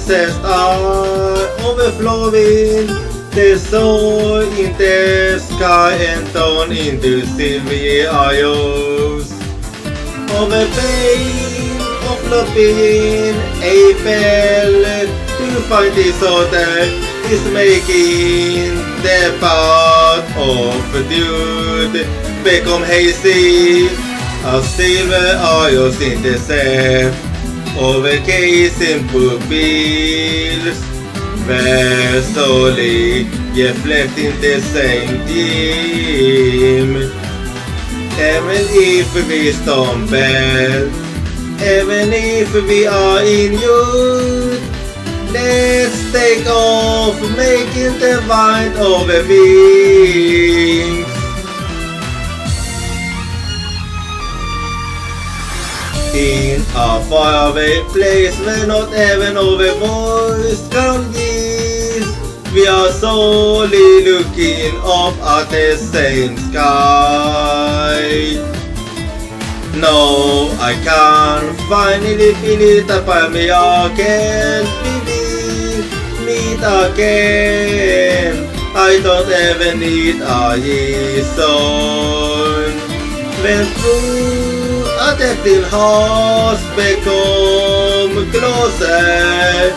Success are overflowing. The soul in the sky and turn into silvery isles. Over pain of not being able to find disorder is making the path of dude become hazy. As silver isles in the sea, overcasing pupils, where slowly reflecting the same theme. Even if we stumble, even if we are in youth, let's take off, making the mind of a being. In a faraway place where not even our voice can reach, we are solely looking up at the same sky. No, I can't finally feel it upon me again. We will meet again. I don't ever need a reason. When through a tempting hearts become closer,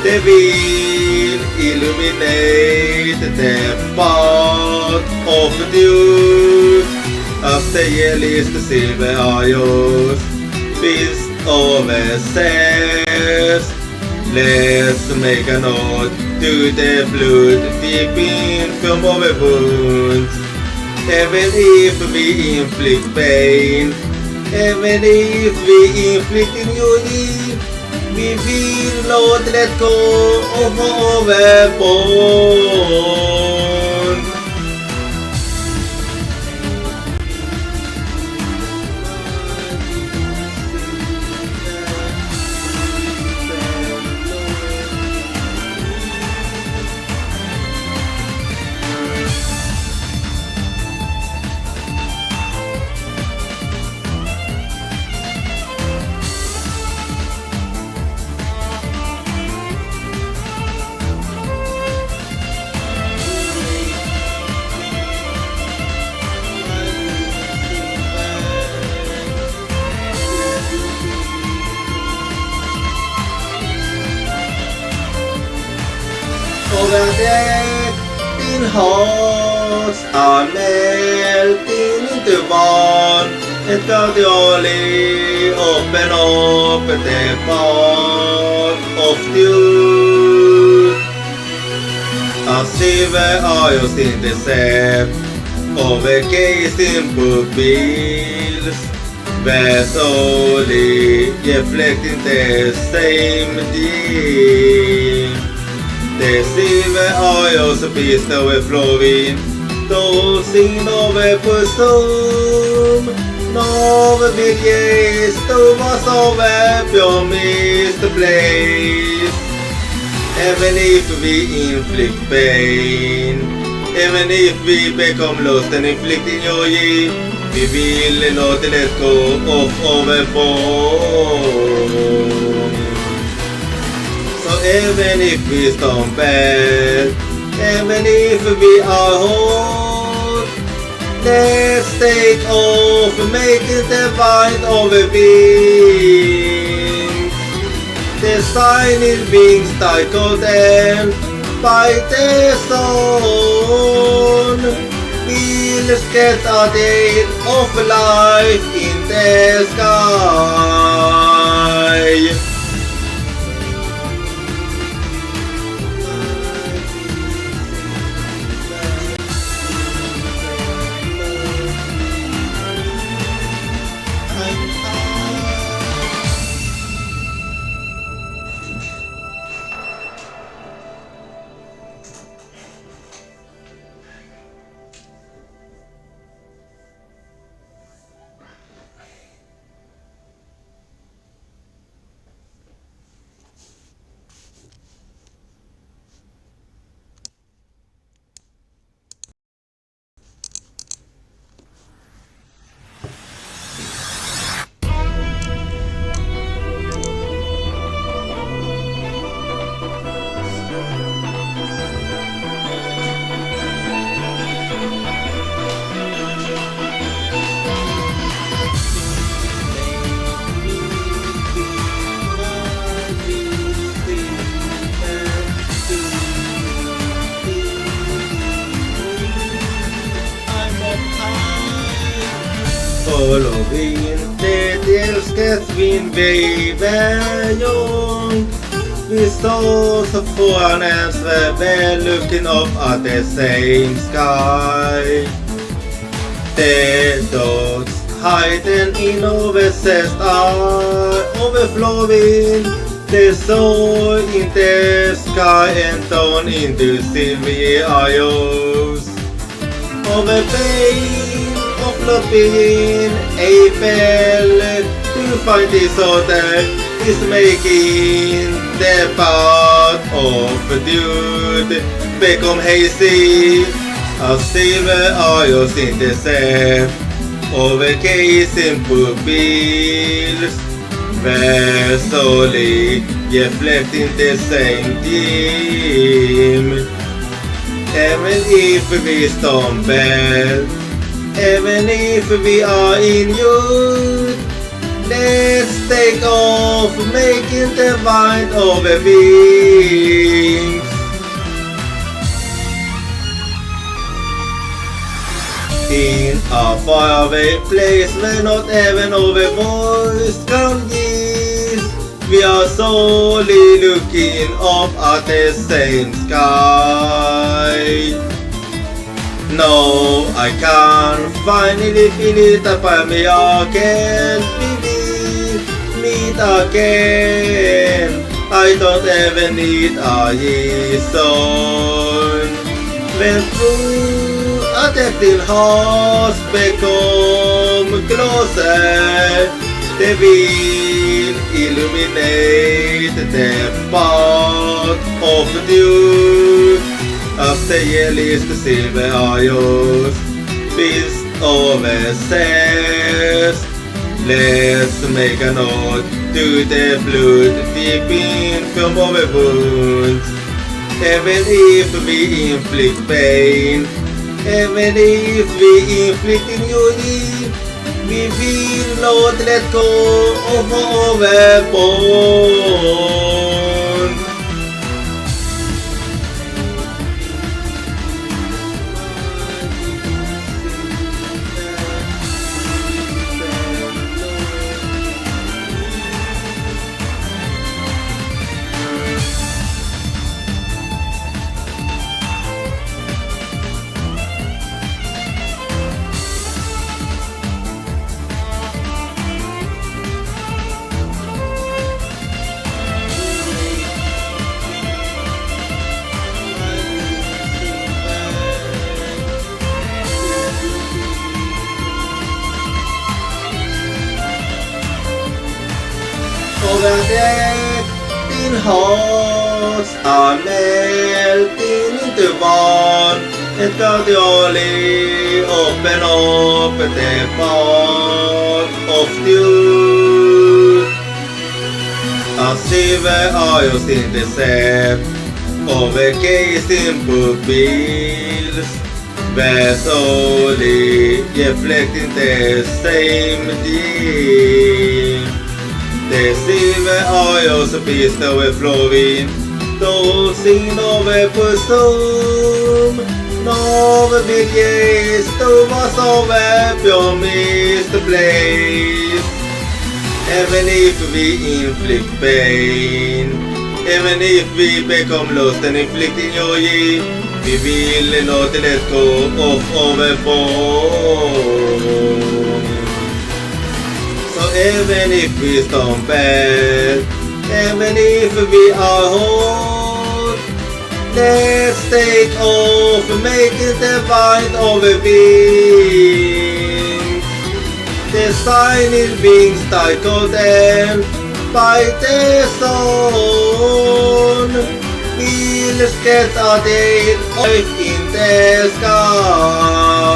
they will illuminate the path of you. As the yellowest silver isles feast over seas, let's make a nod to the blood dripping from our wounds. Even if we inflict pain, even if we inflict injury, we will not let go of our bones. Over there, in hearts are melting into one, and gradually open up the path of truth. As silver isles in the sea, overcasing pupils, where solely reflecting the same dream. The silver isles beast overflowing, those in overpursued, no begins to pass over promised place. Even if we inflict pain, even if we become lost and inflicting joy, we will not let go of our bones. So even if we stumble, even if we are hurt, let's take off, making the mind of a being. The shining wings stifled them by the sun will sketch a day of life in the sky. follow wind, det älskas vind väver we saw so far and we're looking up at the same sky. The dogs hiding in our chest are overflowing. The soul in the sky and down into silvery eyes. Over pain of loving April to find this other is making the path of dude become hazy as silver eyes in the sea over casing pupils where slowly reflecting the same theme. Even if we stumble, even if we are in youth, let's take off making the mind of a wings. In a faraway place where not even our voice can give, we are solely looking up at the same sky. No, I can't finally feel it upon me again. We will meet again. I don't ever need a reason. When through a tempting hearts become closer, they will illuminate the path of you. As the yellowest silver eyes beast over says, let's make a note to the blood deep in from our wounds. Even if we inflict pain, even if we inflict injury, we will not let go of our bond. Over there, in hearts are melting into one, and gradually open up the path of truth. As silver eyes intercept over casing pupils, where slowly reflecting the same dream. The silver eyes beast overflowing, those in overpursued. No millions to us over promised place. Even if we inflict pain, even if we become lost and inflicting joy, we will not let go of our bond. So even if we stumble, even if we are hot, let's take off making the mind of a wings. The shining wings that golden by the sun will scatter their light in the sky.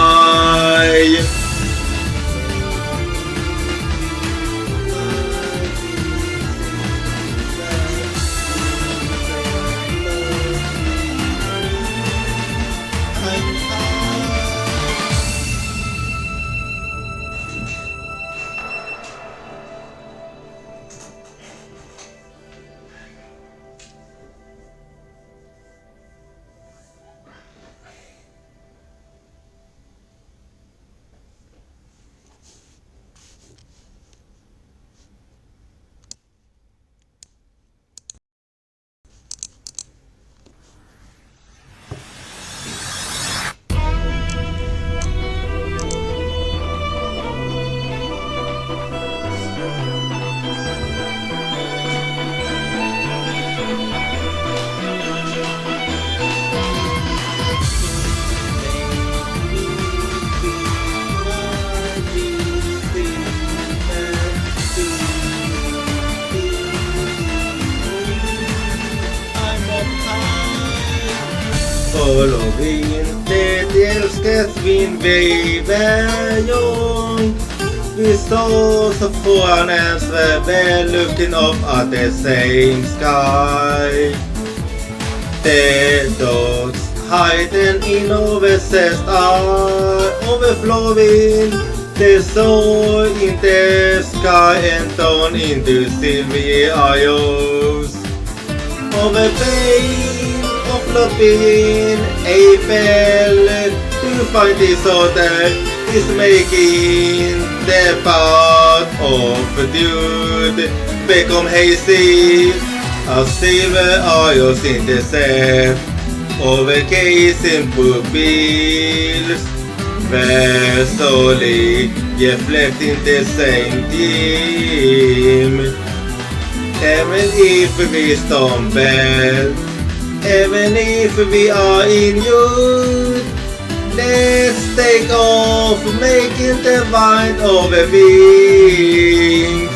Following det älskat vindväven. We saw so far and were looking up at the same sky. The dogs hiding in overcessed are overflowing. The soul in the sky and down into silvery isles. Over pain of not being able to find this other is making the path of dude become hazy. As silver isles in the sea, overcasing pupils, where slowly reflecting the same theme. Even if we stumble, even if we are in youth, let's take off, making the mind over wings.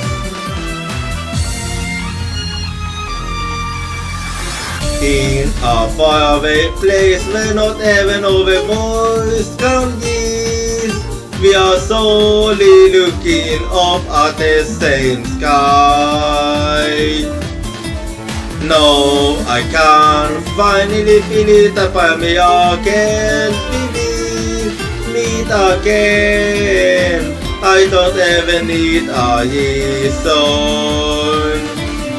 In a faraway place where not even our voice can reach, we are solely looking up at the same sky. No, I can't finally feel it upon me again. We will meet again. I don't ever need a reason.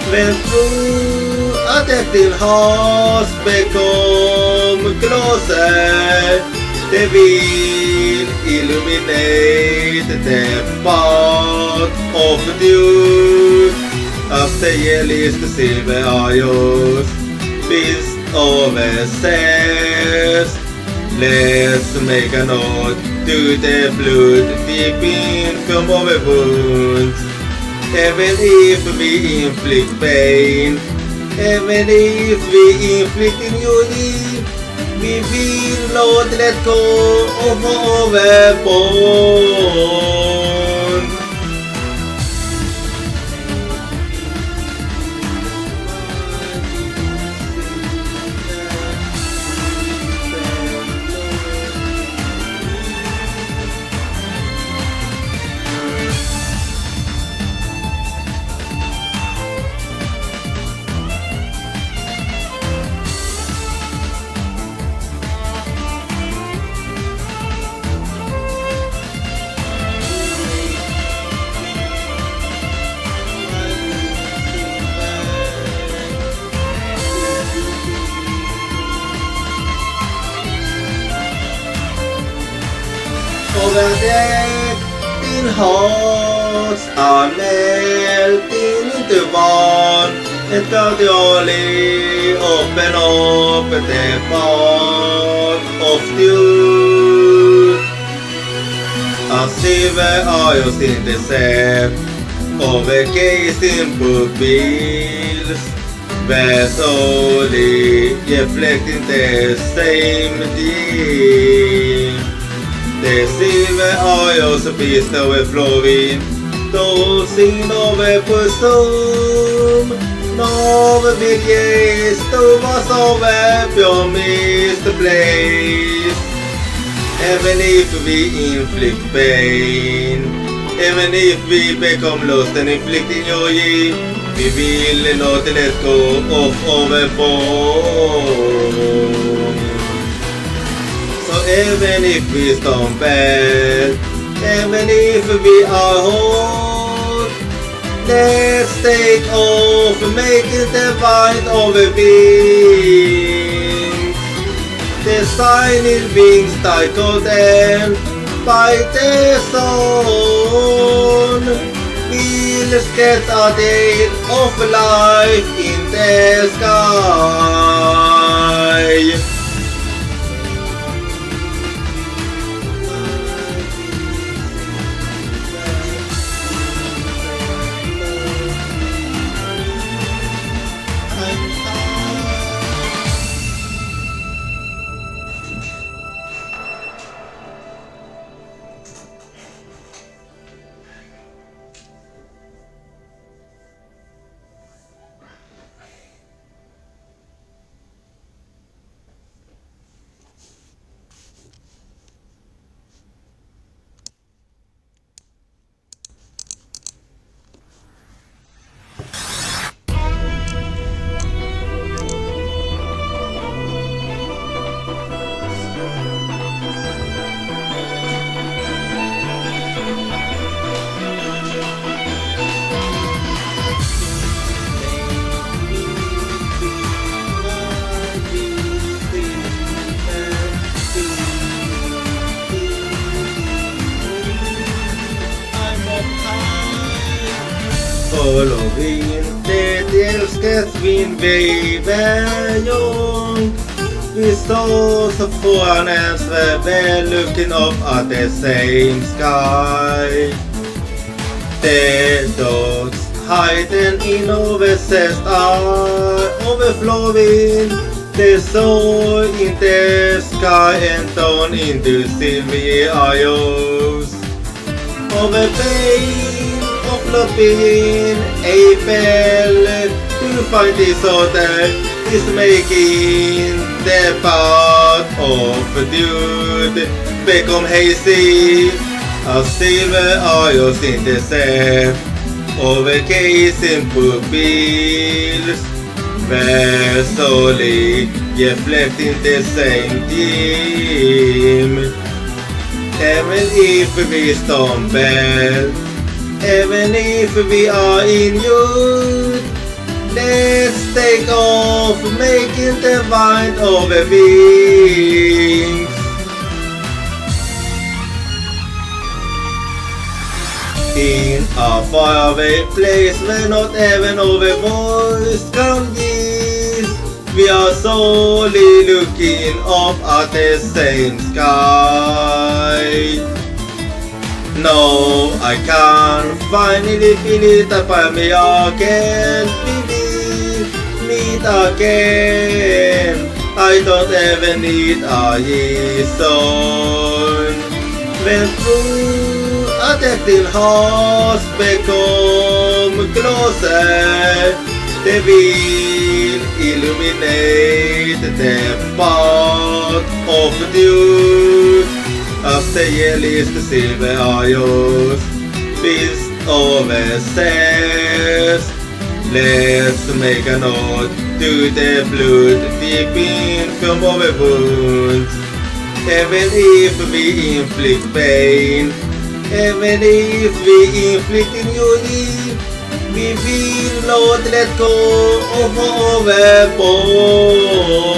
When through a tempting hearts become closer, they will illuminate the path of duty. As the yellowest silver isles, beast overseas. Let's make a note to the blood deep in from our wounds. Even if we inflict pain, even if we inflict injury, we will not let go of our bond. Over deck in hearts are melting into one, and gradually open up the path of truth. As silver isles in the sea, overcasing pupils, where slowly reflecting the same dream. The silver isles beast overflowing, those in overpursued. No millions to us over your misplaced. Even if we inflict pain, even if we become lost and inflict injury, we will not let go of our bond. So even if we stumble, even if we are whole, let's take off, making the mind over wings. The shining wings titled them by the sun. We'll get a day of life in the sky. Halloween, det älskas min baby. We saw so far and we're looking up at the same sky. The dogs hiding in overcessed eye, overflowing the soul in the sky and down into silvery eyes. Over pain of loving April to find this other is making the path of dude become hazy as silver eyes in the sand over casing pupils where slowly reflecting the same dream. Even if we stumble, even if we are in youth, let's take off making the mind of a wings. In a faraway place where not even our voice can reach, we are solely looking up at the same sky. No, I can finally feel it upon me again. Meet again. I don't ever need a reason. When through a detecting hearts become closer, they will illuminate the path of you. As the yellowest silver eyes feast over says, let's make a nod to the blood dripping from our wounds. Even if we inflict pain, even if we inflict injury, we will not let go of our bond.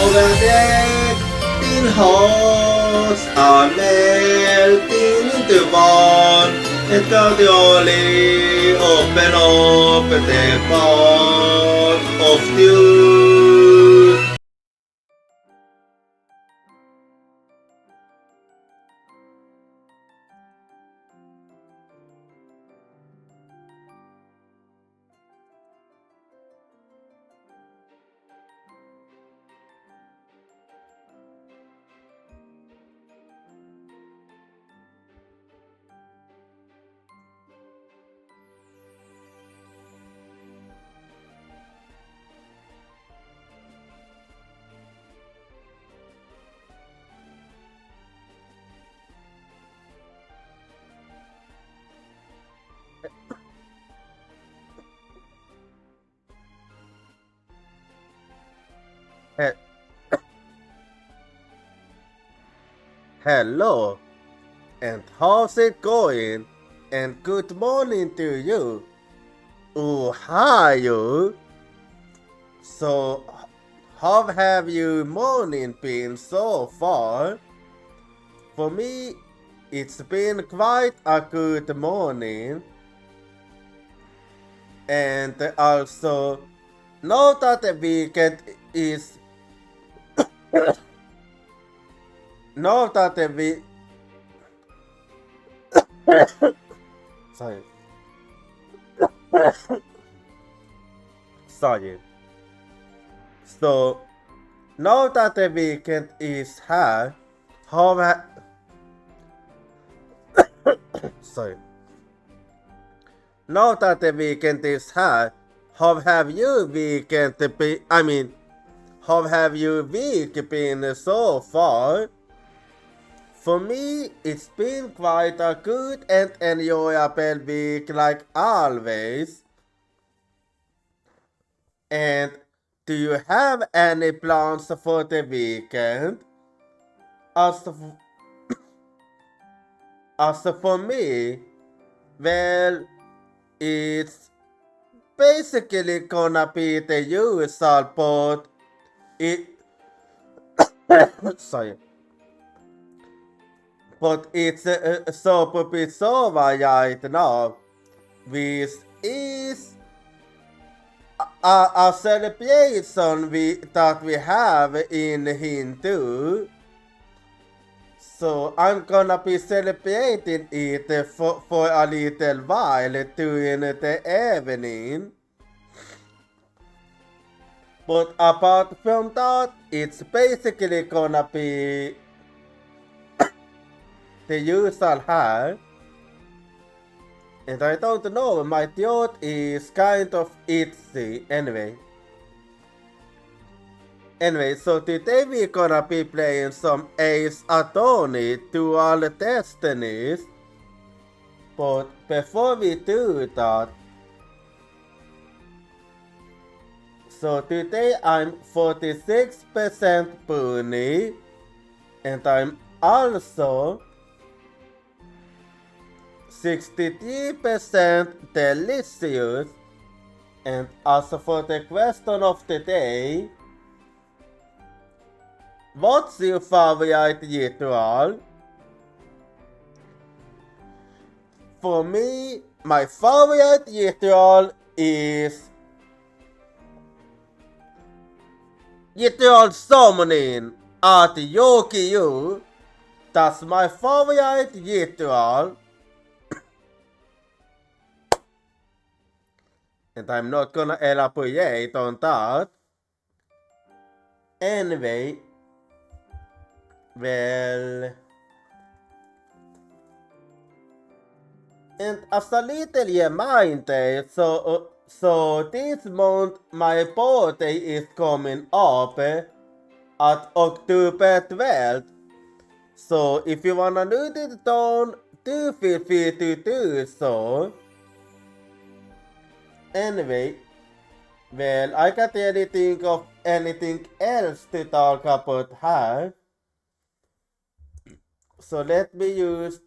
Over there, thin hearts are melting into one, and gradually open up the path of truth. Hello, and how's it going? And good morning to you. Oh, hi you. So, how have your morning been so far? For me, it's been quite a good morning. And also, now that the weekend is now that the week sorry. Sorry. So, now that the weekend is here, how sorry. Now that the weekend is here, how have your weekend been? How have your week been so far? For me, it's been quite a good and enjoyable week like always. And do you have any plans for the weekend? As, as for me, well, it's basically gonna be the usual, but it sorry, but it's super bit over right now, which is a celebration that we have in Hindu. So I'm gonna be celebrating it for a little while during the evening. But apart from that, it's basically gonna be the usual hair. And I don't know, my throat is kind of itchy anyway. Anyway, so today we're gonna be playing some Ace Attorney Dual Destinies. But before we do that, so today I'm 46% bunny, and I'm also 63% delicious. And as for the question of the day, what's your favorite ritual? For me, my favorite ritual is ritual summoning at Yoki. That's my favorite ritual. And I'm not gonna elaborate on that. Anyway, well, and as a little reminder, so this month my birthday is coming up at October 12th. So if you wanna note it down, do feel free to do so. Anyway, well, I can't really think of anything else to talk about her. So let me use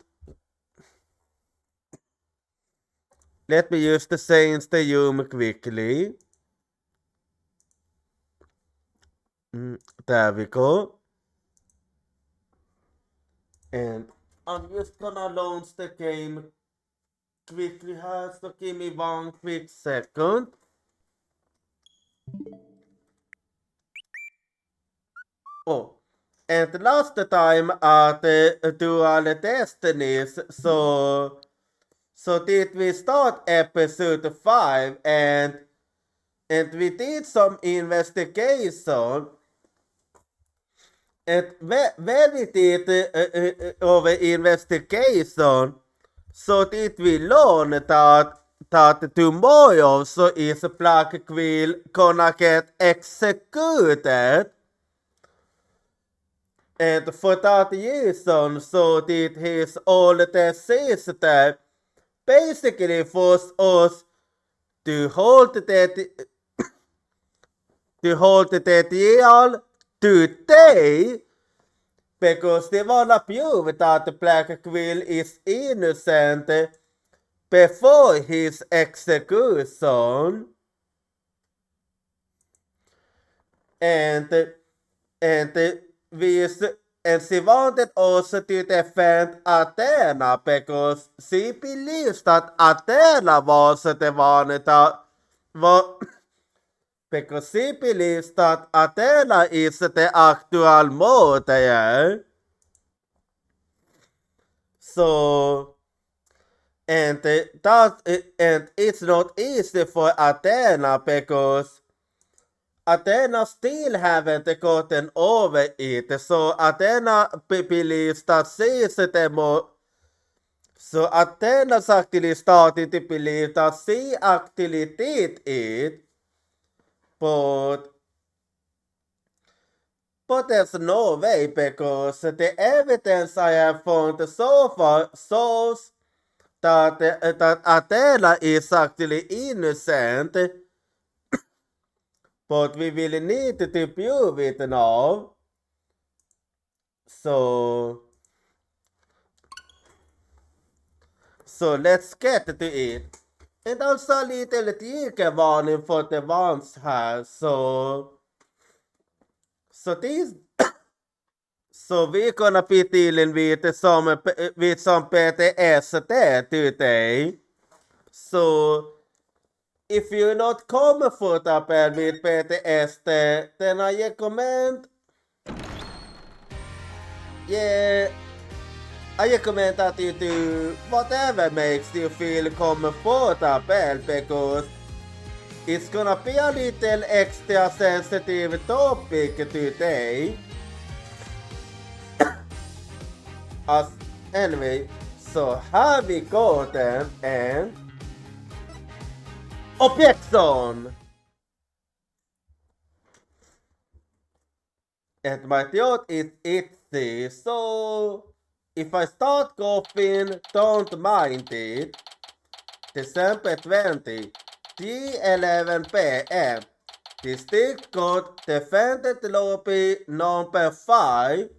the Saints the room quickly. There we go. And I'm just gonna launch the game quickly here, so give me one quick second. Oh, and last time at the Dual Destinies, so did we start episode 5 and we did some investigation. And when we did our investigation, so did we learn that tomorrow so is Black Quill gonna get executed. And for that reason, so did his older sister basically force us to hold the deal today, because they wanna prove that Black Quill is innocent before his execution. And she wanted also to defend Athena because she believes that Athena was the one that because she believes that Athena is the actual murderer. So and it's not easy for Athena because Athena still haven't gotten over it. So Athena believes that So Athena's actually started to believe that she actually did it, but there's no way because the evidence I have found so far shows that Athena is actually innocent, but we will need to prove it now. So let's get to it. And also a little trigger warning for the ones here. These so we're gonna be dealing with some PTSD today. So if you're not comfortable with PTSD, then I recommend that you do whatever makes you feel comfortable because it's gonna be a little extra sensitive topic today. Anyway, so here we go then, and objection! And my throat is itchy, so if I start coughing, don't mind it. December 20, 3:11 p.m. District Court Defendant Lobby number 5.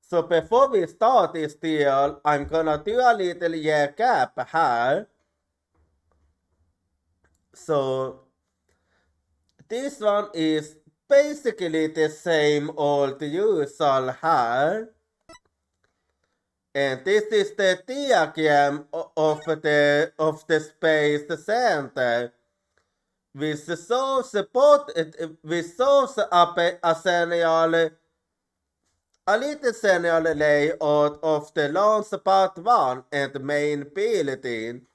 So before we start this deal, I'm gonna do a little recap here. So this one is basically the same old usual here. And this is the diagram of the space center, which shows a little general layout of the launch part 1 and the main building.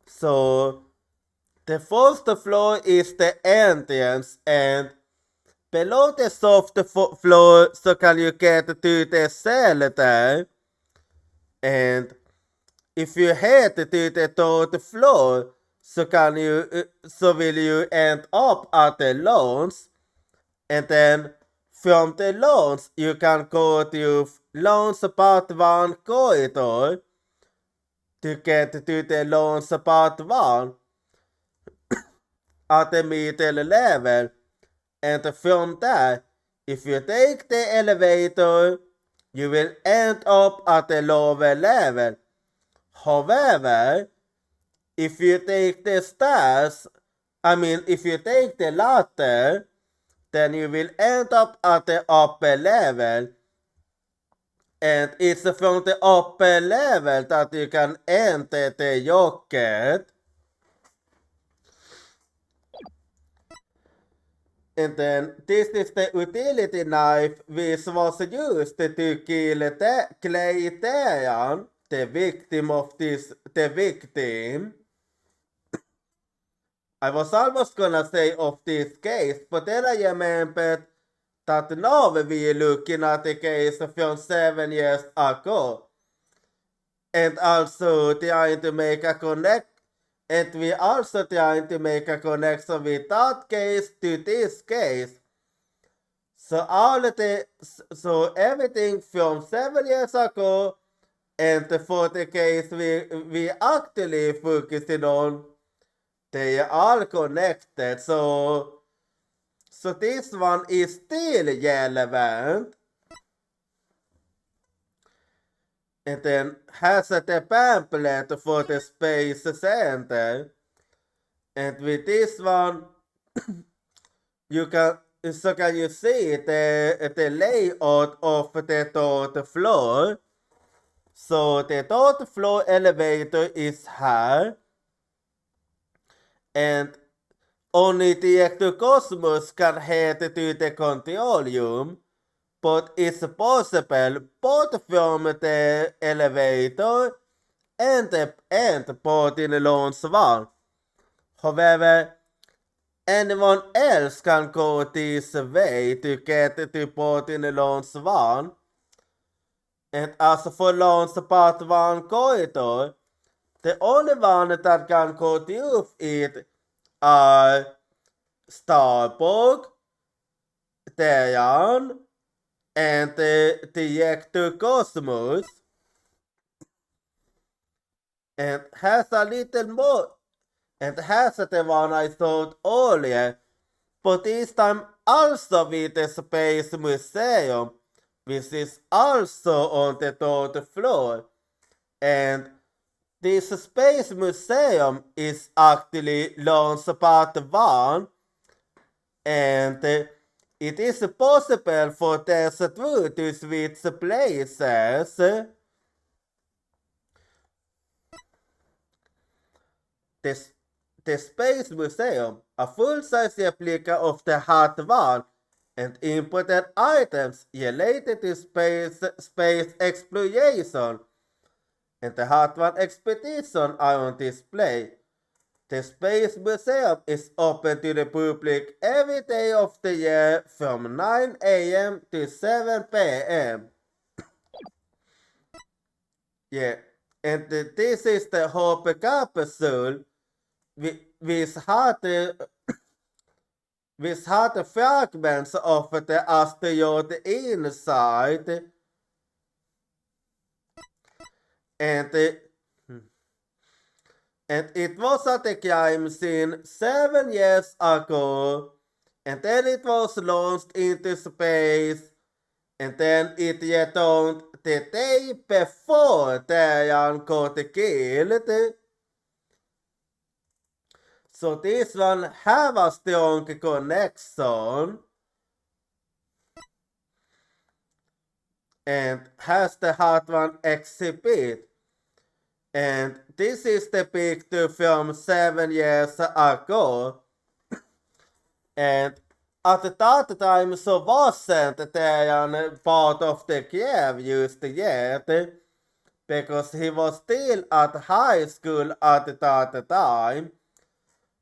So the first floor is the entrance, and below the soft floor, so can you get to the cell there. And if you head to the third floor, so will you end up at the lounge, and then from the lounge you can go to lounge part 1 corridor to get to the lounge part 1 at the middle level. And from there, if you take the elevator, you will end up at the lower level. However, if you take the if you take the ladder, then you will end up at the upper level. And it's from the upper level that you can enter the rocket. And then this is the utility knife which was used to kill Clayton, the victim. I was almost gonna say of this case, but then I remembered that now we're looking at the case from 7 years ago. And also trying to make a and we also trying to make a connection with that case to this case. So everything from 7 years ago and for the case we actually focusing on, they are all connected. So this one is still relevant. And then has the pamphlet for the Space Center. And with this one, can you see the layout of the third floor. So the third floor elevator is here. And only the ectocosmos can head to the control room. But it's possible both from the elevator and both in the launch one. However, anyone else can go this way to get to port in Launch 1. And as for Launch Part 1 corridor, the only one that can go to it are Starbuck, Dayan, and the Director Cosmos, and has a little more, and has the one I thought earlier, but this time also with the Space Museum, which is also on the third floor. And this Space Museum is actually Launch Part 1, and it is possible for Tessa to switch places. The, the Space Museum, a full-size replica of the Hot One, and important items related to space exploration and the Hot One expedition are on display. The Space Museum is open to the public every day of the year from 9 a.m. to 7 p.m. Yeah, and this is the Hope capsule which had fragments of the asteroid inside, and it was at the crime scene 7 years ago, and then it was launched into space, and then it returned the day before Diane got killed. So this one have a strong connection and has the Hot One exhibit. And this is the picture from 7 years ago. And at that time, so wasn't Diane part of the crew used yet, because he was still at high school at that time.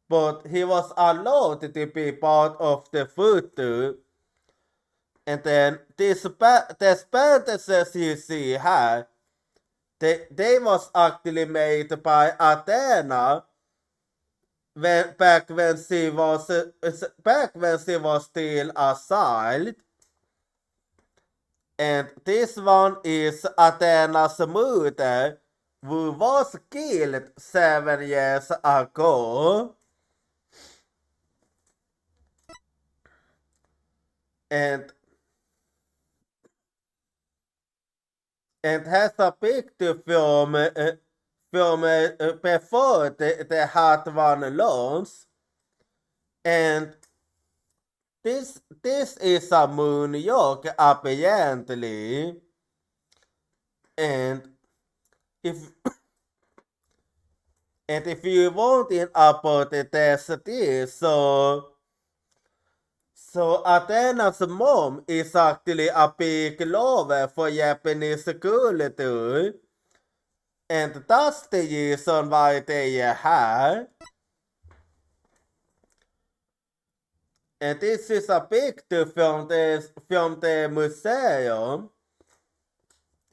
But he was allowed to be part of the photo. And then these fantasies you see here, they was actually made by Athena back when she was still a child. And this one is Athena's mother, who was killed 7 years ago. And has a picture from before the Hot One launch. And this is a moon yoke apparently. And if you want in about the Destinies, so Athena's mom is actually a big lover for Japanese culture, and that's the reason why they are here. And this is a picture from the museum,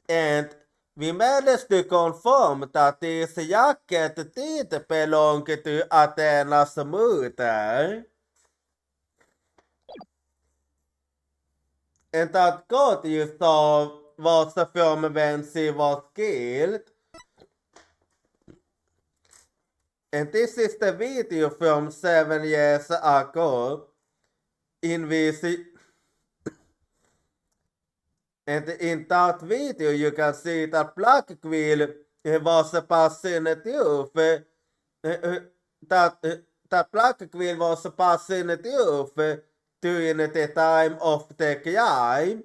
and we managed to confirm that this jacket did belong to Athena's mother. And that coat you saw was from when she was killed. And this is the video from 7 years ago, in which, and in that video you can see that Black Quill was passing through, that Black Quill was passing through during the time of the crime.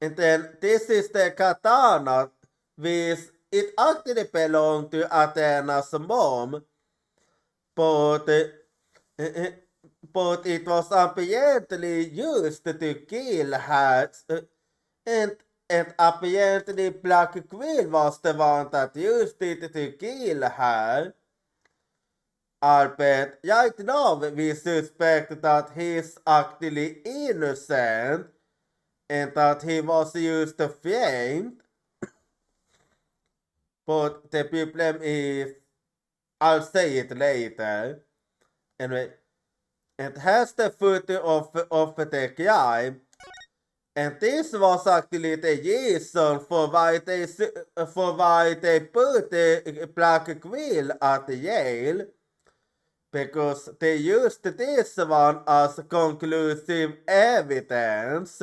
And then this is the katana, which it actually belonged to Athena's mom, but it was apparently used to kill her, and apparently Black Quill was the one that used it to kill her. Albert, right now we suspect that he's actually innocent and that he was used to faint. But the problem is, I'll say it later. Anyway, it has the photo of the guy. And this was actually the reason for why they put the black quill at Yale, because they used this one as conclusive evidence.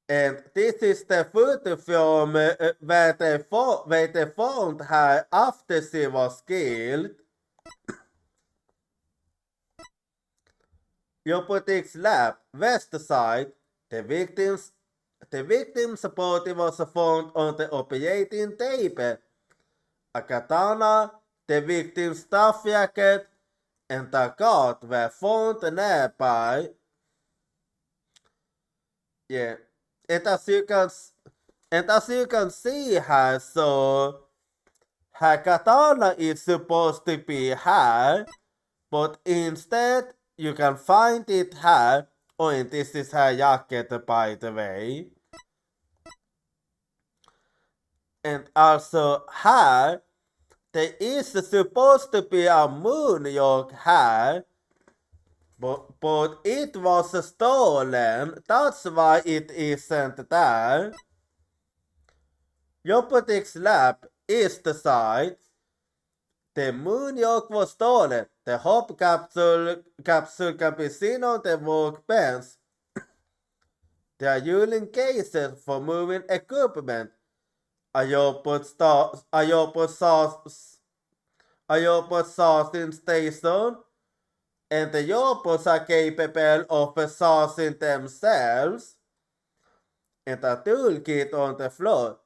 And this is the photo from where they found her after she was killed. Robotics lab, west side. The victim's body was found on the operating table. A katana, the victim's staff jacket, and a gun were found nearby. Yeah, and as you can see her, so her katana is supposed to be her, but instead you can find it her. Oh, and this is her jacket, by the way. And also her, there is supposed to be a moonyoke her, but it was stolen. That's why it isn't there. Robotics lab is the site. The moonyoke was stolen. The hop capsule can be seen on the workbench. They are using cases for moving equipment. A robot sourcing station, and the robots are capable of sourcing themselves. And a toolkit on the floor.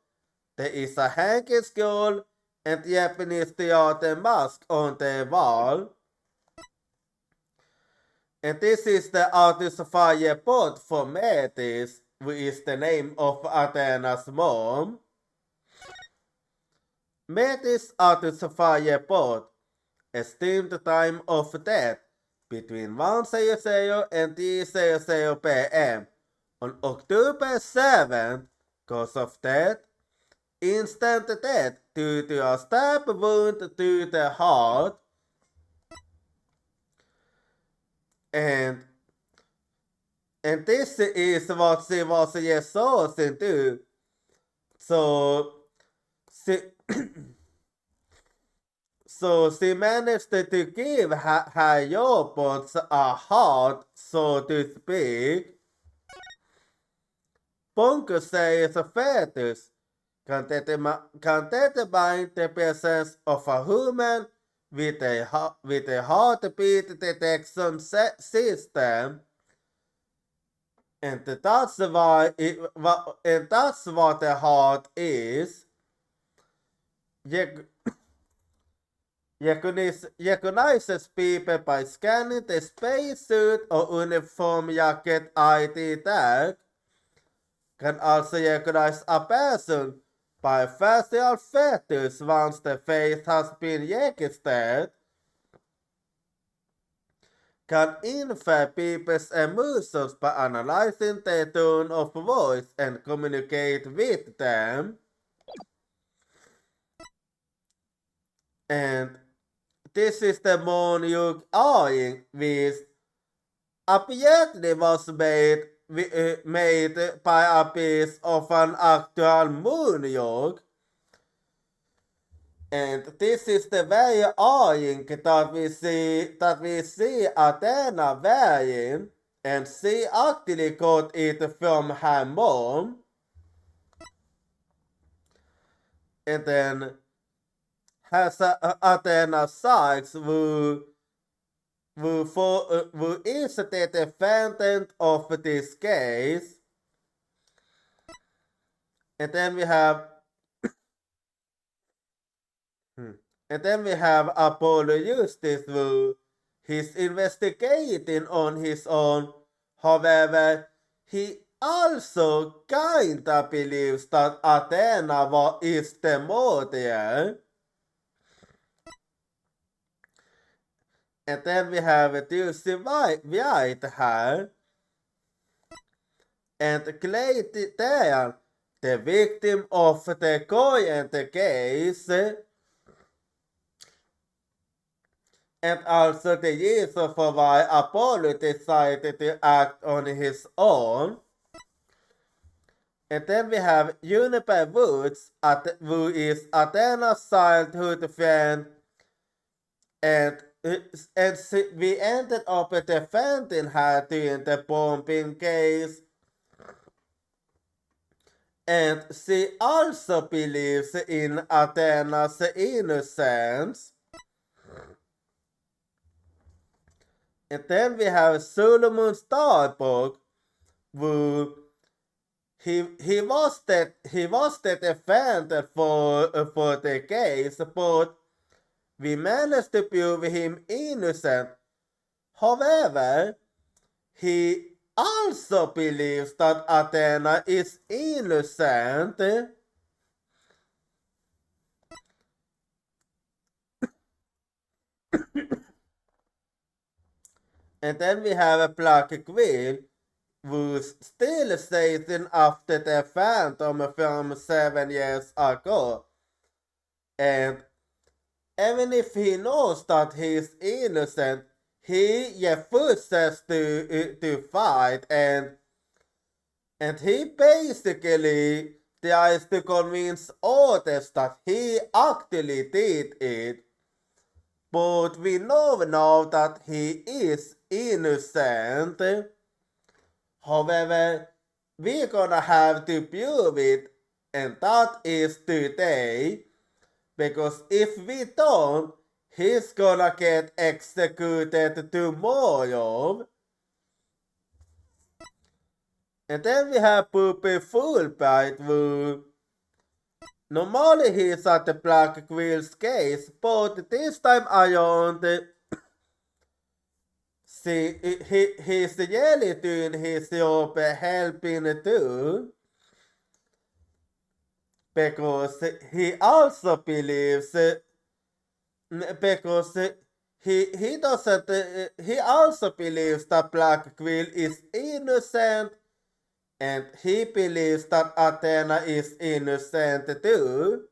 There is a hanky skull and Japanese theater mask on the wall. And this is the artist's fireboard for Metis, who is the name of Athena's mom. Metis artist's fireboard, estimated time of death between 1:00 and 3:00 p.m. on October 7th, cause of death, instant death due to a stab wound to the heart. And this is what she was resourcing to. So she managed to give her robots a heart, so to speak. Bunker says fetus can determine the presence of a human with a heartbeat detection system, and that's what a heart is. Recognizes people by scanning the spacesuit or uniform jacket ID tag. Can also recognize a person by facial features once the face has been registered. Can infer people's emotions by analyzing their tone of voice and communicate with them. And this is the moonyoke earring, which apparently was made by a piece of an actual moonyoke. And this is the very earring that we see Athena wearing, and she actually got it from her mom. And then has Athena Sykes, who is the defendant of this case. And then we have Apollo Eustace, who he's investigating on his own. However, he also kinda believes that Athena is the murderer. And then we have Dulcie White here. And Clay Diane, the victim of the Goy and the case, and also the reason for why Apollo decided to act on his own. And then we have Juniper Woods, who is Athena's childhood friend, and we ended up defending her during the bombing case. And she also believes in Athena's innocence. And then we have Solomon Starbuck, who he was the defender for the case, but we managed to prove him innocent. However, he also believes that Athena is innocent. And then we have a Black Queen who's still chasing after the Phantom from 7 years ago. And even if he knows that he's innocent, he refuses to fight, and he basically tries to convince others that he actually did it. But we know now that he is innocent. However, we're gonna have to prove it, and that is today. Because if we don't, he's gonna get executed tomorrow. And then we have Poopy Fulbright, who normally he's at the Black Queen's case, but this time around, he's really doing his job helping too. Because he also believes, because he doesn't, he also believes that Black Queen is innocent, and he believes that Athena is innocent too.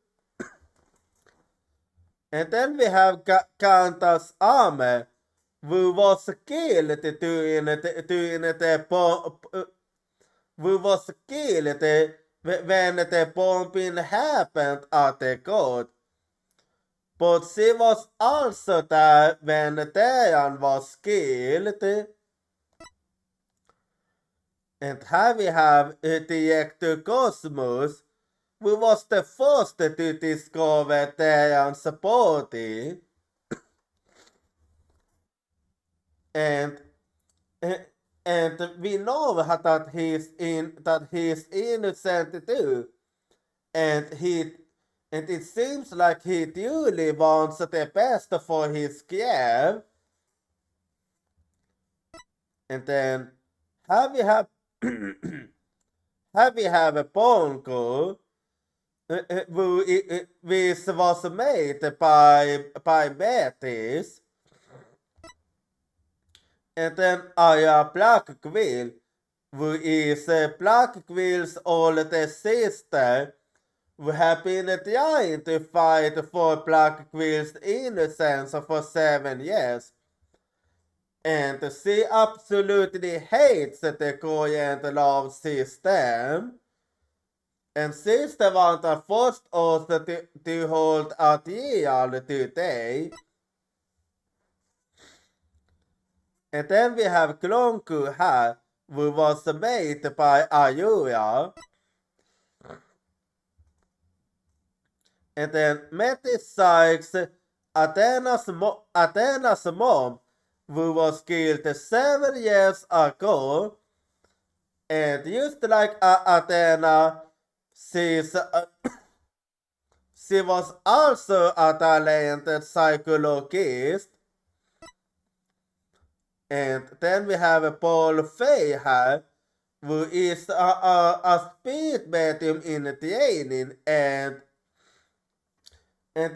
And then we have Countess Ame, who was killed during the bomb, who was killed when the bombing happened at the court. But she was also there when Diane was killed. And here we have Director Cosmos, who was the first to discover Diane's body. And we know that he's innocent too. And it seems like he truly wants the best for his care. And then here we have a Bongo, which was made by Metis. And then I have Black Quill, who is Black Quill's older sister, who have been trying to fight for Black Quill's innocence for 7 years. And she absolutely hates the Korean love system. And she's the one that forced us to hold a trial today. And then we have Klonku Ha, who was made by Ayura. And then Metis Sykes, Athena's mom, who was killed 7 years ago. And just like Athena, she was also a talented psychologist. And then we have Paul Fay here, who is a speed medium in training, and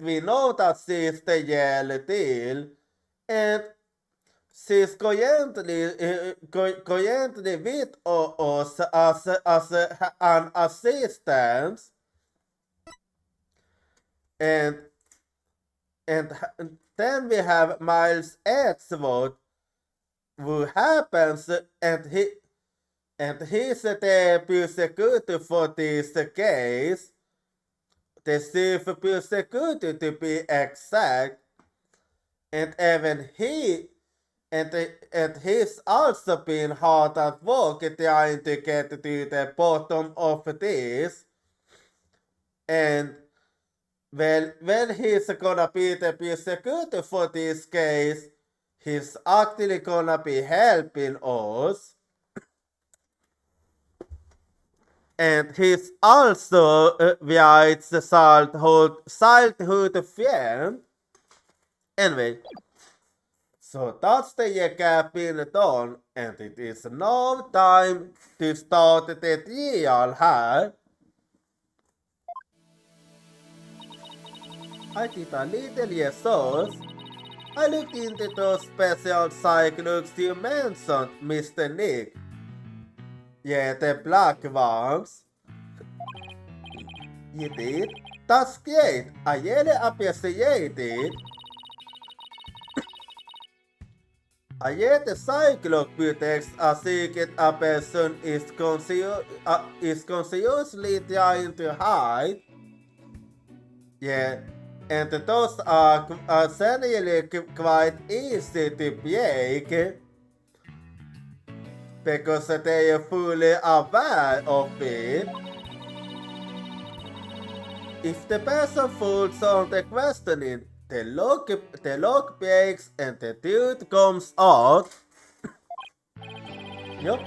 we know that she is the real deal. And She's currently with us as an assistant, and and then we have Miles Edgeworth, who happens and he's the prosecutor for this case, the chief prosecutor to be exact, and even he and he's also been hard at work trying to get to the bottom of this. And when he's gonna be the prosecutor for this case, he's actually gonna be helping us. And he's also White's childhood friend. Anyway, so that's the recap been done, and it is now time to start the trial here. I did a little research. I looked into those special cyclones you mentioned, Mr. Nick. Yeah, the black ones. You did? That's great. I really appreciate it. A yet the cyclope protects a secret a person is consciously trying to hide. Yeah, and those are essentially quite easy to break because they are fully aware of it. If the person falls on the questioning, the lock breaks and the truth comes out. Yup,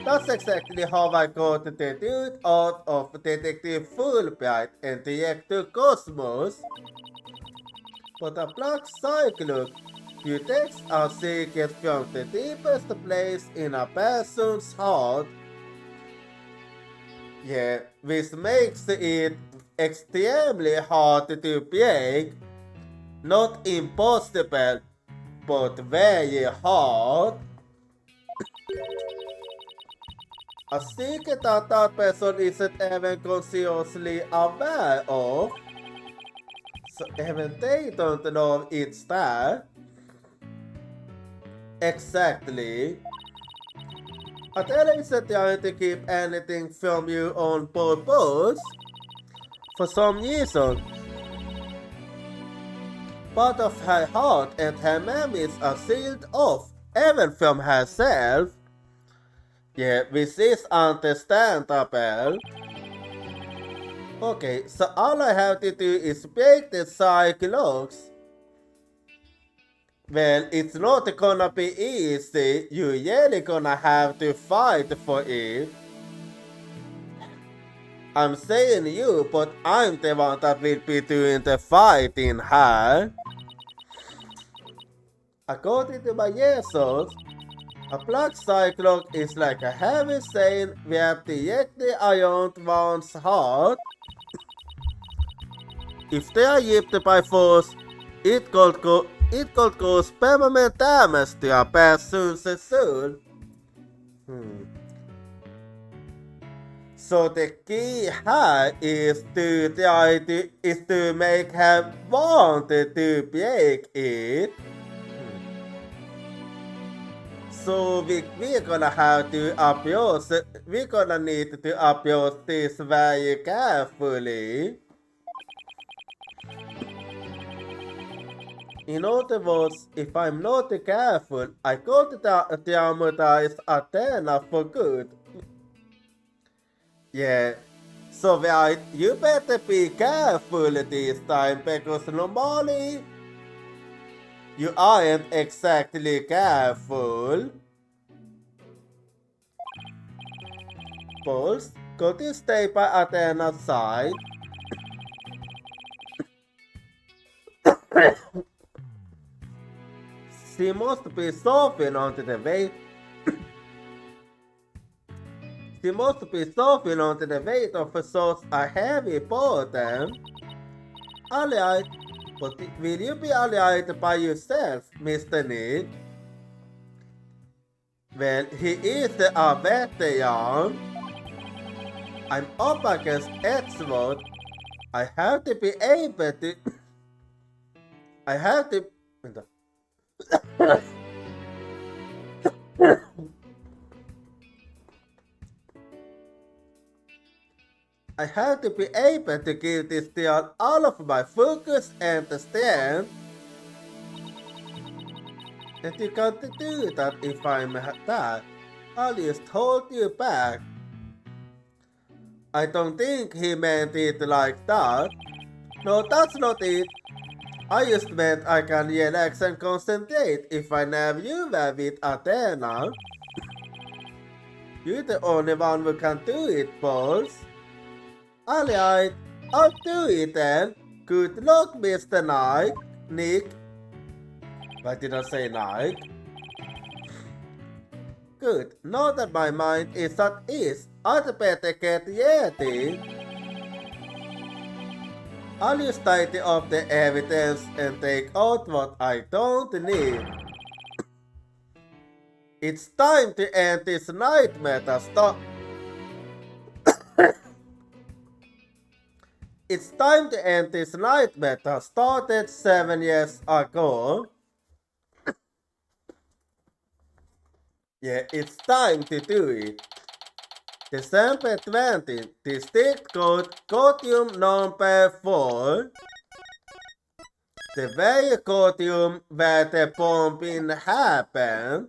that's exactly how I got the truth out of Detective Fulbright and Director Cosmos. But a black cyclope detects a secret from the deepest place in a person's heart. Yeah, which makes it extremely hard to break. Not impossible, but very hard. A secret that person isn't even consciously aware of. So even they don't know it's there. Exactly. Adele isn't trying to keep anything from you on purpose. For some reason, part of her heart and her memories are sealed off, even from herself. Yeah, which is understandable. Okay, so all I have to do is break the cyclops. Well, it's not gonna be easy. You're really gonna have to fight for it. I'm saying you, but I'm the one that will be doing the fighting here. According to my research, a black cyclope is like a heavy chain wrapped directly around one's heart. If they are ripped by force, it could cause permanent damage to a person's soul. So the key here is to make her want to break it. So we're gonna have to approach. We're gonna need to approach this very carefully. In other words, if I'm not careful, I could traumatize Athena for good. Yeah, so right, you better be careful this time because normally you aren't exactly careful. Pulse, could you stay by Athena's side? She must be softened onto the weight. She must be softened onto the weight of such a heavy burden. Alright, but will you be alright by yourself, Mr. Nick? Well, he is a veteran. I'm up against Edgewood. I have to be able to. I have to. I have to be able to give this deal all of my focus and strength. And you can't do that if I'm that. I'll just hold you back. I don't think he meant it like that. No, that's not it. I just meant I can relax and concentrate if I nab you were with Athena. You're the only one who can do it, boss. Alright, I'll do it then. Good luck, Mr. Nick. Why did I say Nick? Good, now that my mind is at ease, I'd better get ready. I'll just tidy up the evidence and take out what I don't need. It's time to end this nightmare that It's time to end this nightmare that started 7 years ago. Yeah, it's time to do it. December 20, District Code Courtroom number 4. The very courtroom where the bombing happened.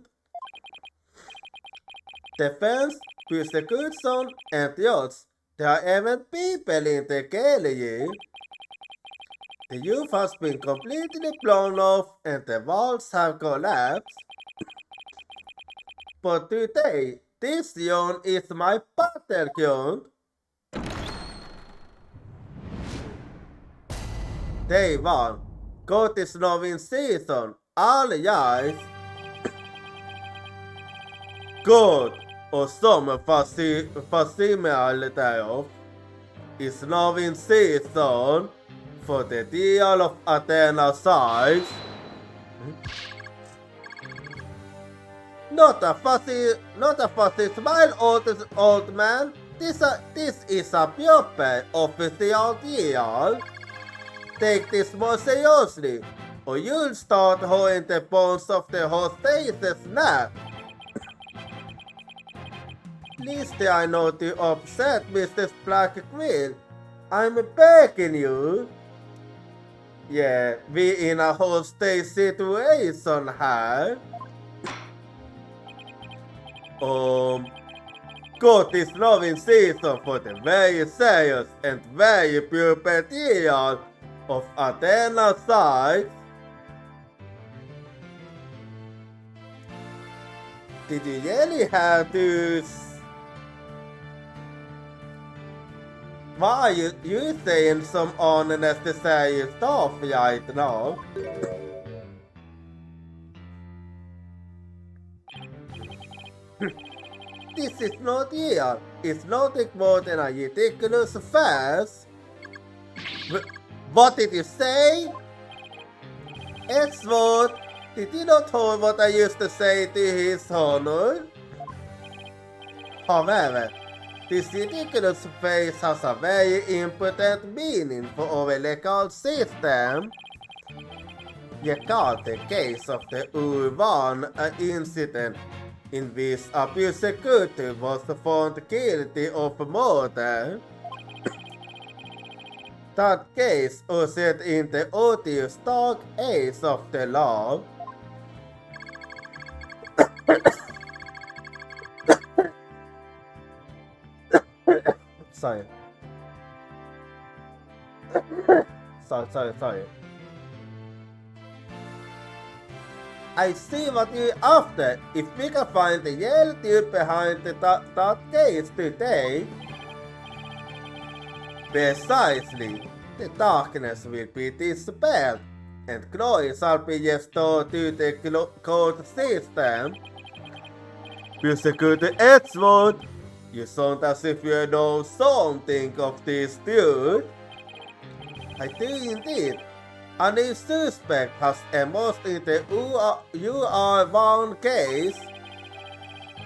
Defense, prosecution, and judge. There are even people in the gallery. The roof has been completely blown off and the walls have collapsed. But today, this zone is my battleground. Day 1. Court is now in season. All rise. Good. Och som facsimile thereof is now in season for the deal of Athena size. Not a fussy smile, old man. This is a proper official deal. Take this more seriously, or you'll start holding the bones of the hostages snap. Please try not to upset Mr. Black Quill. I'm begging you. Yeah, we in a hostage situation here. God is now in season for the very serious and very pure deal of Athena size. Did you really have to? Why are you saying some unnecessary stuff right now? This is not real. It's nothing more than a ridiculous farce. What did you say? Edward, did you not hold what I used to say to his honor? However, this ridiculous phrase has a very important meaning for our legal system. Recall the case of the Urban incident in which a prosecutor was found guilty of murder. That case ushered in the odious dark age of the law. Sorry. Sorry. I see what you're after. If we can find the real dude behind that case today. Precisely. The darkness will be dispelled, and glory shall be restored to the court system. Prosecutor Edward, you sound as if you know something of this dude. I do indeed. A new suspect has emerged in the UR1 case.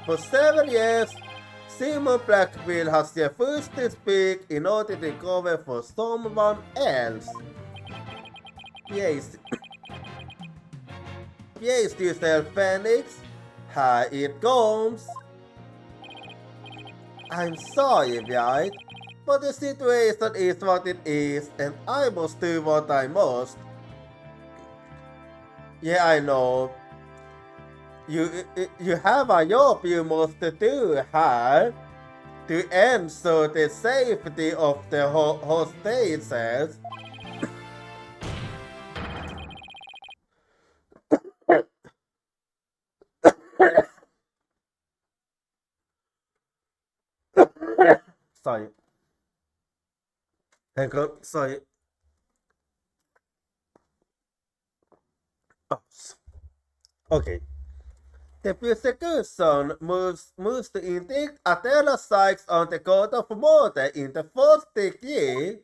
For 7 years, Simon Blackville has refused to speak in order to cover for someone else. Yes. Yes, yourself, Phoenix. Here it comes. I'm sorry, right? But the situation is what it is, and I must do what I must. Yeah, I know. You have a job you must do here to ensure the safety of the hostages. Sorry. Hang on, sorry. Oh, okay. The prosecution moves to indict Athena Sykes on the count of murder in the first degree.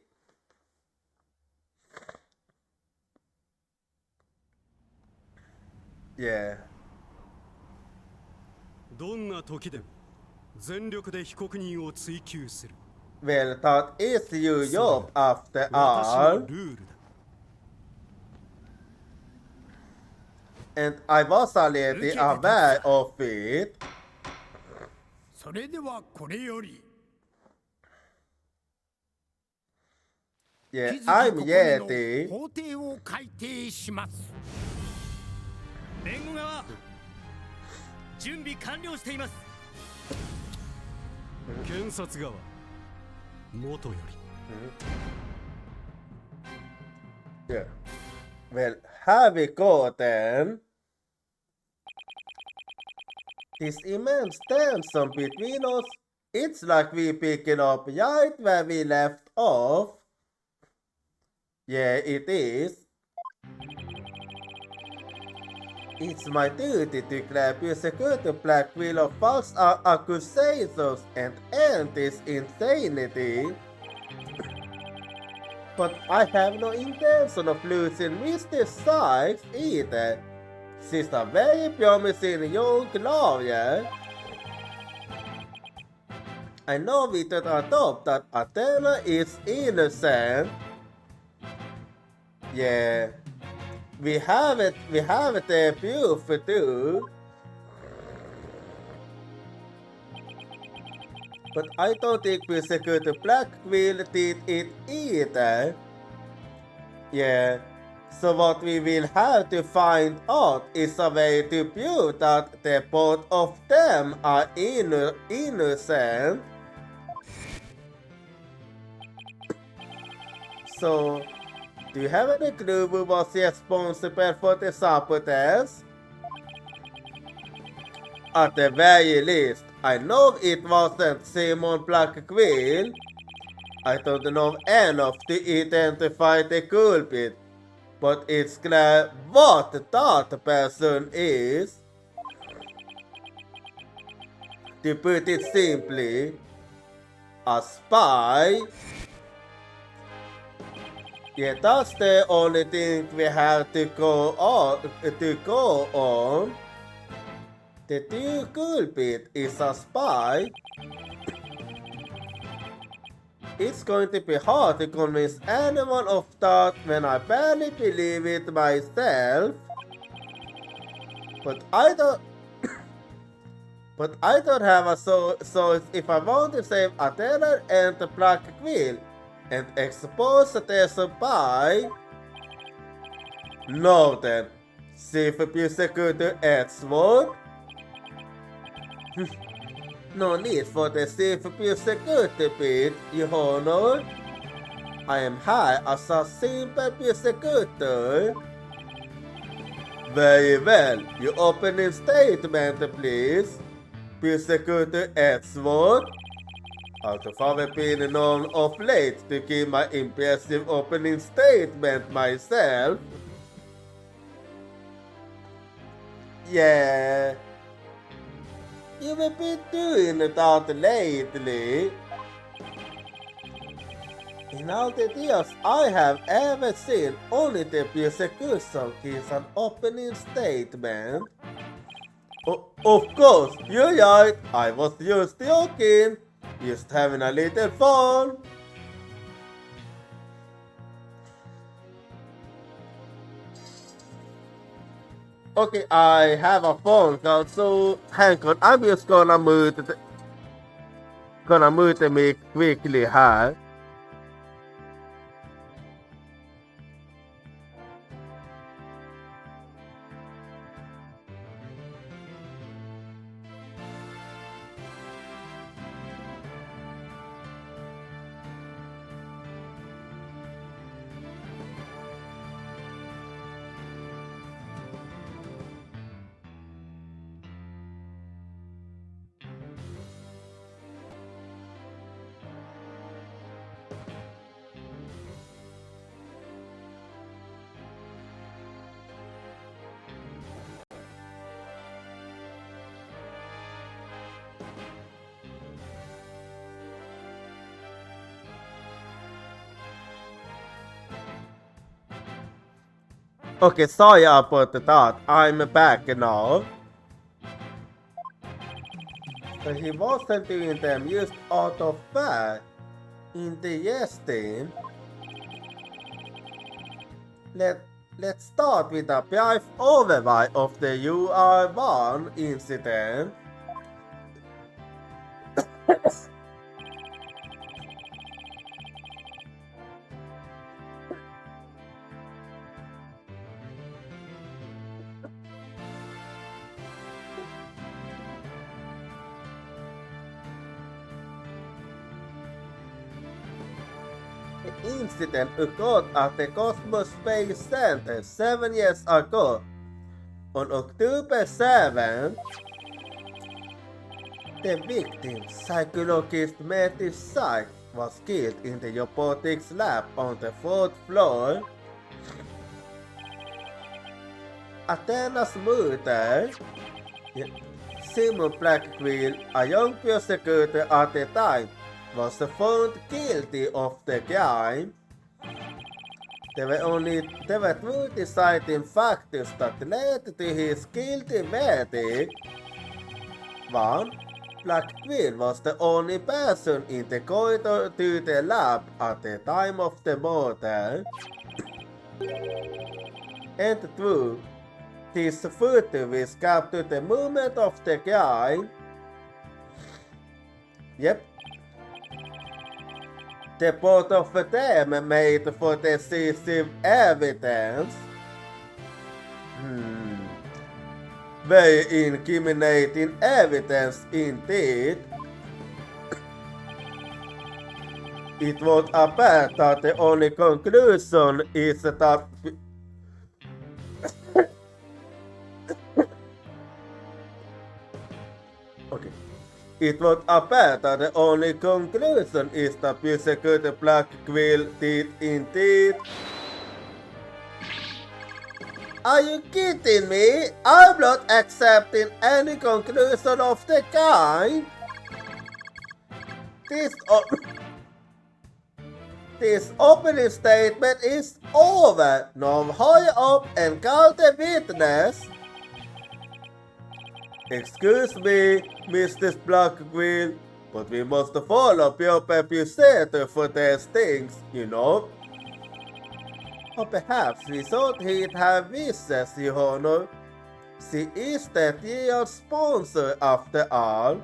Yeah. どんな時でも全力で被告人を追及する。Well, that is your job after 私の all. ルールだ。And I was already aware of it. それではこれより Yeah, 引き I'm 続きここでの ready. 法廷を開廷します。弁護側、準備完了しています。検察側、元より。Yeah. Well, here we go then. This immense tension between us, it's like we picking up right where we left off. Yeah, it is. It's my duty to grab Prosecutor Blackville of false accusations and end this insanity. But I have no intention of losing Mr. Sykes either. She's a very promising young lawyer. I know we don't adopt that Athena is innocent. Yeah. We have the proof too. But I don't think Prosecutor Blackville did it either. Yeah. So what we will have to find out is a way to prove that the both of them are innocent. So, do you have any clue who was responsible for the sabotage? At the very least, I know it wasn't Simon Blackville. I don't know enough to identify the culprit, but it's clear what that person is. To put it simply, a spy. Yeah, that's the only thing we have to go on. The true culprit is a spy. It's going to be hard to convince anyone of that when I barely believe it myself. But I don't have a choice if I want to save Athena and the Blackville and expose the spy. No then, Chief Prosecutor Edgeworth. No need for the Chief Prosecutor bit, Your Honor. I am here as a simple prosecutor. Very well, your opening statement please, Prosecutor Edgeworth. Out of having been known of late to give my impressive opening statement myself. Yeah. You've been doing that lately. In all the deals I have ever seen, only the prosecution gives an opening statement. Of course, you're right. I was just joking. Just having a little fun. Okay, I have a phone call, so hang on. I'm just gonna mute the mic quickly here. Okay, sorry about that. I'm back now. So he wasn't doing them just out of fact. In the yes team. Let's start with a brief overview of the UR1 incident. The incident occurred at the Cosmos Space Center 7 years ago. On October 7th, the victim, psychologist Matthew Sykes, was killed in the robotics lab on the 4th floor. Athena's murder. Simon Blackwell, a young prosecutor at the time, was found guilty of the crime. There were two deciding factors that led to his guilty verdict. 1. Blackwell was the only person in the corridor to the lab at the time of the murder. And 2. This footage captured the moment of the crime. Yep. The both of them made for decisive evidence. Very incriminating evidence indeed. It would appear that the only conclusion is that okay. It would appear that the only conclusion is that prosecutor Blackwell did indeed. Are you kidding me? I'm not accepting any conclusion of the kind. This opening statement is over. Now hurry up and call the witness. Excuse me, Mr. Blackwell, but we must follow proper procedure for these things, you know. Or perhaps we thought he'd have wishes, Your Honor. She is the real sponsor after all.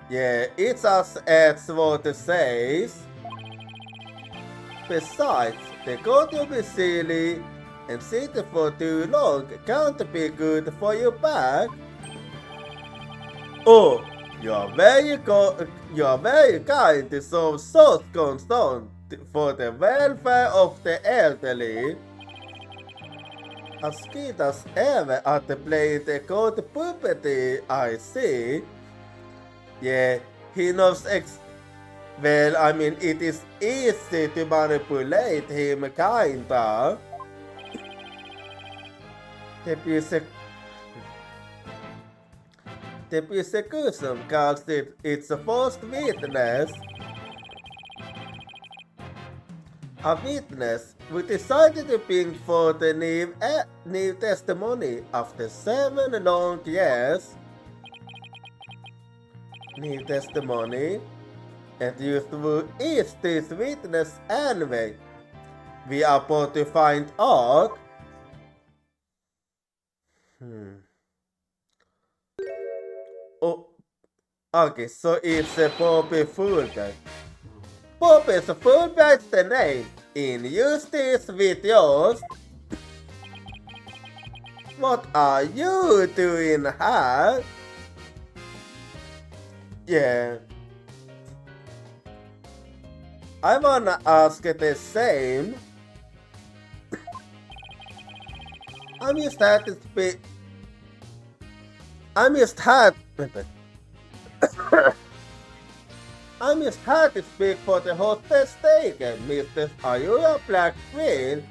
Yeah, it's as what it says. Besides, the court will be silly, and sitting for too long can't be good for your back. Oh, you are very kind to show such concern for the welfare of the elderly. As kid as ever at playing the court property, I see. Yeah, he knows well, I mean, it is easy to manipulate him, kinda. The prosecution calls it its first witness. a witness, we decided to ping for the new testimony after 7 long years. New testimony, and you is this witness anyway? We are about to find out. Oh, okay, so it's a Bobby Fulbright. Bobby Fulbright's the name. In use these videos. What are you doing here? Yeah. I wanna ask the same. I'm just had to speak. I'm just had to speak for the hostess taken, Mr. Are you a black queen?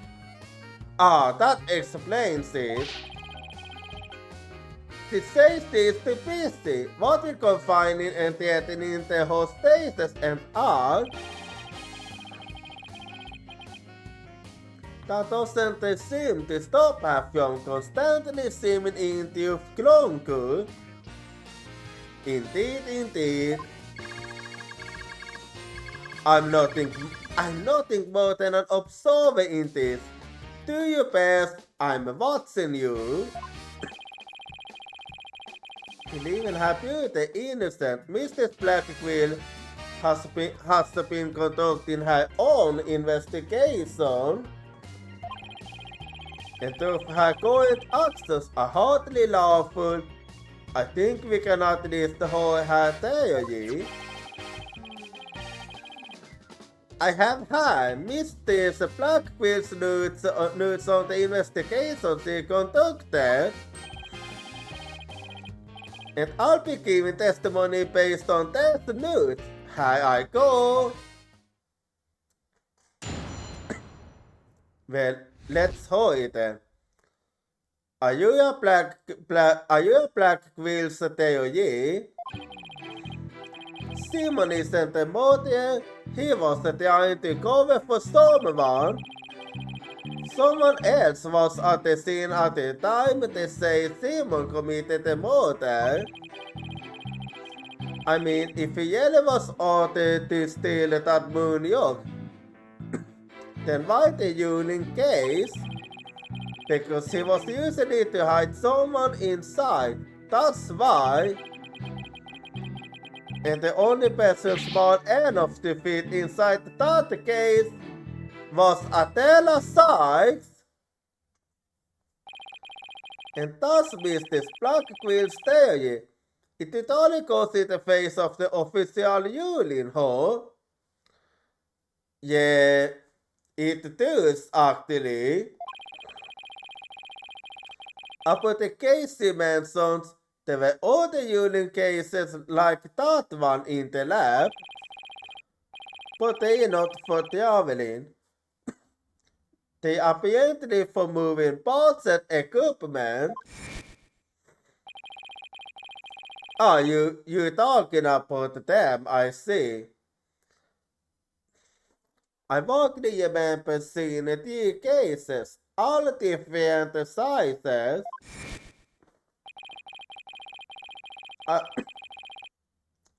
Ah, that explains it. She says this to busy. What with confining and threatening the hostesses and all? That doesn't seem to stop her from constantly seeming into Glonku. Indeed. I'm nothing more than an observer in this. Do your best, I'm watching you. Believing her beauty innocent, Mrs. Blackwell has been conducting her own investigation. And though her current actions are hardly lawful, I think we can at least hold her theory. I have had Mr. Blackwell's notes on the investigation she conducted, and I'll be giving testimony based on that notes. Here I go. Well, let's hold it then. Are you a Blackwell's theory? Simon isn't a murderer. He was trying to cover for someone. Someone else was at the scene at the time they say Simon committed the murder. I mean, if he really was ordered to steal that moon yacht, then why the Union case? Because he was using it to hide someone inside. That's why. And the only person small enough to fit inside that case was Adela Sykes. And thus Mr. Blackwell's theory. It only goes in the face of the official Union, huh? Yeah, it does actually. About the case he mentions, there were other Union cases like that one in the lab, but they are not for traveling. They are apparently for moving parts and equipment. Oh, you talking about them, I see. I vaguely remember seeing the cases, all different sizes.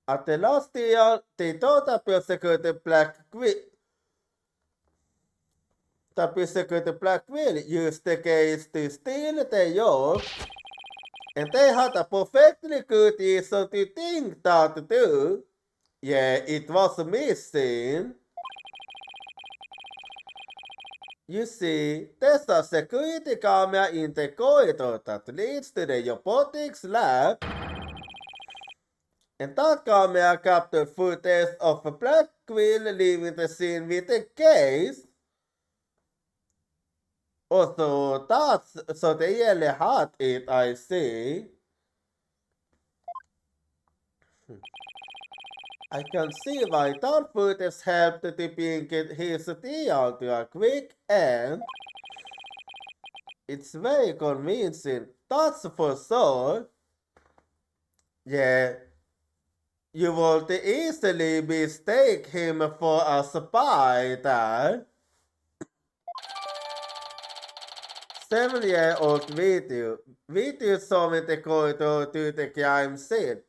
At the last year, the total prosecuted Blackwell used the case to steal the yacht, and they had a perfectly good reason to think that too. Yeah, it was missing. You see, there's a security camera in the corridor that leads to the robotics lab, and that camera captured footage of Blackwell leaving the scene with the case. Also, so they really had it, I see. I can see why that footage helped to bring his deal to a quick end. It's very convincing, that's for sure. Yeah, you would easily mistake him for a spy there. 7-year-old video. Video som inte går to the crime scene.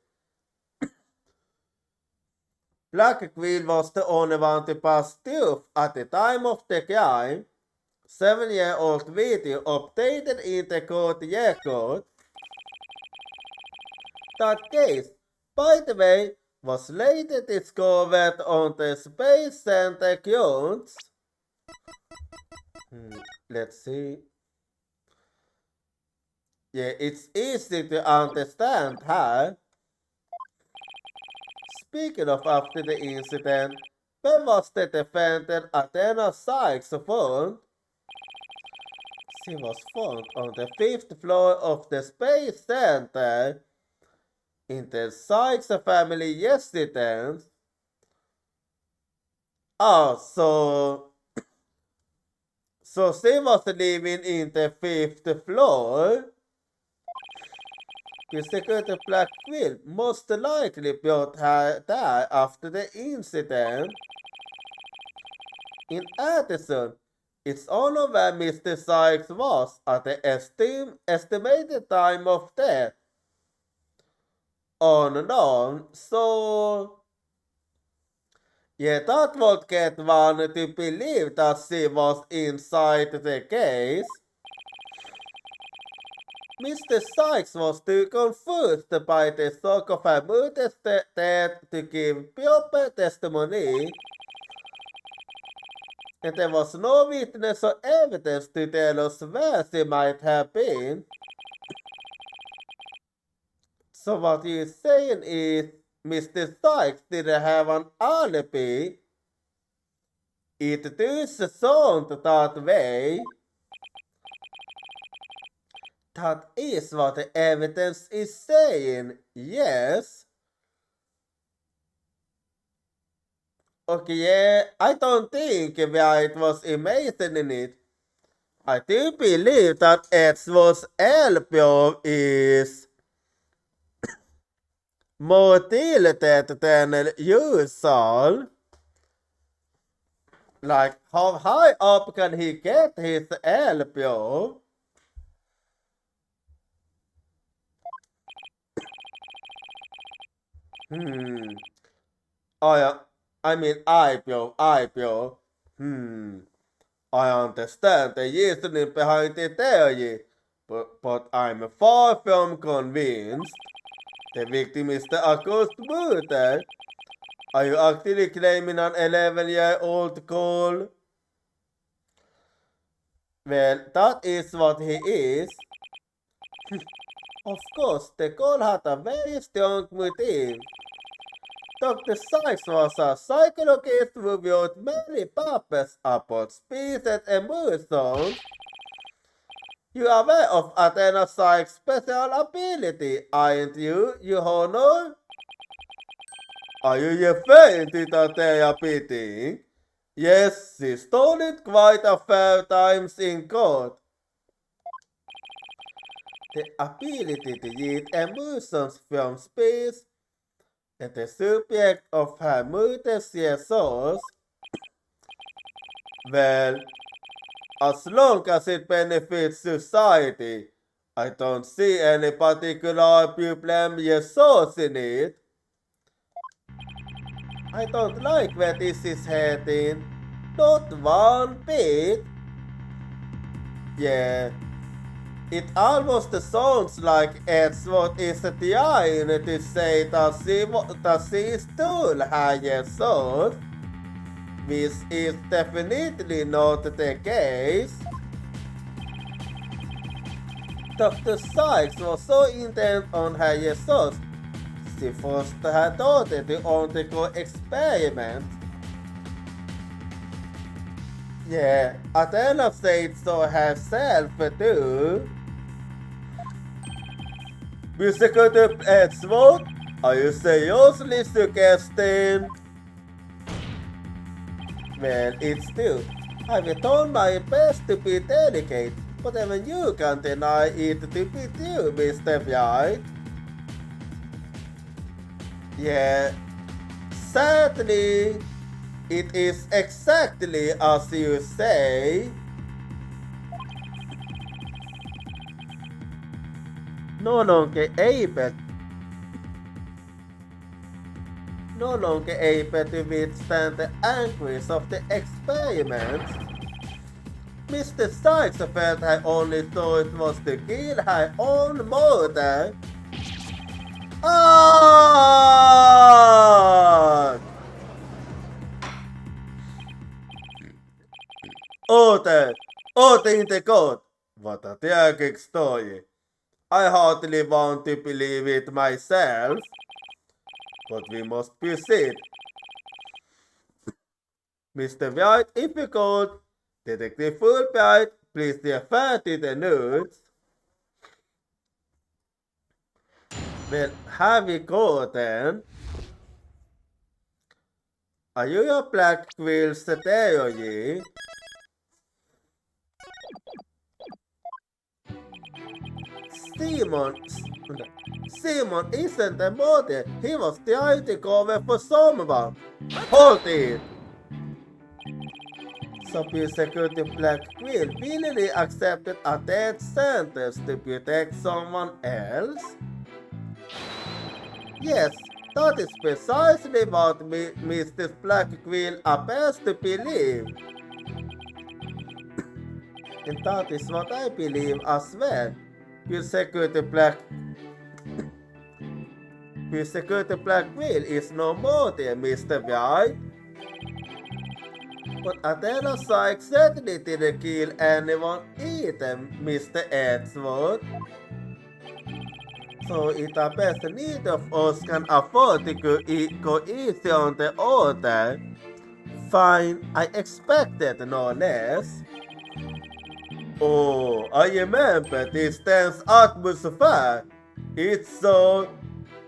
Black Queen was the only one to pass through at the time of the crime. 7-year-old video updated in the court record. That case, by the way, was later discovered on the Space Center grounds. Let's see. Yeah, it's easy to understand how. Speaking of after the incident, where was the defendant Athena Sykes found? She was found on the 5th floor of the Space Center in the Sykes family residence. Oh, so she was living in the 5th floor. The second Black Queen most likely brought her there after the incident. In addition, it's unknown where Mr. Sykes was at the estimated time of death. Unknown, so yeah, that would get one to believe that she was inside the case. Mr. Sykes was too confused by the shock of her mother's death to give proper testimony, and there was no witness or evidence to tell us where she might have been. So what you're saying is Mr. Sykes didn't have an alibi. It does sound that way. That is what the evidence is saying, yes. Okay, yeah, I don't think White was amazing in it. I do believe that Edward's elbow is more tilted than usual. Like, how high up can he get his elbow? Oh yeah, I mean eyebrow. I understand the reasoning behind the theory, but I'm far from convinced. The victim is the accused murder. Are you actually claiming an 11-year-old girl? Well, that is what he is. Of course, the girl had a very strong motive. Dr. Sykes was a psychologist who wrote many papers about species emotions. You are aware of Athena Sykes' special ability, aren't you, Your Honor? Are you referring to that they are beating? Yes, she stole it quite a few times in court. The ability to read emotions from space and the subject of her murder's source. Well, as long as it benefits society, I don't see any particular problem resourcing it. I don't like where this is heading. Not one bit. Yeah. It almost sounds like Edward is trying to say that she stole her source, which is definitely not the case. Dr. Sykes was so intent on her source, she forced her daughter to undergo experiments. Yeah, Athena said so herself too. Mr. Edward, are you seriously suggesting? Well, it's true. I've done my best to be delicate, but even you can't deny it to be true, Mr. White. Yeah, sadly, it is exactly as you say. no longer able to withstand the anguish of the experiment, Mr. Sykes felt I only thought it was to kill her own mother. Ah! Åter inte gott. What a tragic story. I hardly want to believe it myself. But we must proceed. Mr. White, if you could. Detective Fulbright, please refer to the notes. Well, have we go then? Are you a black quill theory? Simon isn't a murderer. He was trying to cover for someone. Hold it! Sub-Security Black Quill willingly accepted a death sentence to protect someone else? Yes, that is precisely what Mr. Black Quill appears to believe. And that is what I believe as well. Pure Security Black Quill is no more than Mr. White. But Adela Sykes certainly didn't kill anyone either, Mr. Edgeworth. So it appears neither of us can afford to go easy on the other. Fine, I expected no less. Oh, I remember this tense atmosphere. It's so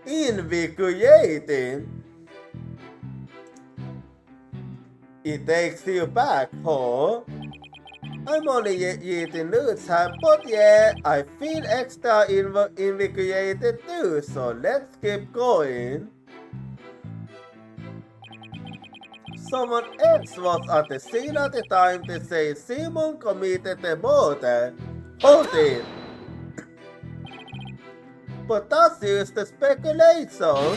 invigorating. It takes you back, huh? I'm only eating nuts, but yeah, I feel extra invigorated too, so let's keep going. Someone else was at the scene at the time to say Simon committed the murder. Hold it! But that's just the speculation.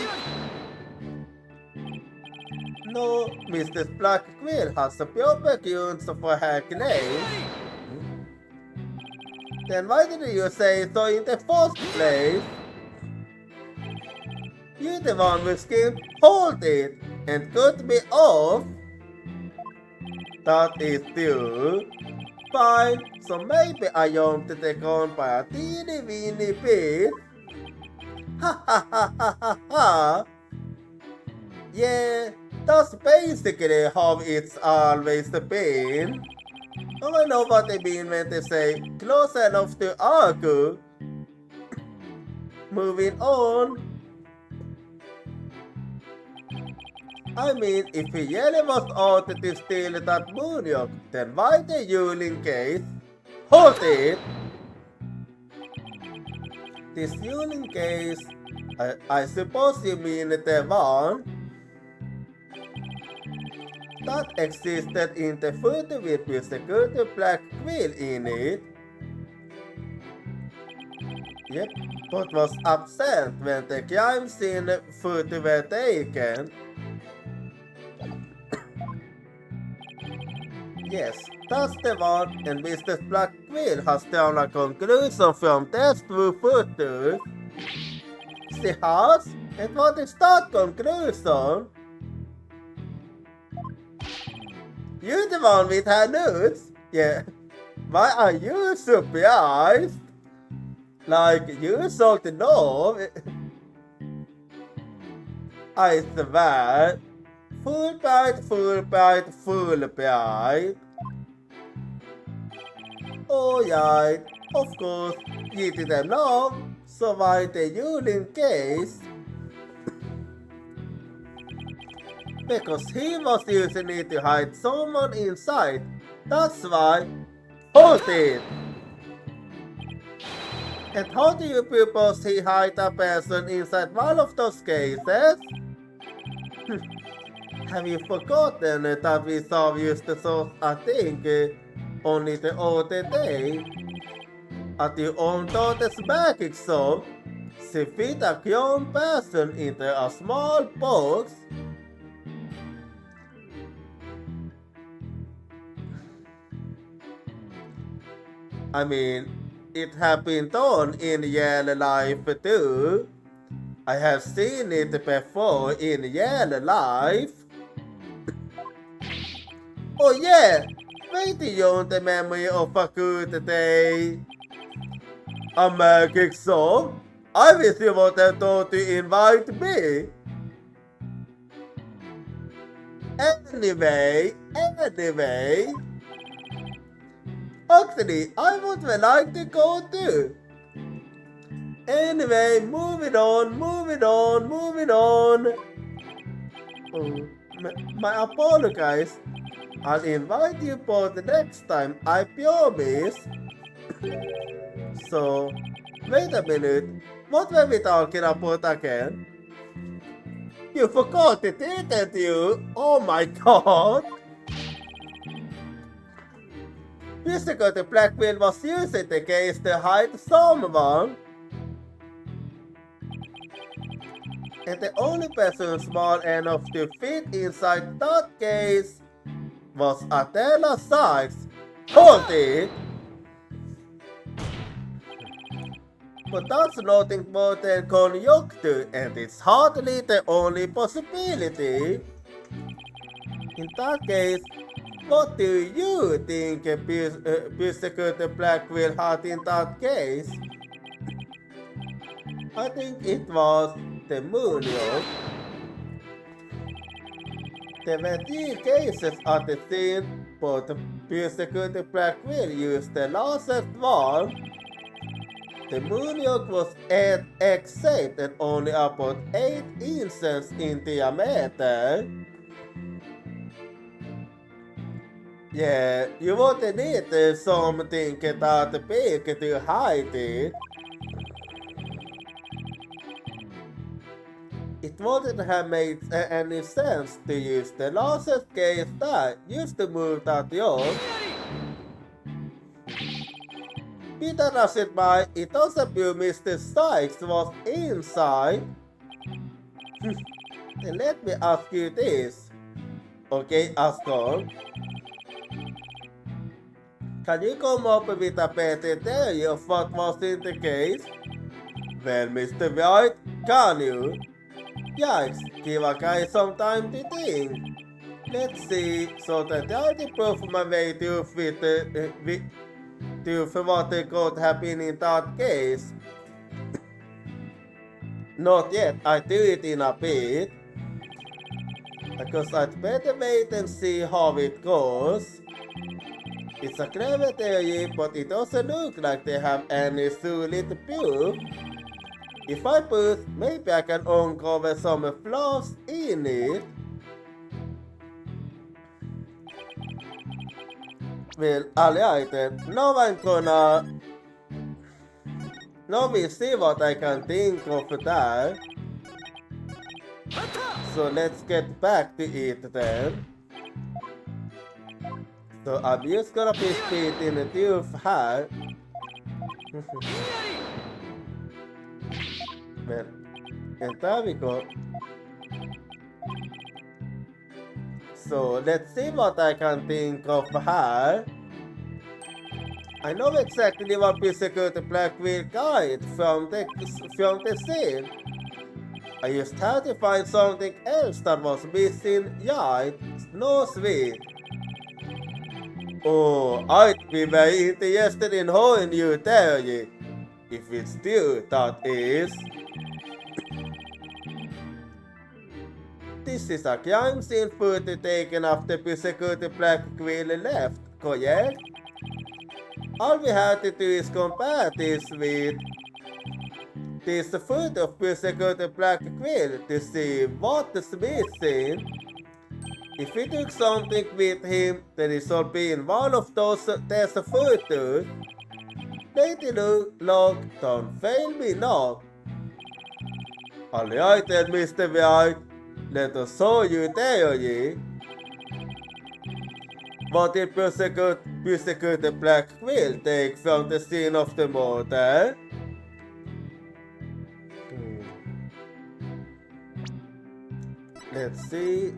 No, Mr. Black Quill has a proper grounds for her claim. Then why didn't you say so in the first place? You're the one who screamed, hold it, and cut me off. That is true. Fine, so maybe I jumped the gun by a teeny weeny bit. Ha ha ha ha ha ha. Yeah, that's basically how it's always been. Oh, I know what they mean when they say close enough to argue. Moving on. I mean, if he really was out to steal that moonyak, then why the Yulin case? Hold it! This Yulin case, I suppose you mean the one that existed in the photo with the Security Black Quill in it. Yep, but was absent when the crime scene photo were taken. Yes, that's the one, and Mr. Black Quill has drawn a conclusion from those two photos. She has? And what is that conclusion? You're the one with her nudes? Yeah. Why are you surprised? Like, you should know. I swear. Fulbright. Oh yeah, of course, you didn't know, so why the Yulin case? Because he was using it to hide someone inside, that's why. Hold it! And how do you propose he hide a person inside one of those cases? Have you forgotten that we saw used to source a thing only the other day? At your own daughter's back, so she fit a young person into a small box. I mean, it happened on in real life too. I have seen it before in real life. Oh yeah, waiting on the memory of a good day. A magic song? I wish you would have thought to invite me. Anyway. Actually, I would like to go too. Anyway, moving on. Oh, my apologies. I'll invite you for the next time, I promise. So, wait a minute. What were we talking about again? You forgot it, didn't you? Oh my god! Physical blackmail was used against to hide someone. And the only person small enough to fit inside that case was Adela Sykes. Hold it! But that's nothing more than conjecture, and it's hardly the only possibility. In that case, what do you think Physical Blackmail had in that case? I think it was the moonyacht. There were 3 cases at the scene, but Physical Blackmail used the last one. The moonyacht was egg-shaped and only about 8 inches in diameter. Yeah, you would need something that big to hide it. It wouldn't have made any sense to use the largest case that used to move that yacht. Peter rushed by, it also appeared Mr. Sykes was inside. Then let me ask you this. Okay, Aston. Can you come up with a better theory of what was in the case? Well, Mr. White, can you? Yikes, give a guy some time to think. Let's see, so that I can prove my way to for what could have been in that case. Not yet, I do it in a bit. Because I'd better wait and see how it goes. It's a clever theory, but it doesn't look like they have any solid proof. If I push, maybe I can uncover some flaws in it. Well, alright then, now we see what I can think of that. So let's get back to it then. So I'm just gonna be speeding the tooth here. Well, and there we go. So let's see what I can think of here. I know exactly what Physical Blackmail got from the scene. I just had to find something else that was missing. Yeah, no sweet. Oh, I'd be very interested in how new theory. If it's true, that is. This is a crime scene photo taken after Physical Blackmail left, correct? All we have to do is compare this with this photo of Physical Blackmail to see what is missing. If we took something with him, then it should be in one of those photos. Lady Log, don't fail me now. Alright then, Mr. White. Let us show you theory. What did persecuted Black Quill take from the scene of the murder? Let's see.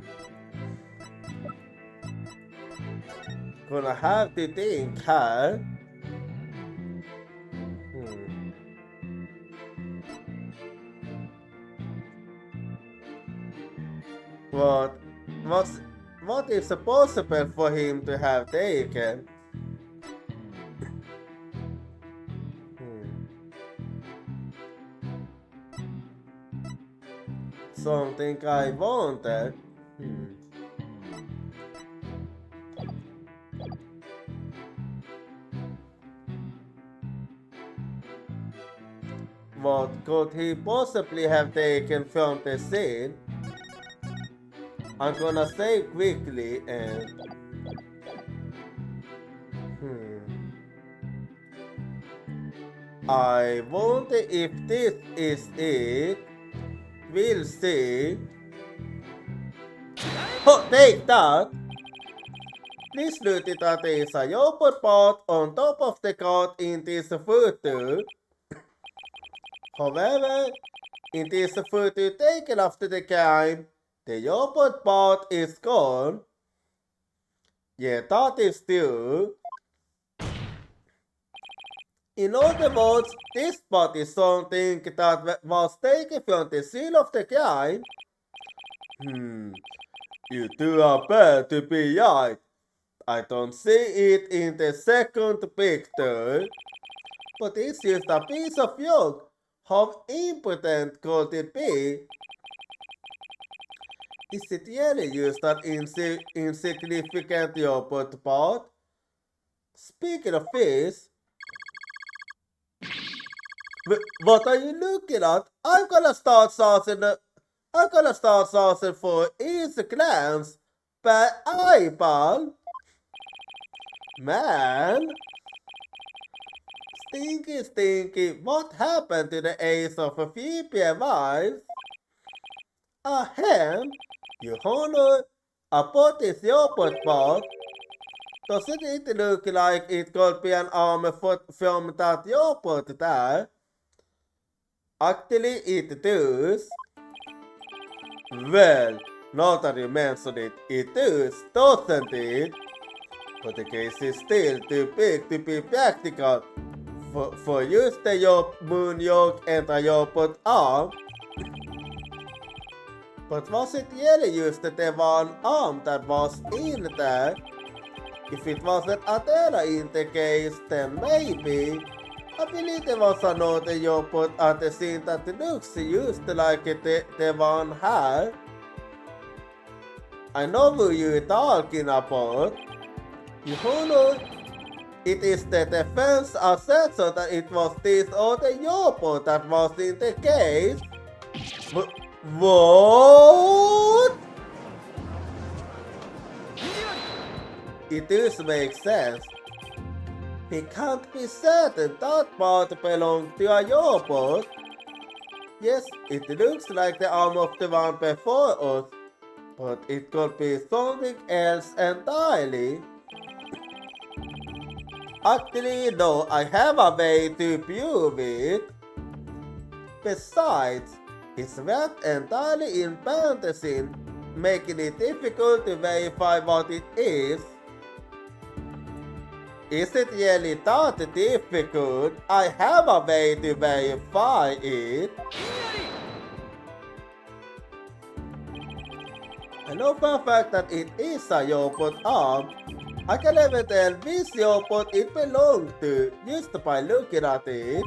Gonna have to think, huh? What? What is possible for him to have taken? Something I wanted. What could he possibly have taken from the scene? I'm gonna say quickly and... I wonder if this is it. We'll see. Oh, take that! Please note that there is a yogurt pot on top of the cart in this photo. However, in this photo taken after the crime, the yogurt pot is gone. Yeah, that is true. In other words, this pot is something that was taken from the scene of the crime. You two are bad to be right. I don't see it in the second picture. But it's just a piece of yolk. How important could it be? Is it really just an insignificant yogurt pot? Speaking of this, what are you looking at? I'm gonna start saucing for easy glance by eyeball. Man. Stinky, what happened to the ace of a Phoebe wives? Ahem, you honor, a pot is yogurt pot. Doesn't it look like it could be an arm from that yogurt there? Actually, it does. Well, now that you mention it, it does, doesn't it? But the case is still too big to be practical. For use the moon yolk and a yogurt arm. But was it really just the one arm that was in there? If it wasn't Athena in the case, then maybe. I believe there was another yogurt at the scene that looks used like the one here. I know who you're talking about. You know, it is the defense assessor that it was this other yogurt that was in the case. What? It does make sense. We can't be certain that part belonged to a yogurt. Yes, it looks like the arm of the one before us, but it could be something else entirely. Actually, no, I have a way to prove it. Besides, it's wrapped entirely in fantasy, making it difficult to verify what it is. Is it really that difficult? I have a way to verify it. I know for a fact that it is a yogurt arm. I can never tell which yogurt it belongs to just by looking at it.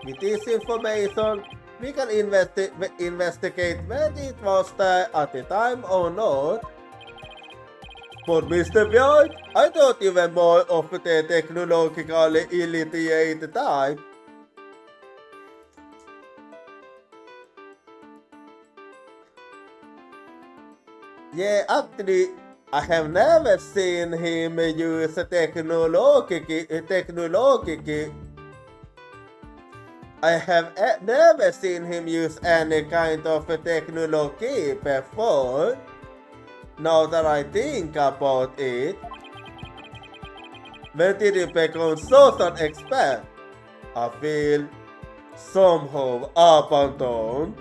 With this information, we can investigate whether it was there at the time or not. But Mr. White, I thought you were more of the technologically illiterate type. Yeah, actually, I have never seen him use I have never seen him use any kind of technology before. Now that I think about it, when did you become social expert? I feel somehow abandoned.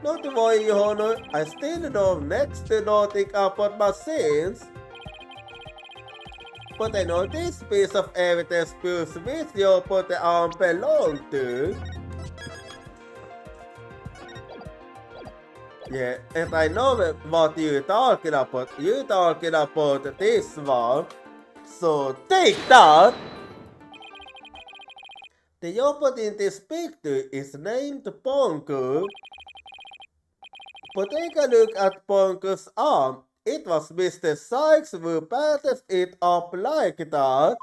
Not to worry, Your Honor, I still know next to nothing about machines. But I know this piece of evidence proves which your body arm belonged to. Yeah, and I know what you're talking about. You're talking about this one. So take that! The robot in this picture is named Ponku. But take a look at Ponku's arm. It was Mr. Sykes who patched it up like that.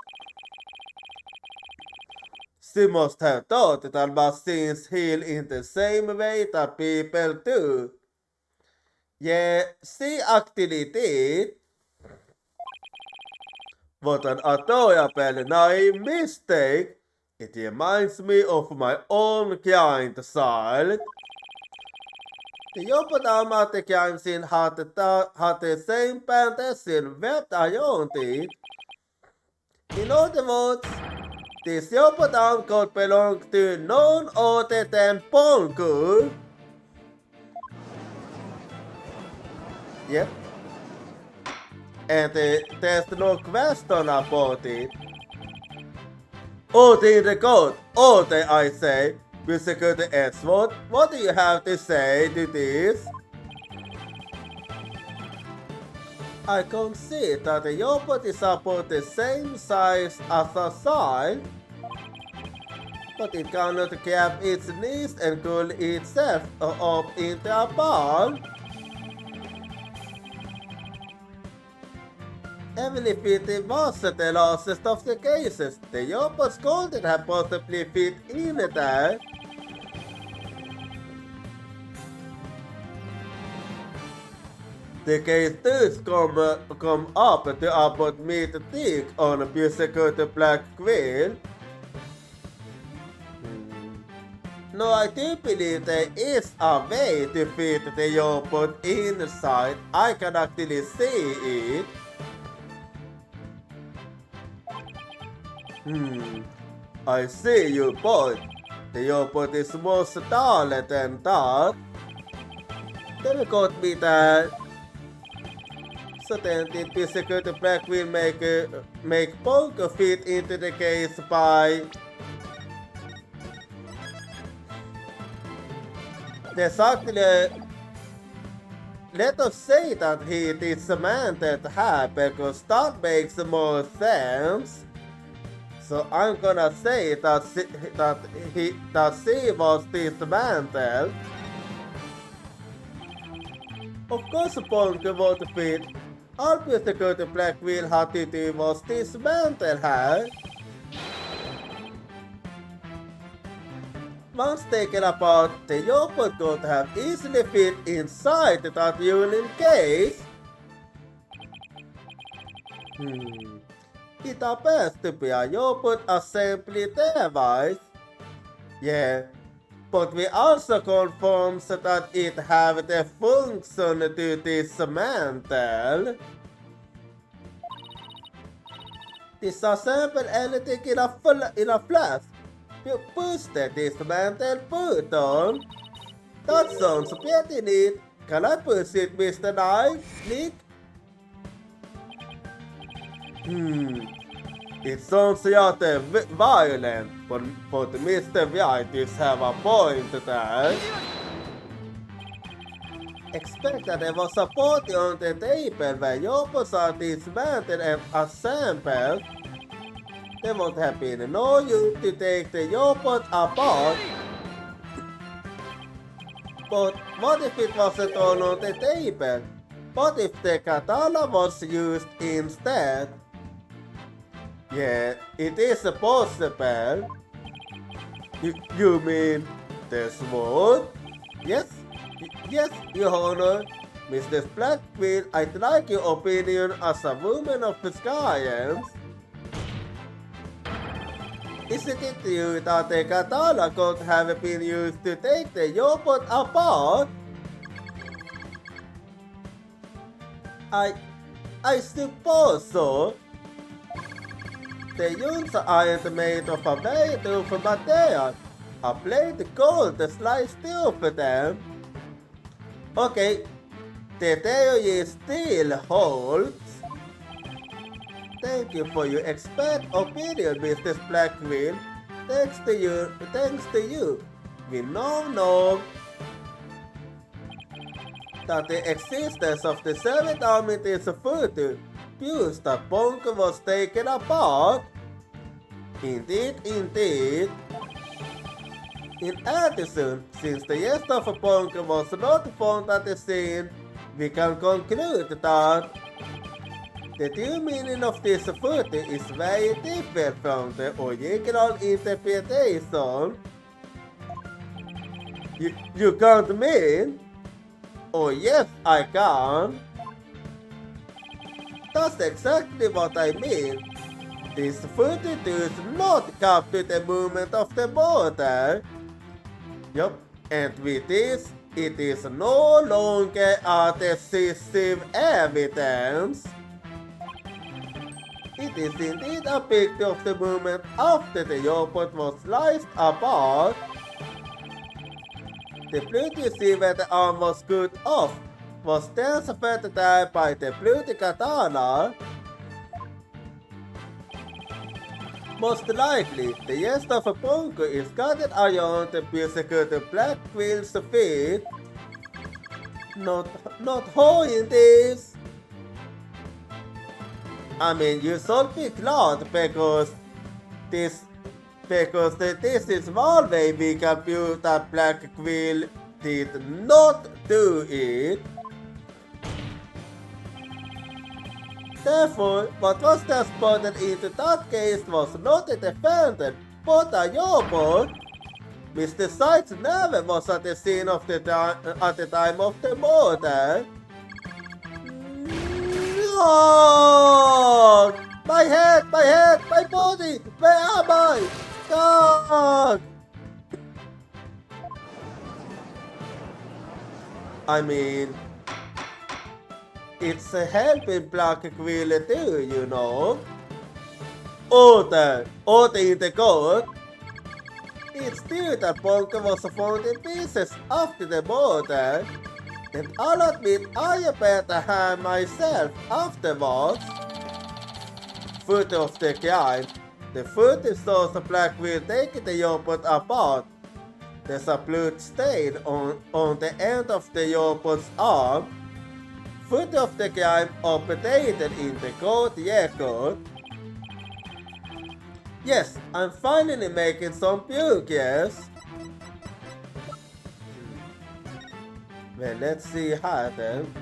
She must have thought that machines heal in the same way that people do. Yeah, she actually did. What an adorable naive mistake. It reminds me of my own kind child. The Yopadamate Kansin had the same fantasy wrapped around it. In other words, this Yopadam could belong to none other than Ponku. Yep. And there's no question about it. Oh, the record. Oh, I say. Mr. Edgeworth, what do you have to say to this? I can see that the robot is about the same size as a child, but it cannot grab its knees and curl itself up into a ball. Even if it was the last of the cases, the robots couldn't have possibly fit in there. The case does come up to about mid-thick on a physical black quill. No, I do believe there is a way to fit the robot inside. I can actually see it. I see your point. The robot is more taller than that. Then got me that. So then the physical black will make Ponku fit into the case by... There's actually... Let us say that he dismantled her because that makes more sense. So I'm gonna say that she was dismantled. Of course Ponku won't fit. All physical black wheel had to do was dismantle her. Once taken apart, the robot could have easily fit inside that union case. It appears to be a robot assembly device. Yeah, but we also confirm that it have the function to dismantle. Disassemble anything in a flash. You push the dismantle button. That sounds pretty neat. Can I push it, Mr. Knight? Nick? It sounds rather violent, but Mr. White does have a point there. Expect that there was a party on the table where robots are dismantled and assembled. There would have been no use to take the robot apart. But what if it wasn't all on the table? What if the katana was used instead? Yeah, it is possible. You mean the sword? Yes, Your Honor. Mr. Blackfield, I'd like your opinion as a woman of science. Isn't it true that the katana could have been used to take the robot apart? I suppose so. The units aren't made of a very tough material. I played gold to slice steel for them. Okay, the theory still holds. Thank you for your expert opinion, Mr. Blackwell. Thanks to you. We now know that the existence of the Seventh Army is further proves that Bunker was taken apart. Indeed. In addition, since the rest of the bunker was not found at the scene, we can conclude that the true meaning of this photo is very different from the original interpretation. You can't mean? Oh yes, I can. That's exactly what I mean. This photo does not capture the movement of the border. Yup, and with this, it is no longer a decisive evidence. It is indeed a picture of the movement after the airport was sliced apart. The blood you see where the arm was cut off was then severed there by the bloody katana. Most likely, the rest of the bunker is gathered around the persecuted Blackwell's feet. Not holding this. I mean, you should be glad because this is one way we can prove that Blackwell did not do it. Therefore, what was transported into that case was not a defendant, but a robot. Mr. Sykes never was at the scene of at the time of the murder. No! My head, my body, where am I? God! I mean, it's a helping Blackwell too, you know. Order in the court. It's true that Bunker was found in pieces after the murder, and I'll admit I appeared to harm myself afterwards. Photo of the crime. The photo shows the Blackwell taking the robot apart. There's a blood stain on the end of the robot's arm. Photo of the crime updated in the court record. Yes, I'm finally making some progress. Well, let's see how then.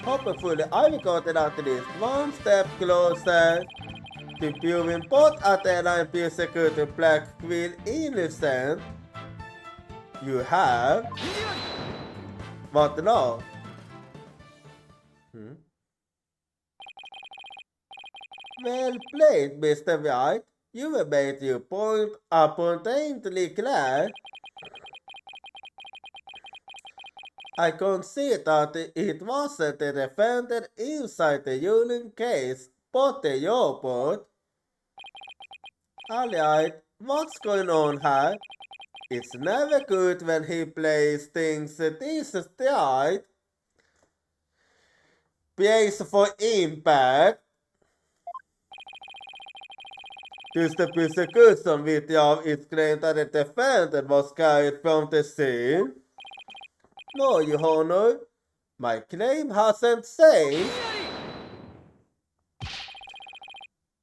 Hopefully, I've gotten at least one step closer to proving both Athena and persecuted Blackwell innocent. You have? What now? Well played, Mr. White. You have made your point abundantly clear. I concede that it wasn't the defendant inside the Union case, but the robot. Alright, what's going on here? It's never good when he plays things this straight. Brace for impact. Does the prosecution video is claimed that the defendant was carried from the scene? No, Your Honor. My claim hasn't changed.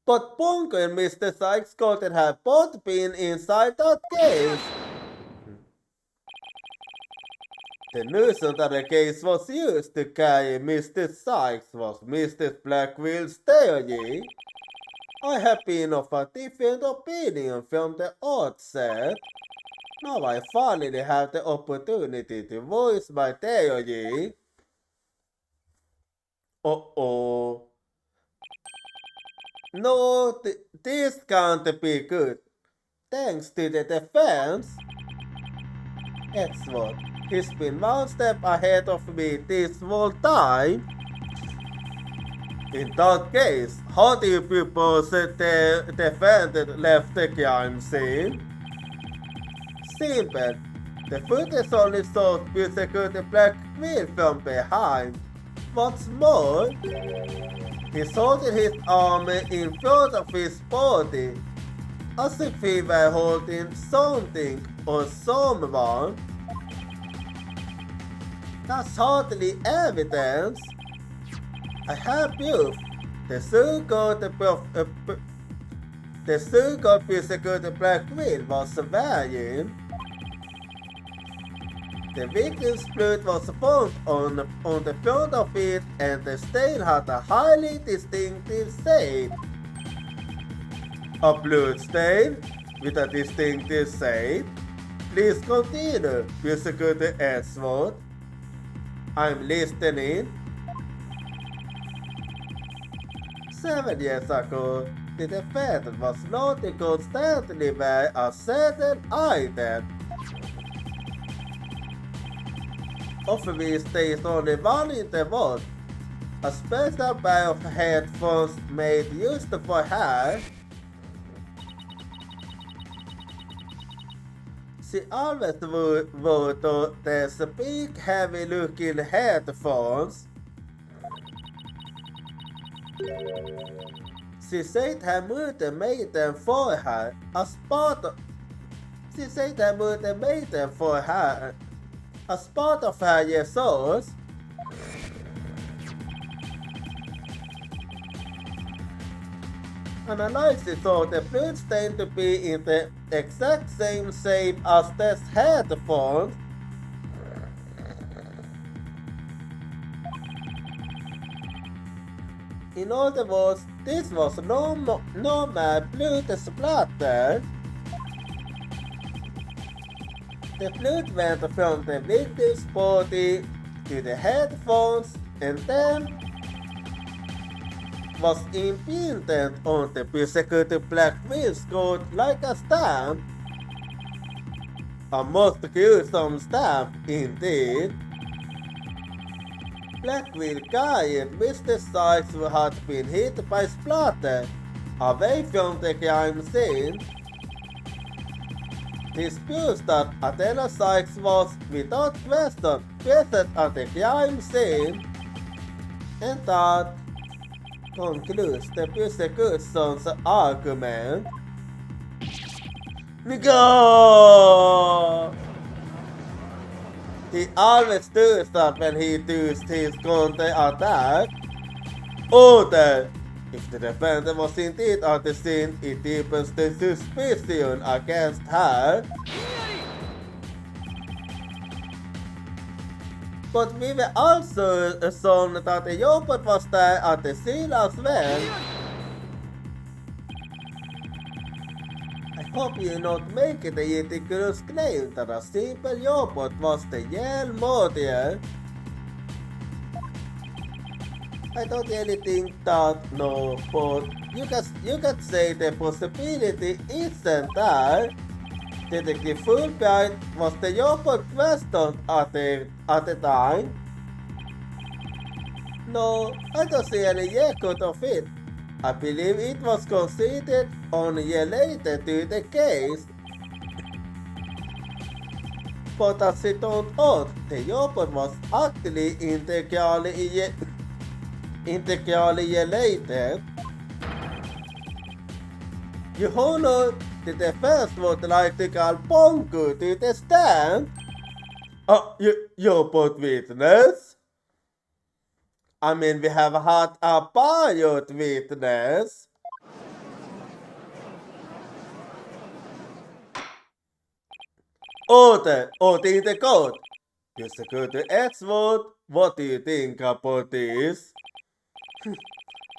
But Bunker and Mr. Sykes couldn't have both been inside that case. The notion that the case was used to carry Mr. Sykes was Mr. Blackwell's theory. I have been of a different opinion from the outset. Now I finally have the opportunity to voice my theory. Uh-oh. No, this can't be good. Thanks to the defense. Excellent. He's been one step ahead of me this whole time. In that case, how do you propose the defendant left the crime scene? Simple. The footage only shows you secure the black queen from behind. What's more, he's holding his arm in front of his body, as if he were holding something or someone. That's hardly evidence. I have proof. The surrogate prosecuted black queen was surveying. The victim's blood was found on the front of it, and the stain had a highly distinctive shape. A blood stain with a distinctive shape? Please continue, Prosecutor Edgeworth. I'm listening. 7 years ago, the defendant was known to constantly wear a certain item, of which there is only one in the world, a special pair of headphones made used for hair. She always wore those big heavy-looking headphones. She said her mother made them for her as part of her years. Analysis showed the blood stain to be in the exact same shape as the headphones. In other words, this was normal blood splatter. The blood went from the victim's body to the headphones and then was imprinted on the prosecuted black queen's coat like a stamp. A most gruesome stamp indeed. Black Queen carried Mr. Sykes, who had been hit by splatter, away from the crime scene. This proves that Athena Sykes was, without question, present at the crime scene, and that concludes the prosecution's argument. Go! He always does that when he does his counter-attack. Order! If the defendant was indeed at the scene, it deepens the suspicion against her. But we were also shown that the robot was there at the scene as well. I hope you not make it a ridiculous claim that a simple robot was the real murderer. I don't really think that, no, but you can say the possibility isn't there. Detective Fulbright was the robot questioned at the time. No, I don't see any record of it. I believe it was considered only related to the case. But as it turned out, the robot was actually integrally related. Your Honor, the defense would like to call Bongo to the stand. You're both witness? I mean, we have had a pilot witness. Order in the court. Prosecutor Edgeworth, what do you think about this?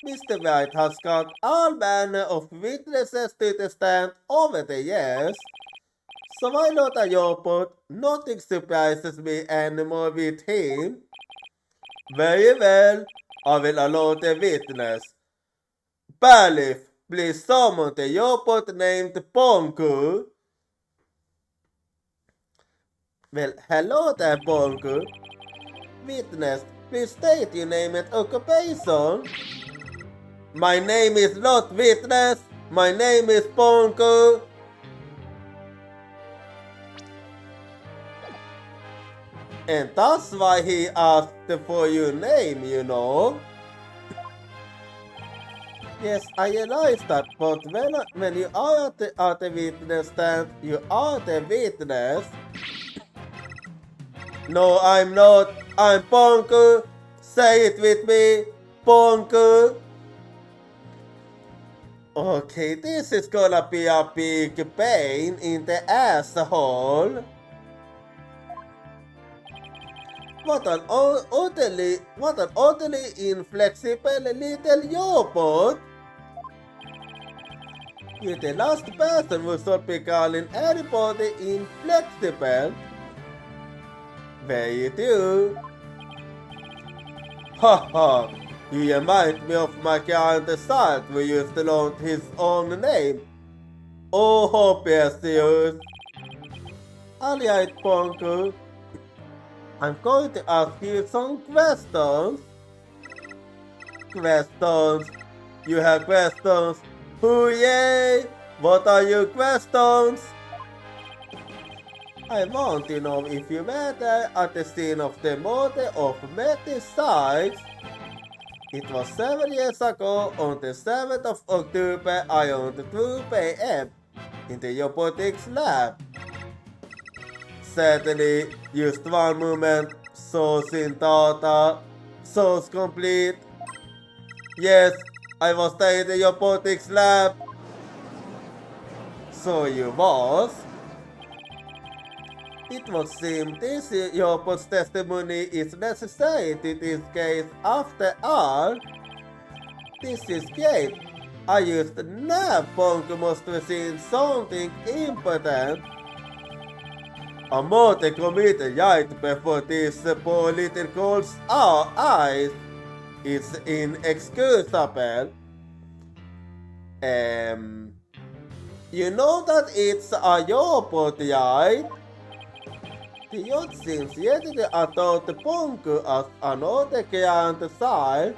Mr. White has got all manner of witnesses to the stand over the years. So why not a robot? Nothing surprises me anymore with him. Very well, I will allow the witness. Bailiff, please summon the robot named Bongo. Well, hello there, Bongo. Witness, please state your name and occupation. My name is not witness. My name is Ponku. And that's why he asked for your name, you know. Yes, I realize that, but when you are at the witness stand, you are the witness. No, I'm not. I'm Ponku. Say it with me. Ponku. Okay, this is gonna be a big pain in the asshole. What an utterly inflexible little robot. You're the last person who should be calling anybody inflexible. Very true. Haha, you remind me of my current assault who used to learn his own name. Oh, hope you're serious. Alright, Ponku. I'm going to ask you some questions. Questions. You have questions. Hooray! What are your questions? I want to know if you were there at the scene of the murder of Matty Sykes. It was 7 years ago on the 7th of October around 2 p.m. in the robotics lab. Certainly used one moment, source in data, source complete. Yes, I was there in the robotics lab. So you was? It would seem this robot's testimony is necessary to this case. After all, this is great. I used to know Ponku must have seen something important. A murder committed right before these poor little girls' eyes. It's inexcusable. You know that it's a robot, right? The yacht seems readily adopt Ponku as another grandchild.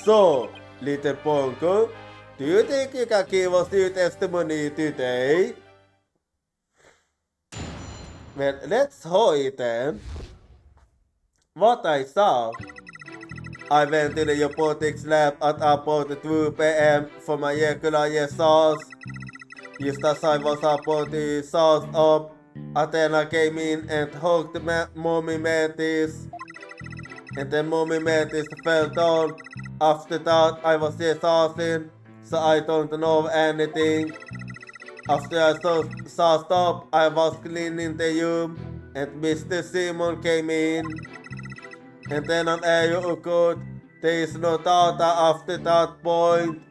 So, little Ponku, do you think you can give us your testimony today? Well, let's hurry then. What I saw. I went to the robotics lab at about 2 p.m. for my regular sauce. Just as I was about to sauce up, Athena came in and hugged Mommy Mantis. And then Mommy Mantis fell down. After that, I was just saucing, so I don't know anything. After I sauced up, I was cleaning the room, and Mr. Simon came in. And then an error occurred. There is no data after that point.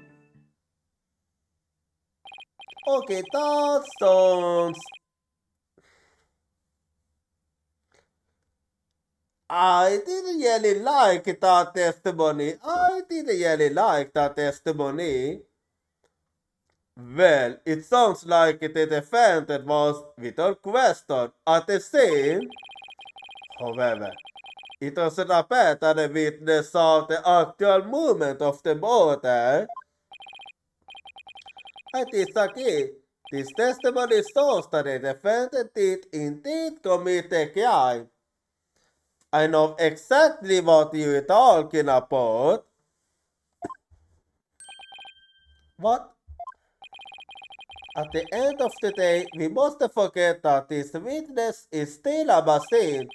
Okay, that sounds... I didn't really like that testimony. Well, it sounds like the defendant was, without question, at the scene. However, it doesn't appear that the witness saw the actual movement of the murder. I disagree. This testimony shows that the defendant did indeed commit a crime. I know exactly what you're talking about. What? At the end of the day, we must forget that this witness is still a machine.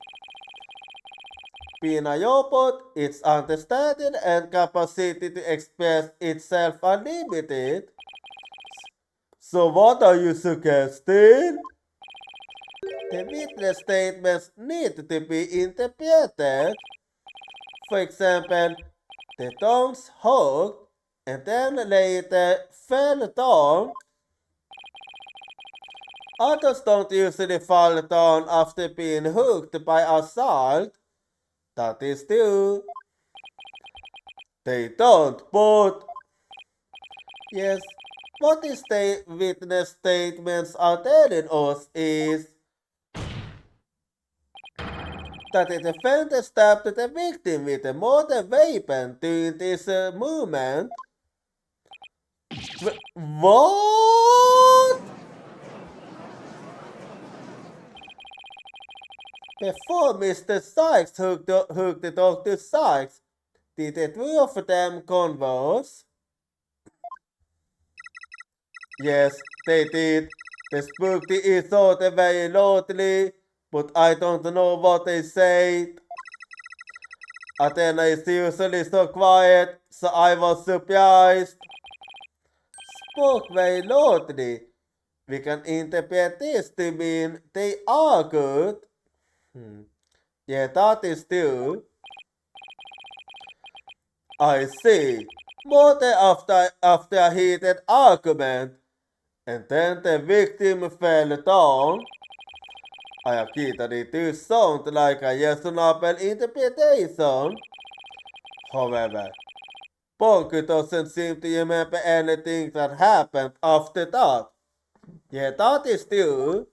Being a robot, its understanding and capacity to express itself are limited. So what are you suggesting? The witness statements need to be interpreted. For example, the tongues hugged and then later fell down. Others don't usually fall down after being hooked by assault. That is true. They don't, but... Yes, what these witness statements are telling us is... that the defendant stabbed the victim with a modern weapon during this movement. What? Before Mr. Sykes hooked the Dr. Sykes, did the two of them converse? Yes, they did. They spoke to each other very loudly, but I don't know what they said. Athena is usually so quiet, so I was surprised. Spoke very loudly. We can interpret this to mean they argued. Yeah, that is true. I see. More than after a heated argument, and then the victim fell down. I agree that it does sound like a reasonable interpretation. However, Bonker doesn't seem to remember anything that happened after that. Yeah, that is true.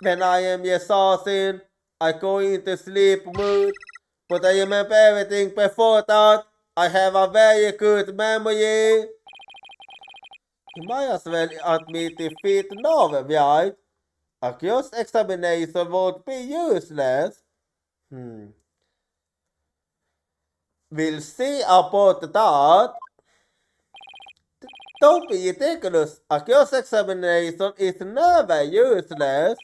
When I am assassin, I go into sleep mode, but I remember everything before that. I have a very good memory. You might as well admit defeat now, right? A cross-examination would be useless. We'll see about that. Don't be ridiculous. A cross-examination is never useless.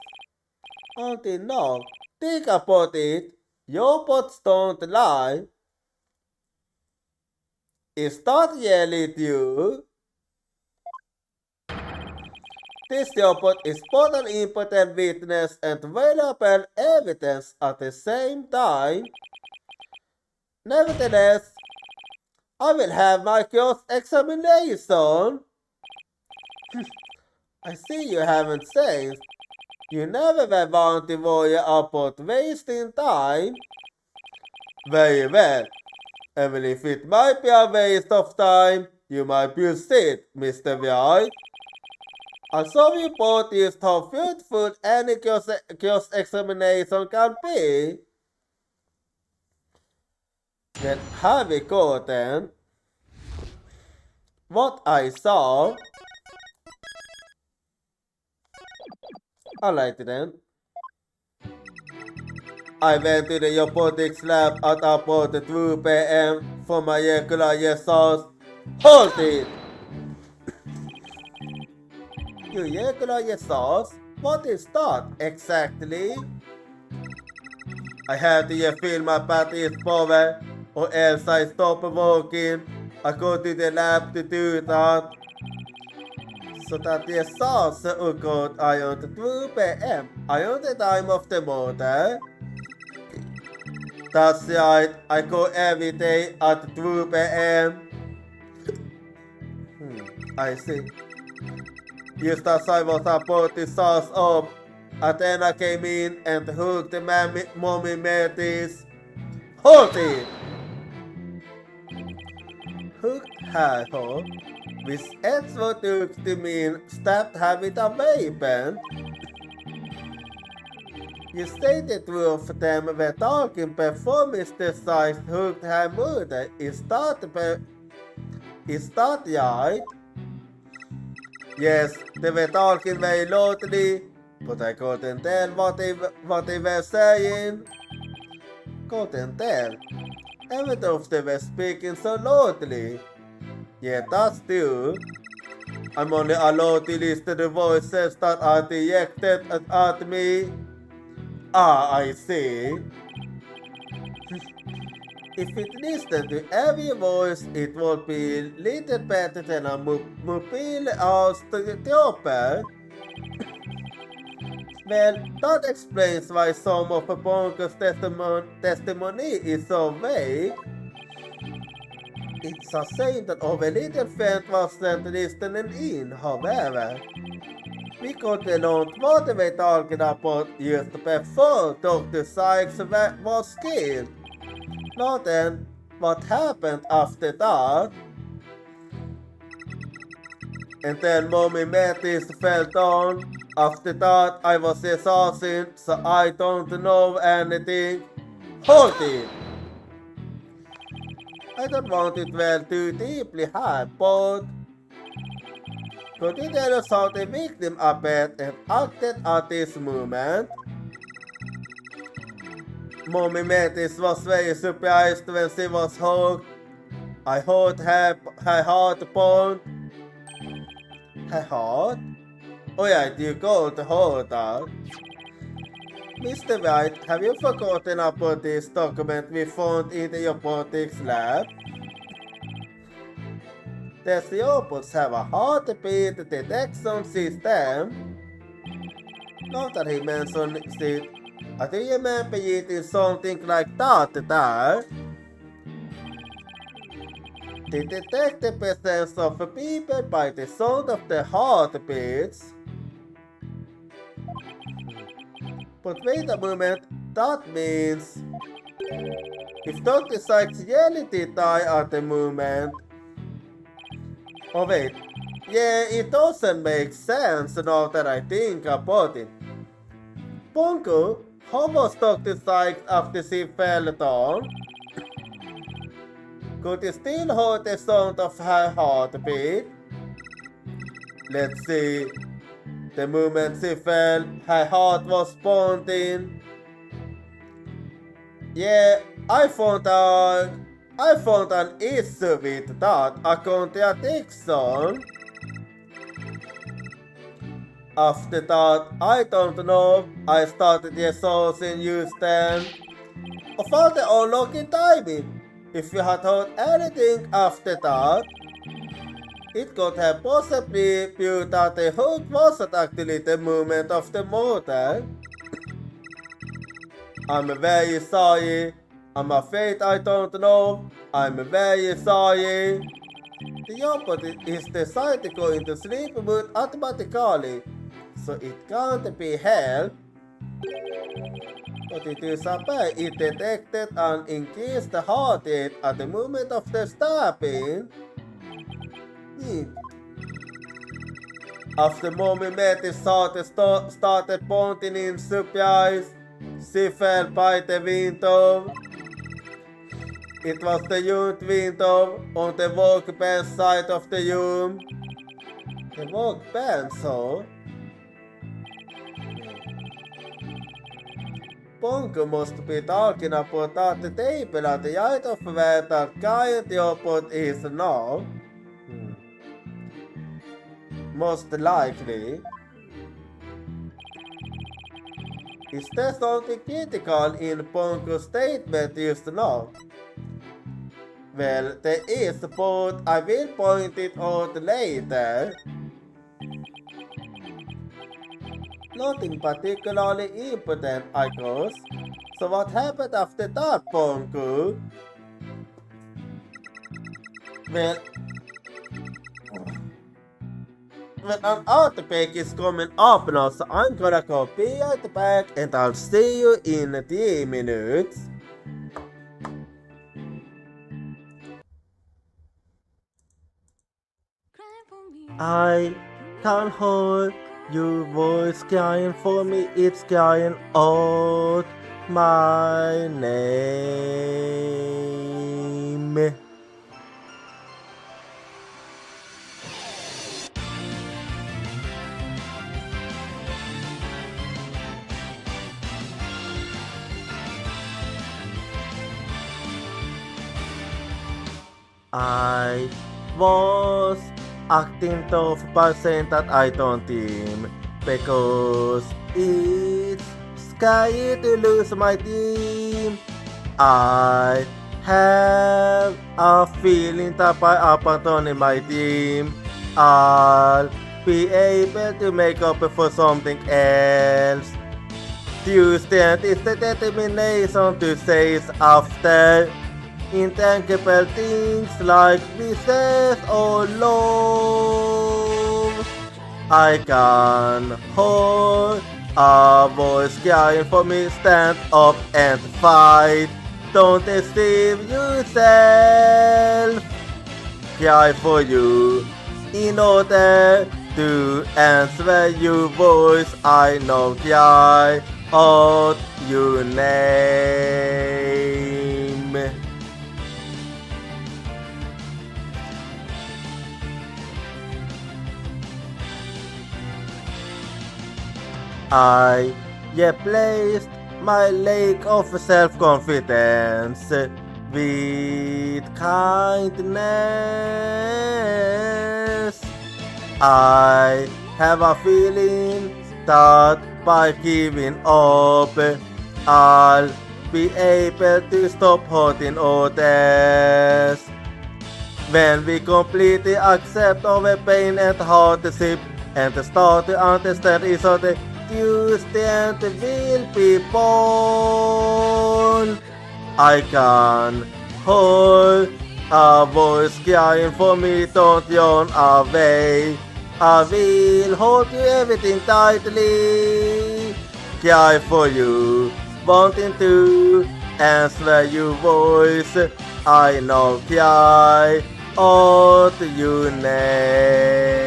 Until now, think about it. Robots don't lie. Is that really true? This robot is both an important witness and valuable evidence at the same time. Nevertheless, I will have my cross-examination. I see you haven't changed. You never were one to worry about wasting time. Very well. Even if it might be a waste of time, you might proceed, Mr. White. I'll show you both just how fruitful any cross-examination can be. Then have we go then. What I saw. Alright then. I went to the robotics lab at about 2 p.m. for my regular results. Hold it! Your regular results? What is that exactly? I have to refill my battery's power, or else I stop working. I go to the lab to do that. So that the results occurred around 2 p.m. around the time of the murder. That's right, I go every day at 2 p.m. I see. Just as I was about to start up, Athena came in and hooked the mommy Metis. Hold it! Hooked her, which Ezra took to mean stabbed her with a weapon. You say the two of them were talking before Mr. Sykes hooked her murder. Is that right? Yes, they were talking very loudly, but I couldn't tell what they were saying. Couldn't tell. Even though they were speaking so loudly. Yeah, that's true. I'm only allowed to listen to the voices that are directed at me. Ah, I see. If it listened to every voice, it would be a little better than a mobile trooper. Well, that explains why some of Bonker's testimony is so vague. It's a shame that our little friend wasn't listening in, however. We got to learn what they were talking about just before Dr. Sykes was killed. Now then, what happened after that? And then Mommy Metis fell down. After that, I was assassin, so I don't know anything. Hold it! I don't want it well too deeply hard, but could it tell us how the victim appeared and acted at this moment? Mommy Metis was very surprised when she was hugged. I heard her heart pound. Her heart? Oh yeah, you called the heart out. Mr. White, have you forgotten about this document we found in the robotics lab? Does the robots have a heartbeat detection system? Not that he mentioned it. I do remember eating something like that there. They detect the presence of people by the sound of their heartbeats. But wait a moment, that means if Dr. Sykes really did die at the moment. Oh wait, yeah, it doesn't make sense now that I think about it. Bunko, how was Dr. Sykes after she fell down? Could you still hear the sound of her heartbeat? Let's see. The moment she fell, her heart was pounding. Yeah, I found an issue with that, a contradiction. After that, I don't know, I started researching you then. I found the unlucky timing. If you had heard anything after that, it could have possibly been that the hook wasn't actually the moment of the murder. I'm very sorry. I'm afraid I don't know. I'm very sorry. The opposite is decided to go into sleep mode automatically, so it can't be helped. But it is a bad. It detected an increased heart rate at the moment of the stabbing. After Mommy Metis started pointing in surprise, she fell by the window. It was the unit window on the workbench side of the room. The workbench, so? Bunko must be talking about that the table at the right of where that giant robot is now. Most likely. Is there something critical in Bunko's statement just now? Well, there is, but I will point it out later. Nothing particularly important, I guess. So what happened after that, Bunko? Well, an outbreak is coming up now, so I'm gonna go be right back and I'll see you in 3 minutes. I can't hold your voice crying for me, it's crying out my name. I was acting tough by saying that I don't team because it's scary to lose my team. I have a feeling that by abandoning my team, I'll be able to make up for something else. Tuesday is the determination to say after intangible things like business or love. I can hold a voice crying for me, stand up and fight. Don't deceive yourself. Cry for you in order to answer your voice, I know I ought your name. I placed my lack of self-confidence with kindness. I have a feeling that by giving up, I'll be able to stop hurting others. When we completely accept our pain and hardship and start to understand each other, Tuesday will be born. I can hold a voice crying for me, don't yawn away. I will hold you everything tightly, cry for you, wanting to answer your voice. I know cry out your name.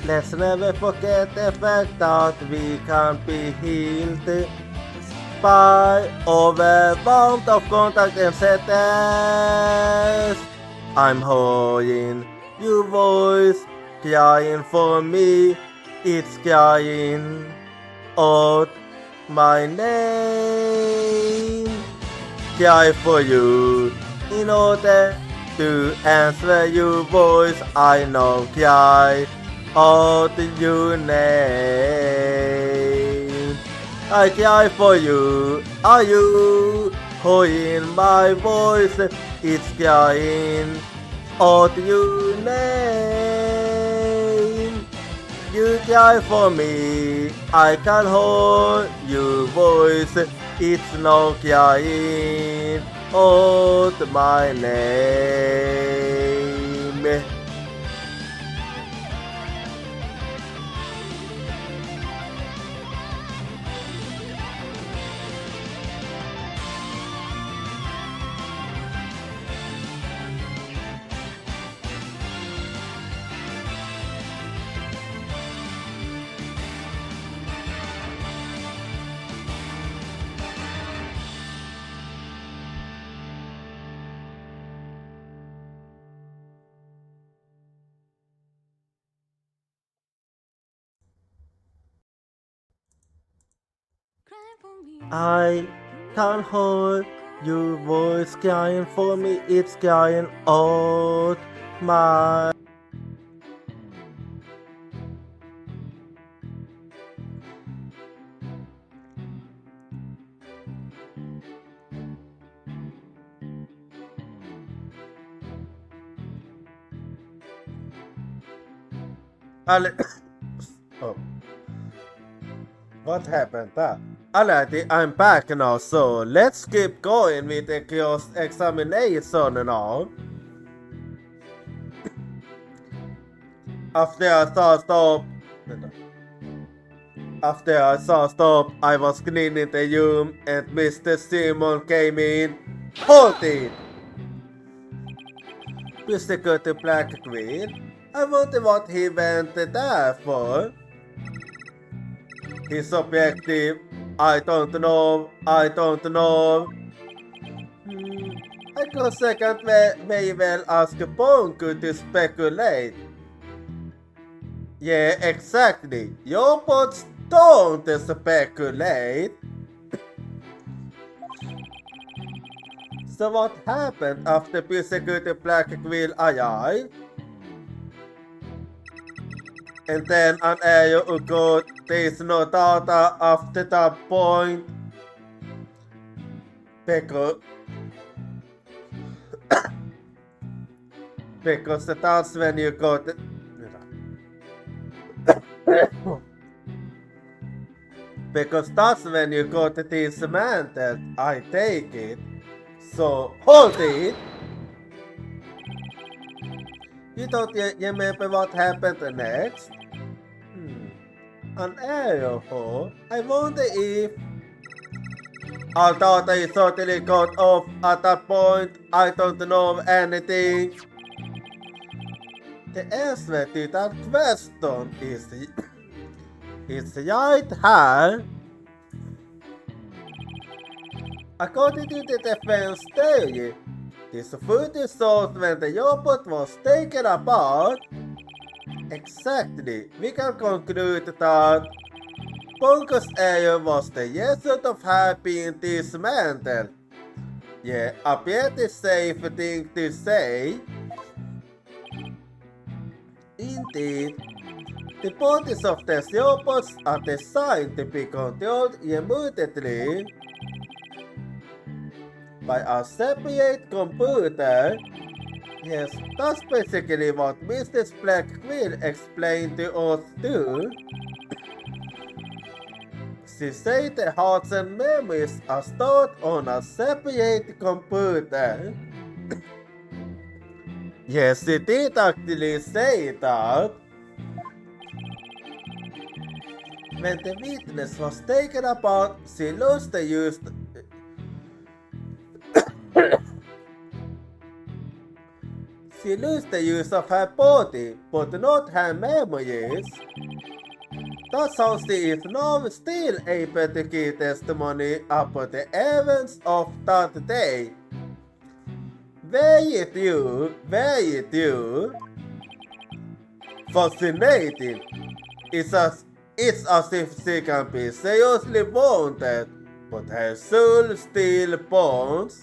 Let's never forget the fact that we can't be healed by overwhelmed of contact and sadness. I'm hearing your voice crying for me. It's crying out my name. Cry for you in order to answer your voice. I know cry out your name. I cry for you. Are you hearing my voice? It's crying out your name. You cry for me. I can hold your voice. It's no crying out my name. I can't hold your voice crying for me, it's crying out my oh. What happened there? Alrighty, I'm back now, so let's keep going with the cross examination now. After I saw stop, I was cleaning the room and Mr. Simon came in. Hold it! Mr. Curtin Black Queen? I wonder what he went there for. His objective, I don't know. I can second very well ask Bonku to speculate. Yeah, exactly. Your bots don't speculate. So what happened after Security Black Quill arrived? And then an area occurred. There is no data after that point. Because that's when you got because that's when you got dismantled, I take it. So hold it. You don't remember what happened next? An arrow hole? I wonder if... Although I totally got off at that point, I don't know anything. The answer to that question is it's right here. According to the defense theory, this footage shows when the robot was taken apart. Exactly, we can conclude that Bunker's error was the result of her being dismantled. Yeah, a pretty safe thing to say. Indeed, the bodies of the robots are designed to be controlled immediately by a separate computer. Yes, that's basically what Mrs. Black Quill explained to us too. She said the hearts and memories are stored on a separate computer. Yes, she did actually say that. When the witness was taken apart, she lost the use of her body, but not her memories. That's how she is now still able to give testimony about the events of that day. Very true, very true. Fascinating. It's as if she can be seriously wounded, but her soul still burns.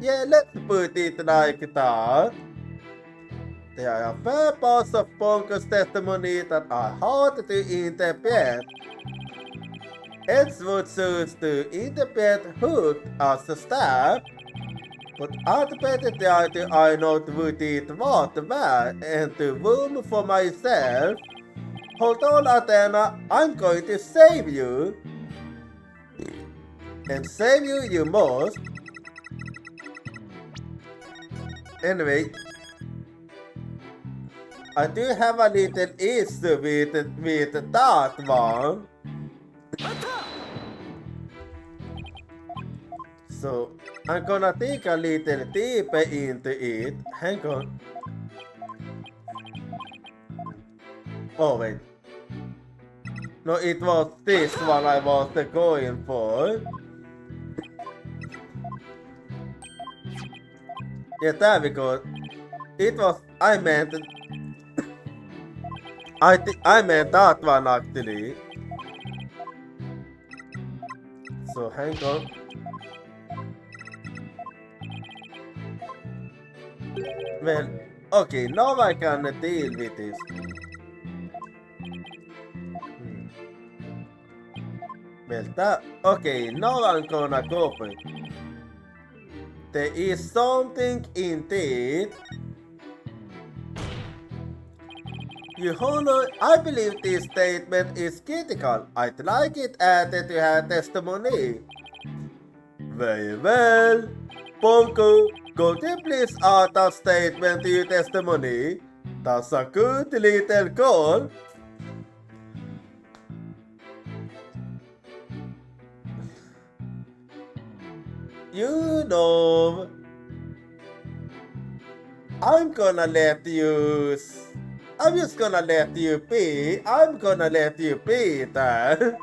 Yeah, let's put it like that. There are fair parts of Bunker's testimony that are hard to interpret. Edgewood chooses to interpret hooked as a stab, but I'd better try to I not would it what well and to room for myself. Hold on, Athena, I'm going to save you. And save you must. Anyway, I do have a little issue with that one. So, I'm gonna dig a little deeper into it. Hang on. Oh, wait. No, it was this one I was going for. Yeah, there we go. It was, I meant that one actually. So hang on. Well, okay, now I can deal with this. Well, okay, now I'm gonna go for it. There is something indeed. Your Honor, I believe this statement is critical. I'd like it added to her testimony. Very well. Ponko, could you please add that statement to your testimony? That's a good little call. You know, I'm just gonna let you be. I'm gonna let you be there.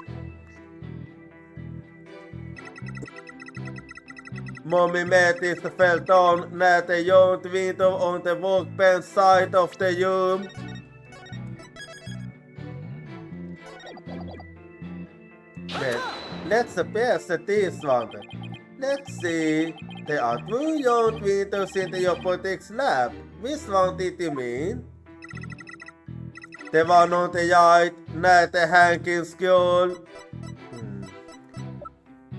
Mommy Mattis fell down near the yacht window on the workbench side of the room. Well, let's pass this one. Let's see. There are two yacht windows in the robotics lab. Which one did you mean? The one on the right, near the hanging skull.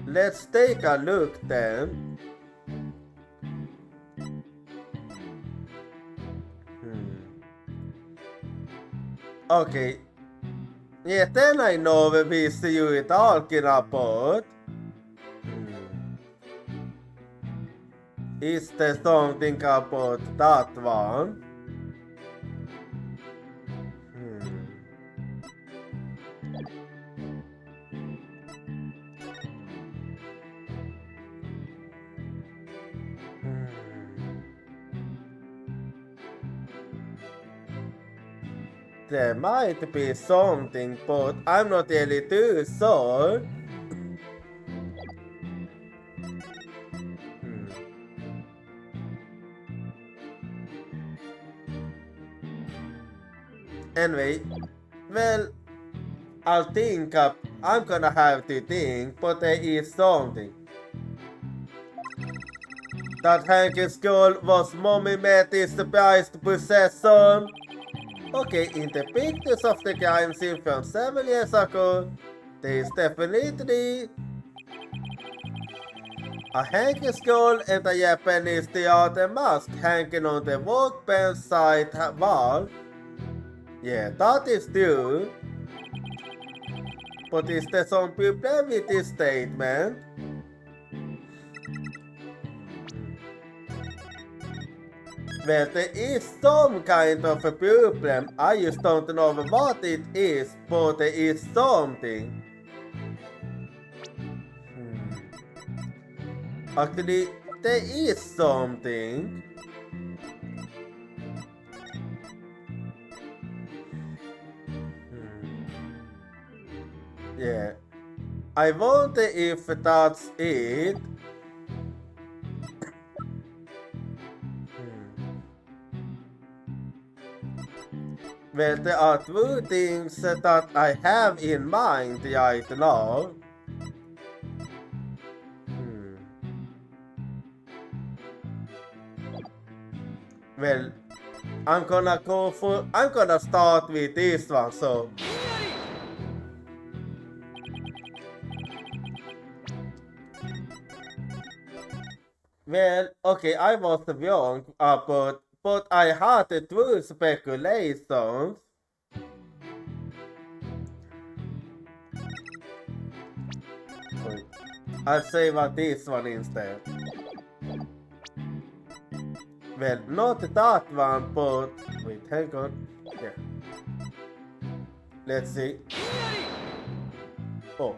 Let's take a look then. Okay. Yeah, then I know which you're talking about. Is there something about that one? There might be something, but I'm not really too sure. Anyway, well, I'm gonna have to think, but there is something. That Hank's girl was Mommy Matty's prized possession. Okay, in the pictures of the crime scene from 7 years ago, there is definitely a Hank's girl and a Japanese theater mask hanging on the workbench side wall. Yeah, that is true. But is there some problem with this statement? Well, there is some kind of a problem. I just don't know what it is, but there is something. Actually, there is something. Yeah. I wonder if that's it. Well, there are two things that I have in mind right now. Well, I'm gonna start with this one, so. Well, okay, I was wrong, but I had two speculations. Wait, I'll say about this one instead. Well, not that one, but wait, hang on. Yeah. Let's see. Oh.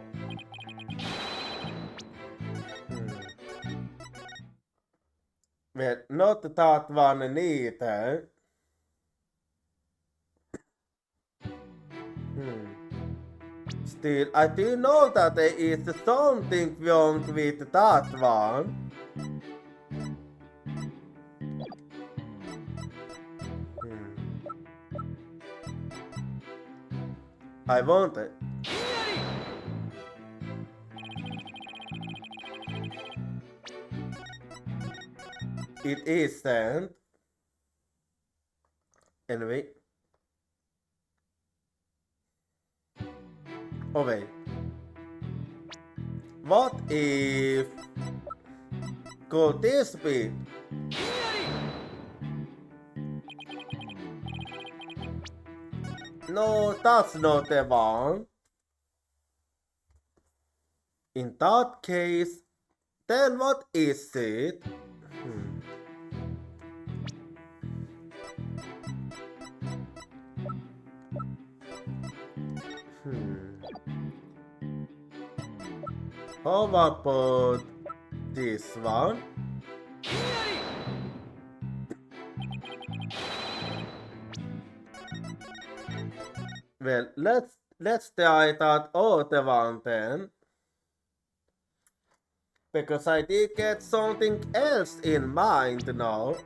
Well, not that one neither. Still, I do know that there is something wrong with that one. I wonder. It isn't. Anyway. Oh wait. What if... Could this be? No, that's not the one. In that case, then what is it? How about this one? Well, let's try that other one then. Because I did get something else in mind now.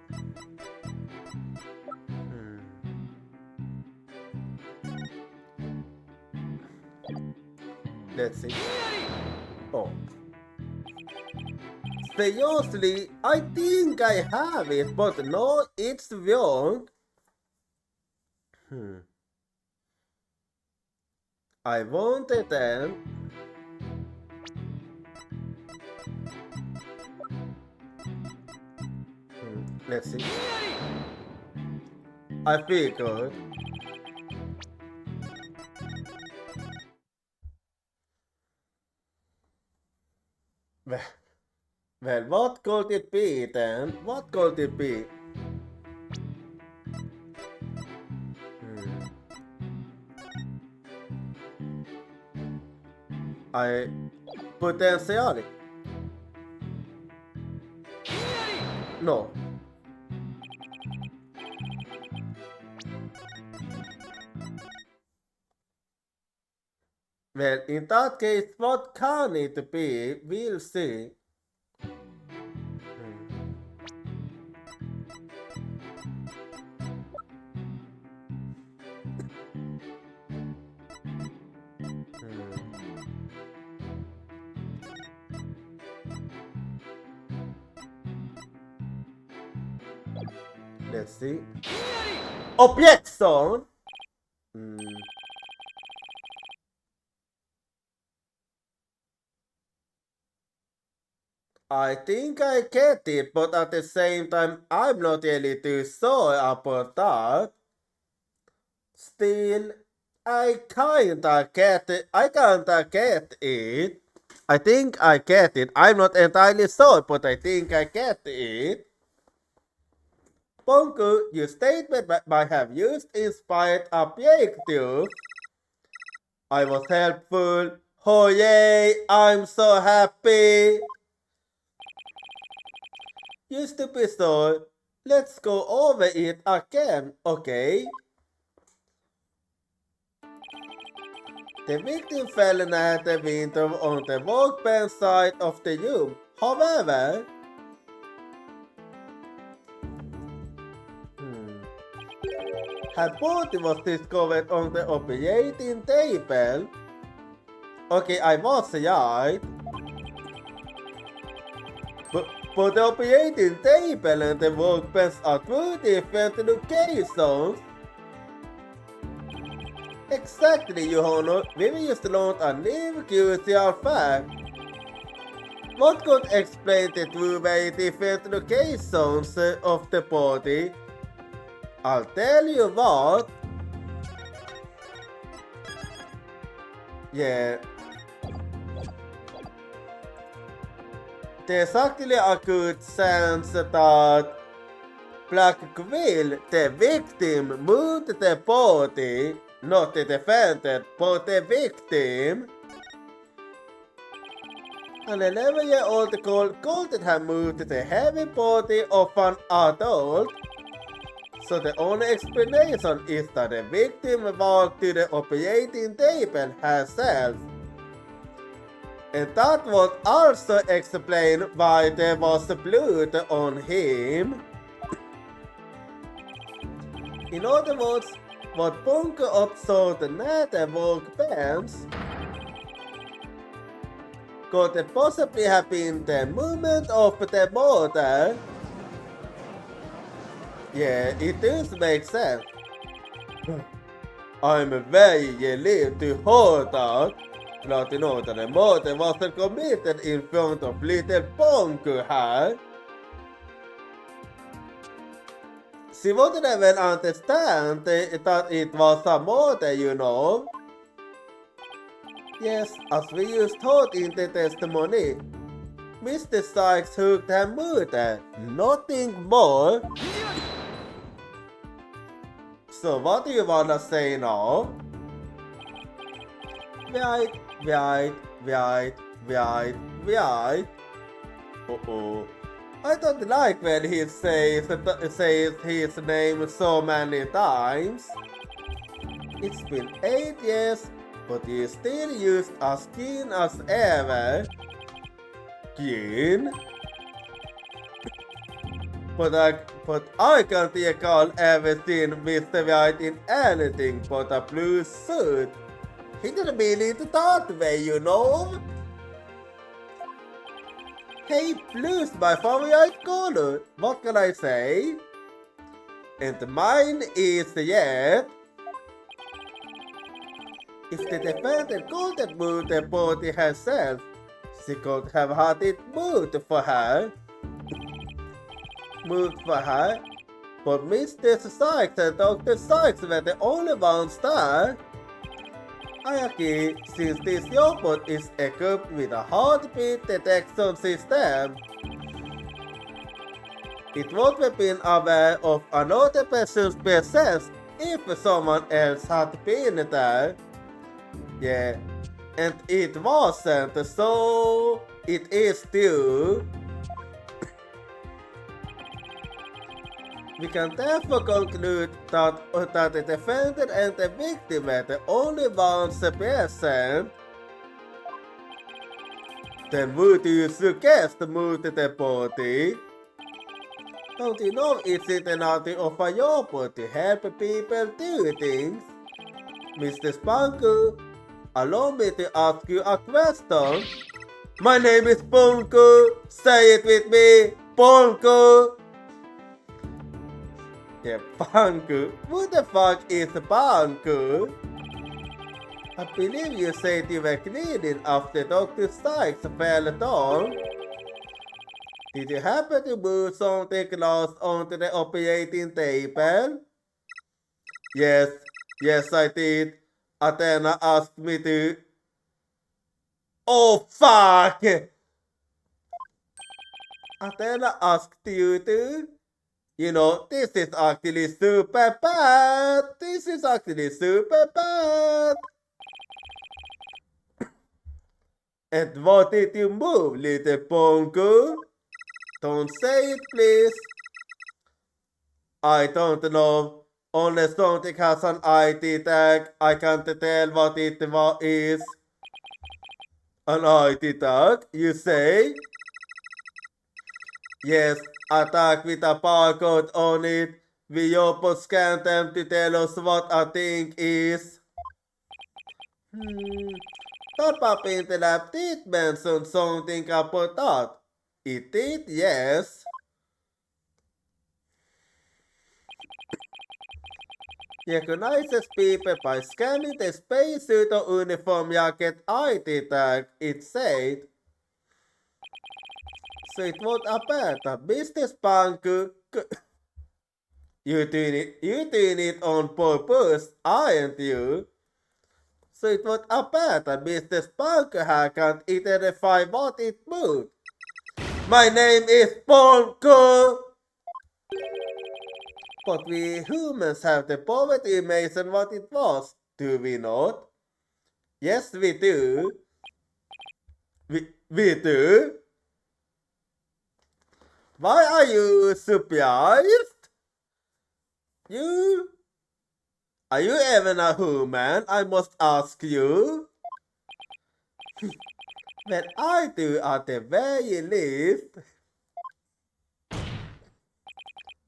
Let's see. Oh. Seriously, I think I have it, but no, it's wrong. I wanted them. Let's see. I figured. Well, what could it be then? What could it be? I potentially. No. Well, in that case, what can it be? We'll see. Let's see. Objection! I think I get it, but at the same time, I'm not really too sure about that. Still, I kinda get it. I kinda get it. I think I get it. I'm not entirely sure, but I think I get it. Bonku, your statement might have used inspired objective. I was helpful. Oh yay, I'm so happy. Used to be so. Let's go over it again, okay? The victim fell at the window on the workbench side of the room. However, her body was discovered on the operating table. Okay, I was right. But the operating table and the workbench are two different locations. Exactly, Your Honor. We just learned a new crucial fact. What could explain the two very different locations of the body? I'll tell you what. Yeah. There's actually a good chance that Black Quill, the victim, moved the body, not the defendant, but the victim. An 11-year-old girl couldn't have moved the heavy body of an adult. So the only explanation is that the victim walked to the operating table herself. And that would also explain why there was blood on him. In other words, what Bunker observed at the workbench could possibly have been the movement of the murder. Yeah, it does make sense. I'm very relieved to hear that. Glad to know that the murder wasn't committed in front of little Bunker här. She wouldn't even understand that it was a murder, you know. Yes, as we just heard in the testimony, Mr. Sykes hooked her murder, nothing more. So what do you wanna say now? Right. Uh-oh. I don't like when he says his name so many times. It's been 8 years, but he still used as keen as ever. Keen? But I can't recall ever seen Mr. White in anything but a blue suit. He didn't mean it that way, you know. Hey, blue's my favorite color. What can I say? And mine is yes. If the defendant couldn't move the body herself, she could have had it moved for her. But Mr. Sykes and Dr. Sykes were the only ones there. I agree, since this robot is equipped with a heartbeat detection system, It would have been aware of another person's presence if someone else had been there. Yeah, and it wasn't, so it is too. We can therefore conclude that the defendant and the victim were the only ones present. Then would you suggest moving the body? Don't you know it's in the nature of a job to help people do things? Mr. Spunker, allow me to ask you a question. My name is Spunker. Say it with me, Spunker. Yeah, Spunker. Who the fuck is Spunker? I believe you said you were cleaning after Dr. Sykes fell down. Did you happen to move something close onto the operating table? Yes I did. Athena asked me to. Oh fuck! Athena asked you to? You know, this is actually super bad. This is actually super bad. And what did you move, little Pongo? Don't say it, please. I don't know. Unless something has an ID tag, I can't tell what it is. An ID tag, you say? Yes, a tag with a barcode on it. We just scan them to tell us what a thing is. Thought Papa in the lab did mention something about that. It did, yes. Recognizes people by scanning the spacesuit or uniform jacket ID tag, it said. So it would appear that Mr. Spunker. You doing it on purpose, aren't you? So it would appear that Mr. Spunker can't identify what it moved. My name is Spunker! But we humans have the power to imagine what it was, do we not? Yes, we do. We do? Why are you surprised? Are you even a human? I must ask you. Well, I do at the very least.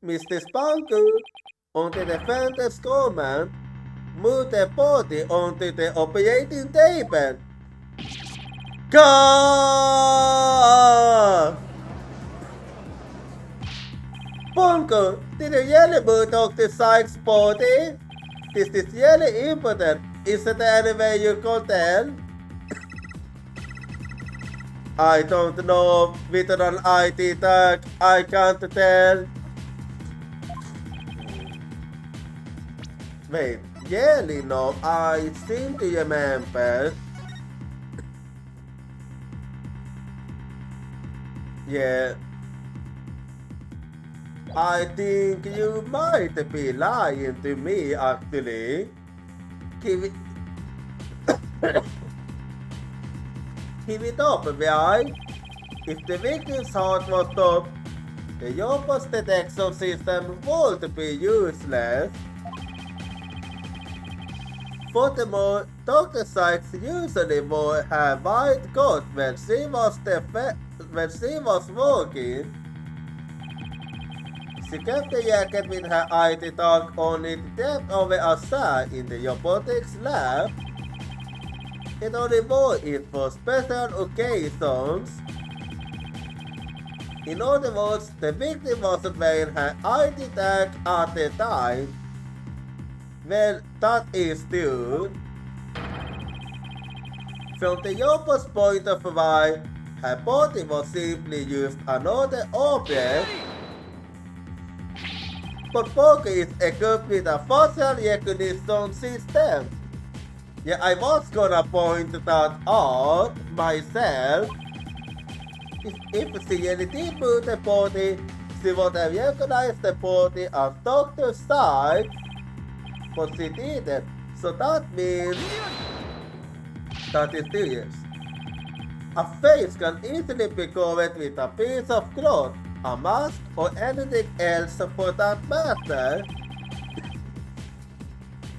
Mr. Spunker, onto the defender's command, move the body onto the operating table. Go! Spunker, did you really move Dr. Sykes' body? This is really important. Is there any way you can tell? I don't know. With an ID tag, I can't tell. Wait, really no, I seem to remember. Yeah. I think you might be lying to me actually. Keep it up, right? If the victim's heart was stopped, the Yopos detection system would be useless. Furthermore, Dr. Sykes usually wore her white coat when she was working. She kept the jacket with her ID tag on it kept over a side in the robotics lab. It only wore it for special occasions. In other words, the victim wasn't wearing her ID tag at the time. Well, that is true. From the Yopo's point of view, her body was simply used another object. But Poker is equipped with a facial recognition system. Yeah, I was gonna point that out myself. If she really did move the body, She would have recognized the body of Dr. Sykes, but she didn't. So that means that is serious. A face can easily be covered with a piece of cloth, a mask, or anything else for that matter.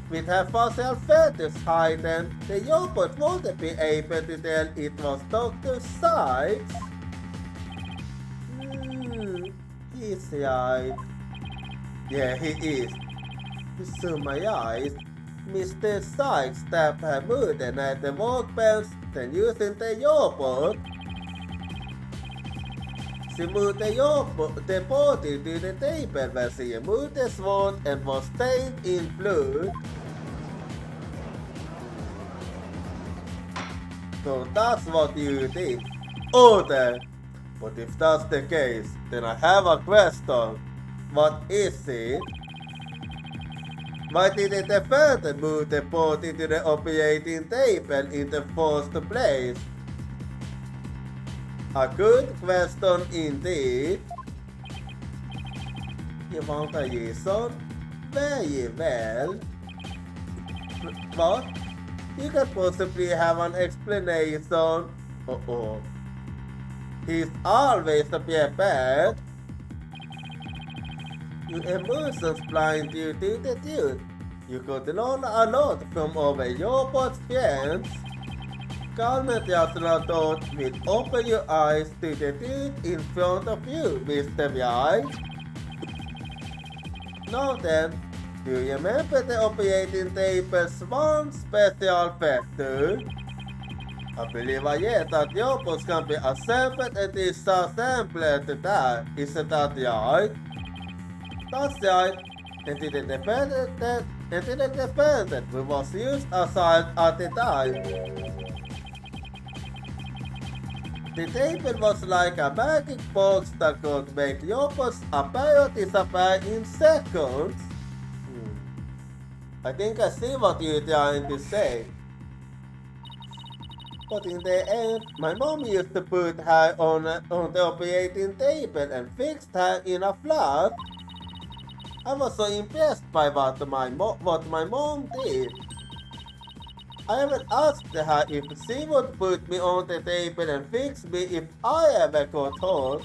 With her facial features heightened, the robot wouldn't be able to tell it was Dr. Sykes. He's right. Yeah, he is. To surmise, Mr. Sykes stabbed her murder at the workbench, then using the robot. She moved the body to the table where she moved the sword and was stained in blood. So that's what you did. Order! But if that's the case, then I have a question. What is it? Why didn't the defendant move the body to the operating table in the first place? A good question indeed. You want a reason? Very well. What? You can possibly have an explanation. He's always prepared. Your emotions blind you to the truth. You could learn a lot from our robot's friends. Calmness Yasna thought will open your eyes to the truth in front of you, Mr. Right. Now then, do you remember the operating table's one special factor? I believe yet that robots can be assembled and disassembled today. Isn't that right? That's right. And the defendant who was used as at the time. The table was like a magic box that could make robots appear disappear in seconds. I think I see what you're trying to say. But in the end, my mom used to put her on the operating table and fixed her in a flash. I was so impressed by what my mom did. I even asked her if she would put me on the table and fix me if I ever got hurt.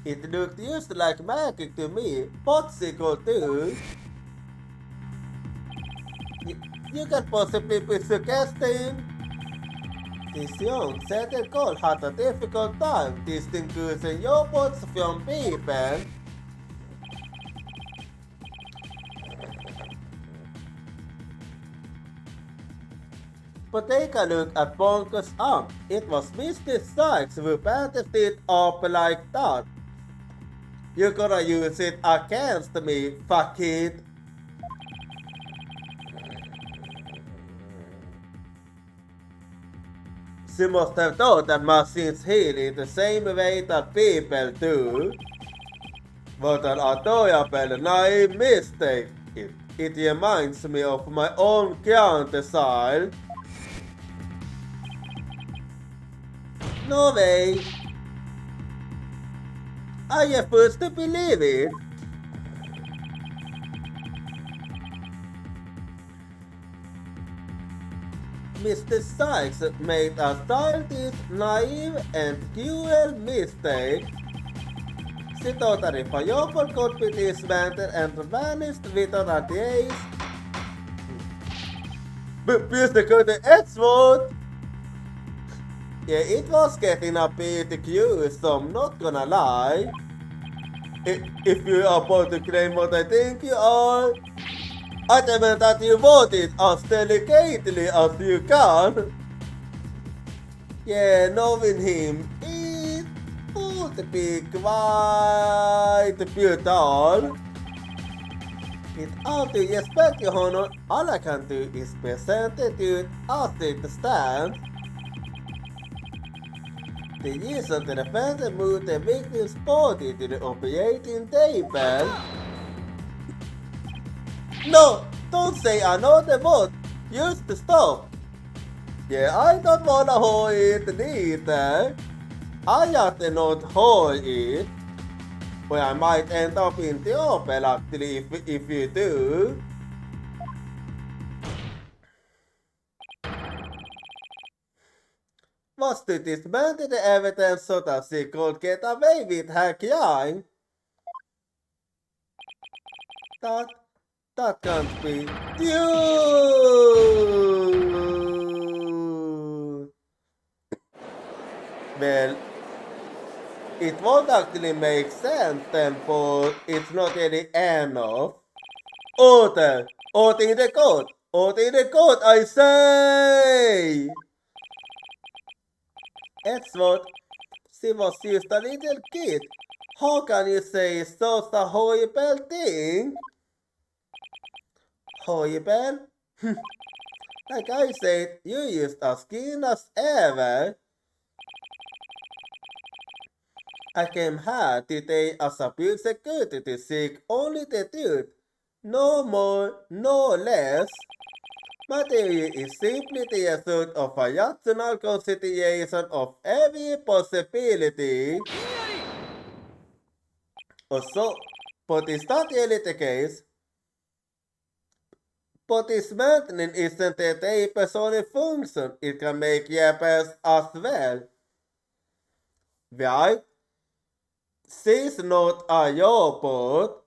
It looked just like magic to me, what she could do. You can possibly be suggesting. This young settled girl had a difficult time distinguishing robots from people. But take a look at Bonker's arm. It was Mr. Sykes who bandaged it up like that. You're gonna use it against me, fuck it. She must have thought that machines heal in the same way that people do. What an adorable naive mistake. It reminds me of my own grandchild. No way. I refuse to believe it. Mr. Sykes made a childish, naive, and cruel mistake. She thought that if a robot could be dismantled and vanished without a trace. But Mr. the X-Word! Yeah, it was getting a bit curious, so I'm not gonna lie. If you're about to claim what I think you are, I demand that you vote it as delicately as you can. Yeah, knowing him, it would be quite brutal. With all due respect, Your Honor, all I can do is present the truth as it stands. The reason the defendant moved the victim's body to the operating table. No! Don't say another word! Use the stop! Yeah, I don't wanna hold it neither. I just not hold it. But I might end up in the open actually if you do. Was to dismantle the evidence so that she could get away with her crime? That can't be true. Well, it won't actually make sense then, but it's not really enough. Order! Order in the court! Order in the court, I say! Edward, she was just a little kid. How can you say such a horrible thing? Horrible? Like I said, you used as keen as ever. I came here today as a pure security to seek only the truth. No more, no less. My theory is simply the result of a rational consideration of every possibility. Also, but is that really the case? But dismantling isn't a tape's only function, it can make repairs as well. Right? She's not a robot.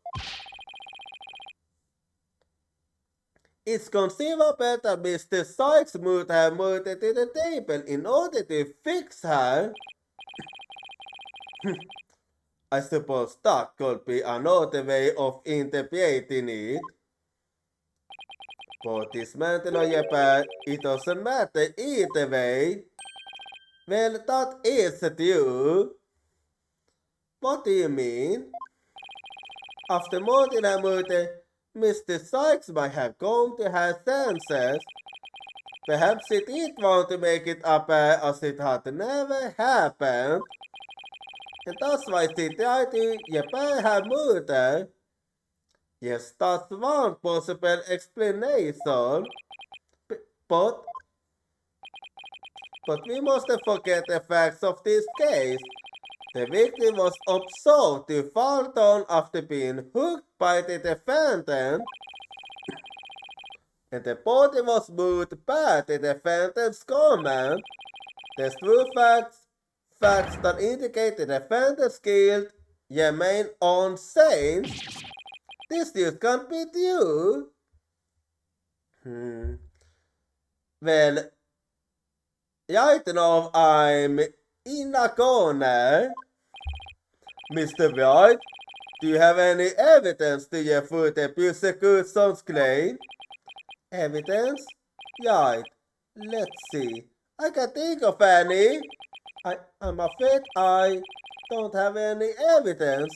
It's conceivable that Mr. Sykes would have moved to the table in order to fix her. I suppose that could be another way of interpreting it. But dismantle or repair, it doesn't matter either way. Well, that is true. What do you mean? After more than a murder, Mr. Sykes might have come to her senses. Perhaps she did want to make it appear as it had never happened. And that's why she tried to repair her murder. Yes, that's one possible explanation. But we mustn't forget the facts of this case. The victim was observed to fall down after being hooked by the defendant, and the body was moved by the defendant's command. The true facts that indicate the defendant's guilt, remain unchanged. This just can't be true. Well, right now I'm in a corner. Mr. White, do you have any evidence to refute the prosecution's claim? Evidence? Right. Let's see. I can think of any. I'm afraid I don't have any evidence.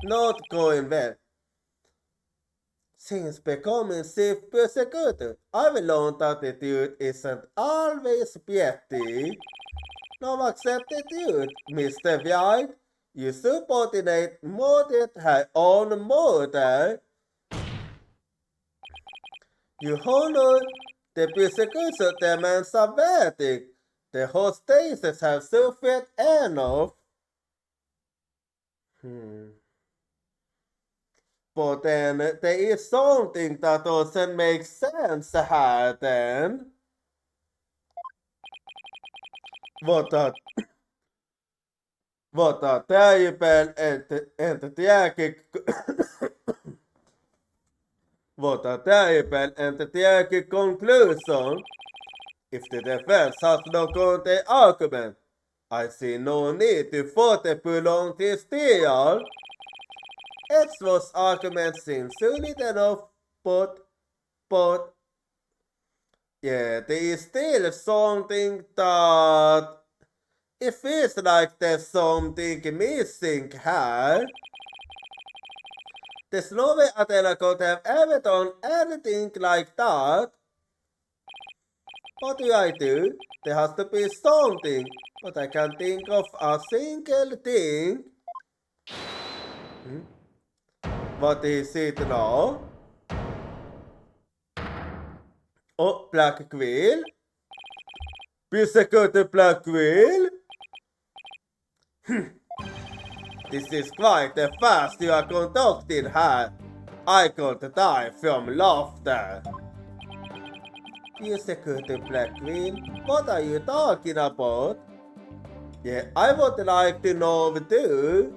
Not going well. Since becoming chief prosecutor, I've learned that the truth isn't always pretty. Now accept the truth, Mr. White. You subordinate murdered her own murder. You honor the prosecution demands a verdict. The hostages have suffered enough. But then there is something that doesn't make sense here then. What a terrible and tragic what a terrible and tragic conclusion. If the defense has no counter argument, I see no need to further prolong this trial. Edward's argument seems solid enough, but yeah, there is still something that it feels like there's something missing here. There's no way Athena could have ever done anything like that. What do I do? There has to be something, but I can't think of a single thing. What is it now? Oh, Black Quill? Persecuted Black Wheel? This is quite the fast you are conducting here. I could die from laughter. Persecuted Black Wheel? What are you talking about? Yeah, I would like to know too.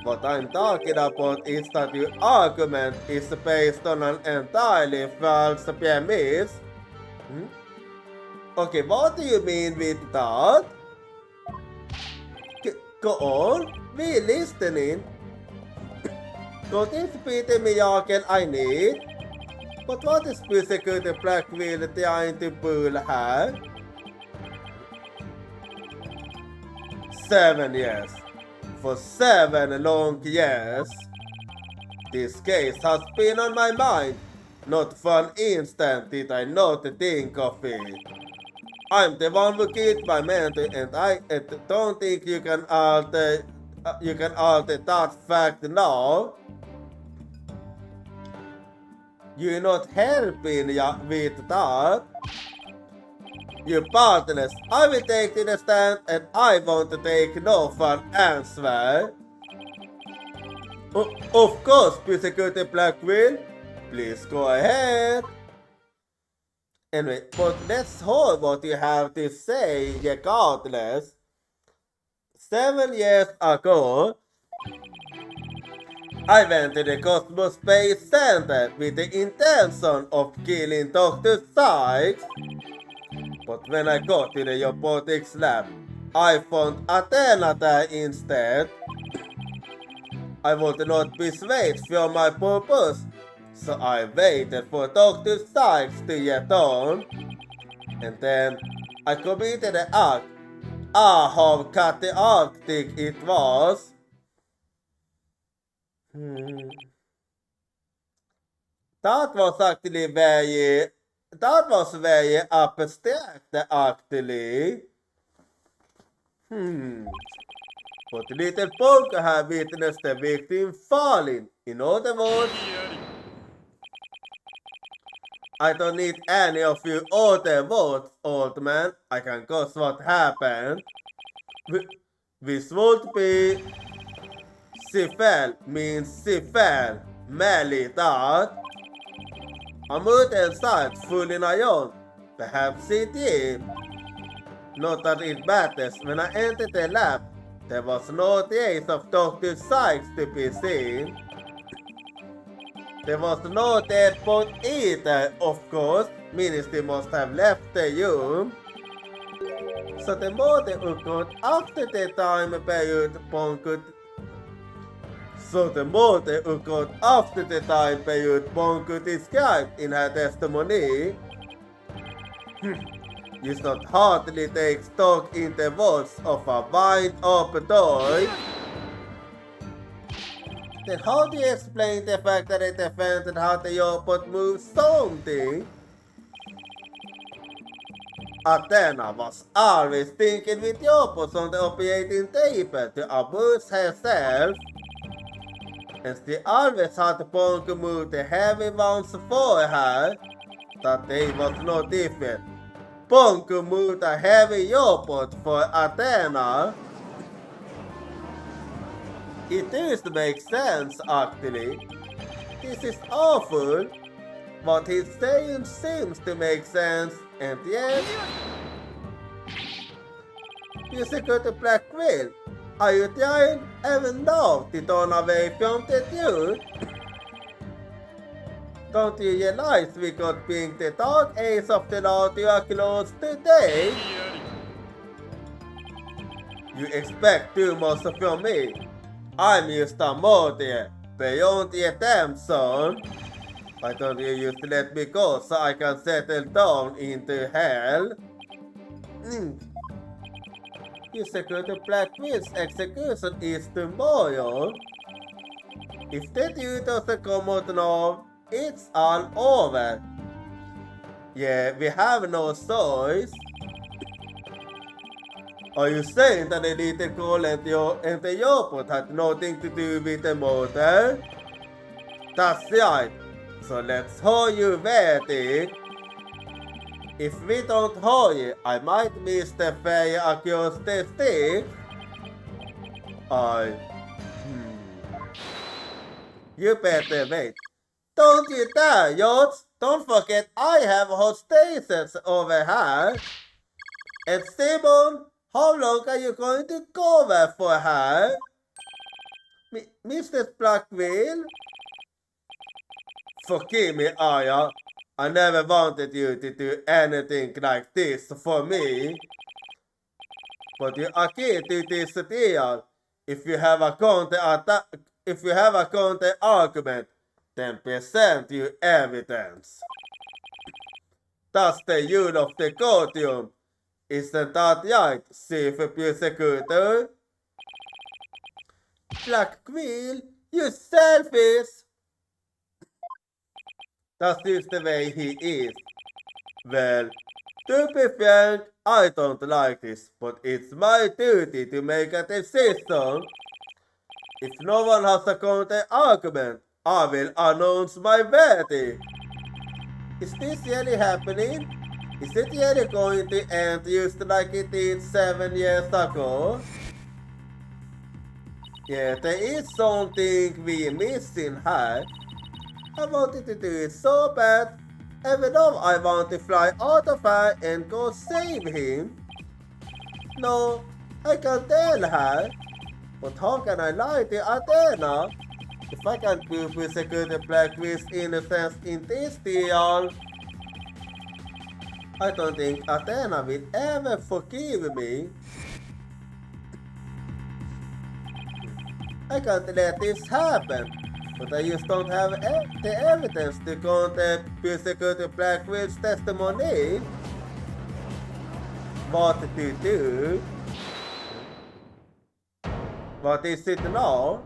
What I'm talking about is that your argument is based on an entirely false premise. Okay, what do you mean with that? Go on, we're listening. Got this pretty miracle I need. But what is Persecuted Black Wheel trying to pull here? 7 years. For 7 long years. This case has been on my mind. Not for an instant did I not think of it. I'm the one who killed my mentor, and I don't think you can alter that fact now. You're not helping with that. You partners, I will take the stand and I want to take no for an answer. Of course, Persecuted Black Wheel. Please go ahead. Anyway, but let's hear what you have to say regardless. 7 years ago, I went to the Cosmos Space Center with the intention of killing Dr. Sykes. But when I got to the robotics lab, I found Athena there instead. I would not be swayed from my purpose, so I waited for Dr. Sykes to return. And then I committed the act. Ah, how chaotic it was. That was very abstract actually. But little Poker had witnessed the victim falling. In other words, I don't need any of your other words, old man. I can guess what happened. This would be she fell means she fell. Merely that. A mutant site full in iron. Perhaps she did. Not that it matters. When I entered the lab, there was no trace of Dr. Sykes to be seen. There was no dead body either, of course. Ministry must have left the room. So the murder occurred after the time period Bond could describe in her testimony. You should hardly take stock in the words of a wind-up toy. Then how do you explain the fact that the defendant had the robot move something? Athena was always thinking with robots on the operating table to abuse herself. And she always had Punk move the heavy ones for her. That day was no different. Punk moved a heavy robot for Athena. It does make sense actually. This is awful. What he's saying seems to make sense, and yet... Persecuted Black Wheel, are you trying even now to turn away from the truth? Don't you realize we could bring the dark ace of the law to a close today? You expect too much from me. I'm Mr. Murder, beyond redemption. Why don't you just let me go so I can settle down into hell? Persecuted Black Wheel's execution is tomorrow. If the dude doesn't come out now, it's all over. Yeah, we have no choice. Are you saying that the little girl and the robot had nothing to do with the murder? That's right. So let's hold you verdict. If we don't hurry, I might miss the fair across the stick. You better wait. Don't you dare, yachts! Don't forget I have hostesses over here. And Simon, how long are you going to go there for her? Mrs. Blackwell? Forgive me, Aya. I never wanted you to do anything like this for me. But you agree to this deal. If you have a counter argument, then present your evidence. That's the use of the courtroom. Isn't that right, Chief Prosecutor? Black Quill, you selfish! That's just the way he is. Well, to be frank, I don't like this, but it's my duty to make a decision. If no one has a counter argument, I will announce my verdict. Is this really happening? Is it really going to end just like it did 7 years ago? Yeah, there is something we missing here. I wanted to do it so bad, even though I want to fly out of here and go save him. No, I can tell her. But how can I lie to Athena? If I can't prove with Security Blacklist innocence in this deal, I don't think Athena will ever forgive me. I can't let this happen, but I just don't have the evidence to counter Security Blacklist's testimony. What to do? What is it now?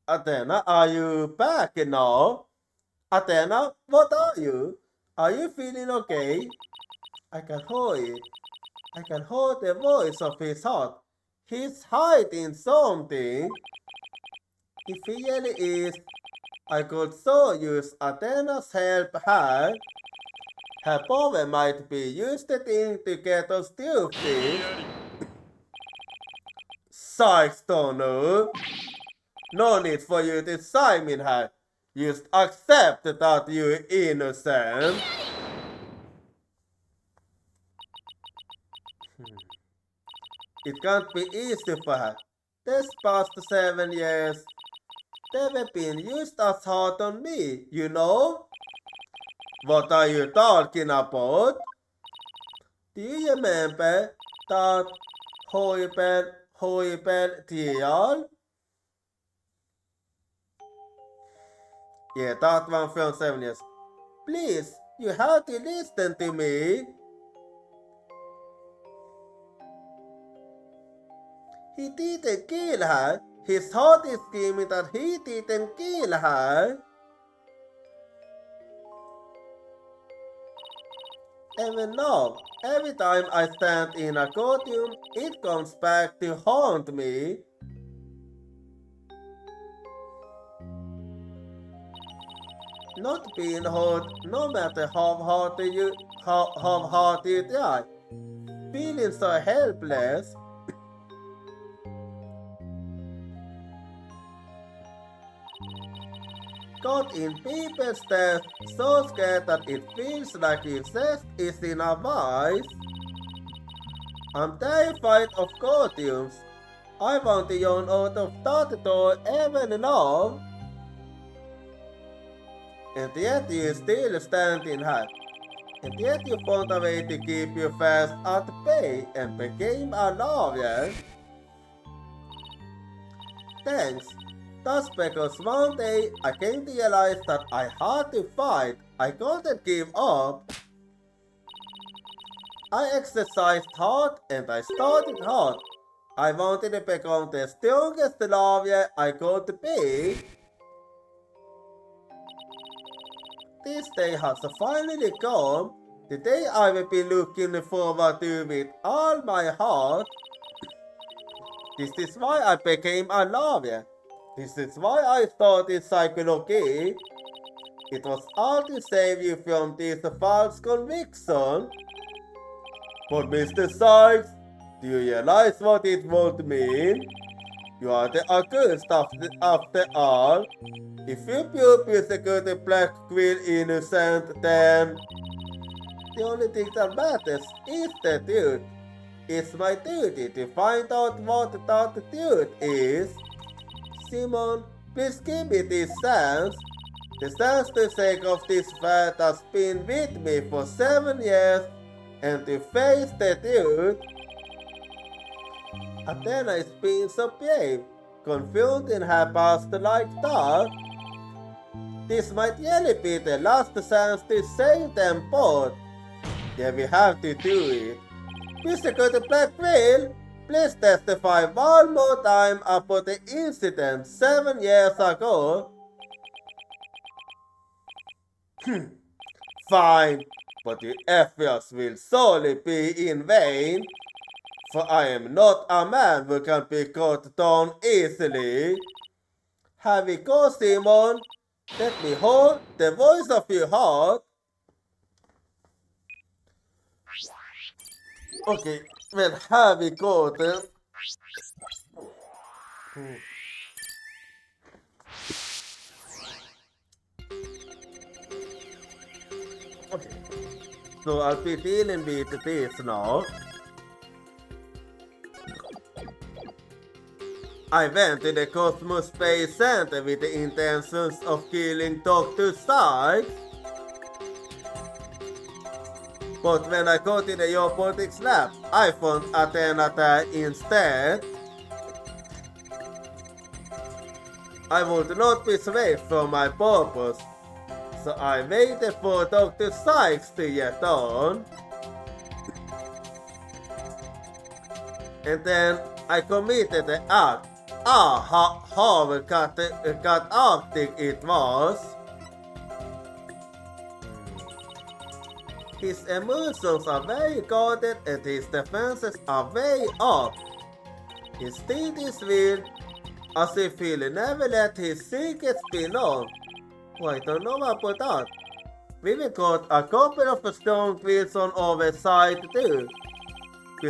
Athena, are you back now? Athena, what are you? Are you feeling okay? I can hear it. I can hear the voice of his heart. He's hiding something. If he really is, I could so use Athena's help here. Her power might be used the thing to get us stupid. Sykes, Tonu. No need for you to sign in her. Just accept that you're innocent. It can't be easy for her. This past 7 years, they've been used as hard on me, you know? What are you talking about? Do you remember that horrible deal? Yeah, that one from 7 years. Please, you have to listen to me. He didn't kill her. His heart is screaming that he didn't kill her. Even now, every time I stand in a courtroom, it comes back to haunt me. Not being hurt, no matter how hard you try. Feeling so helpless. Caught in people's death, so scared that it feels like your chest is in a vice. I'm terrified of courtrooms. I want to yawn out of that door even now. And yet you still standing here. And yet you found a way to keep your fast at bay and became a lawyer. Thanks. That's because one day I came to realize that I had to fight. I couldn't give up. I exercised hard and I studied hard. I wanted to become the strongest lawyer I could be. This day has finally come. The day I will be looking forward to with all my heart. This is why I became a lawyer. This is why I started psychology. It was all to save you from this false conviction. But Mr. Sykes, do you realize what it would mean? You are the accused after all. If you prove the Black Queen innocent, then the only thing that matters is the truth. It's my duty to find out what that truth is. Simon, please give me this chance. The chance to take off this fat has been with me for 7 years and to face the truth. Athena is being so brave, confused in her past like that. This might really be the last chance to save them both. Yeah, we have to do it. Mr. Blackville, please testify one more time about the incident 7 years ago. Fine, but the efforts will surely be in vain. For I am not a man who can be cut down easily. Have we go, Simon? Let me hold the voice of your heart. Okay, well, have we go then? Okay, so I'll be dealing with this now. I went to the Cosmos Space Center with the intentions of killing Dr. Sykes. But when I got to the robotics lab, I found Athena there instead. I would not be swayed from my purpose, so I waited for Dr. Sykes to get on. And then I committed the act. How arctic it was. His emotions are very guarded and his defenses are very up. His teeth is weird, as if he'll never let his secrets be known. Oh, I don't know about that. We got a couple of strong quills on our side too. The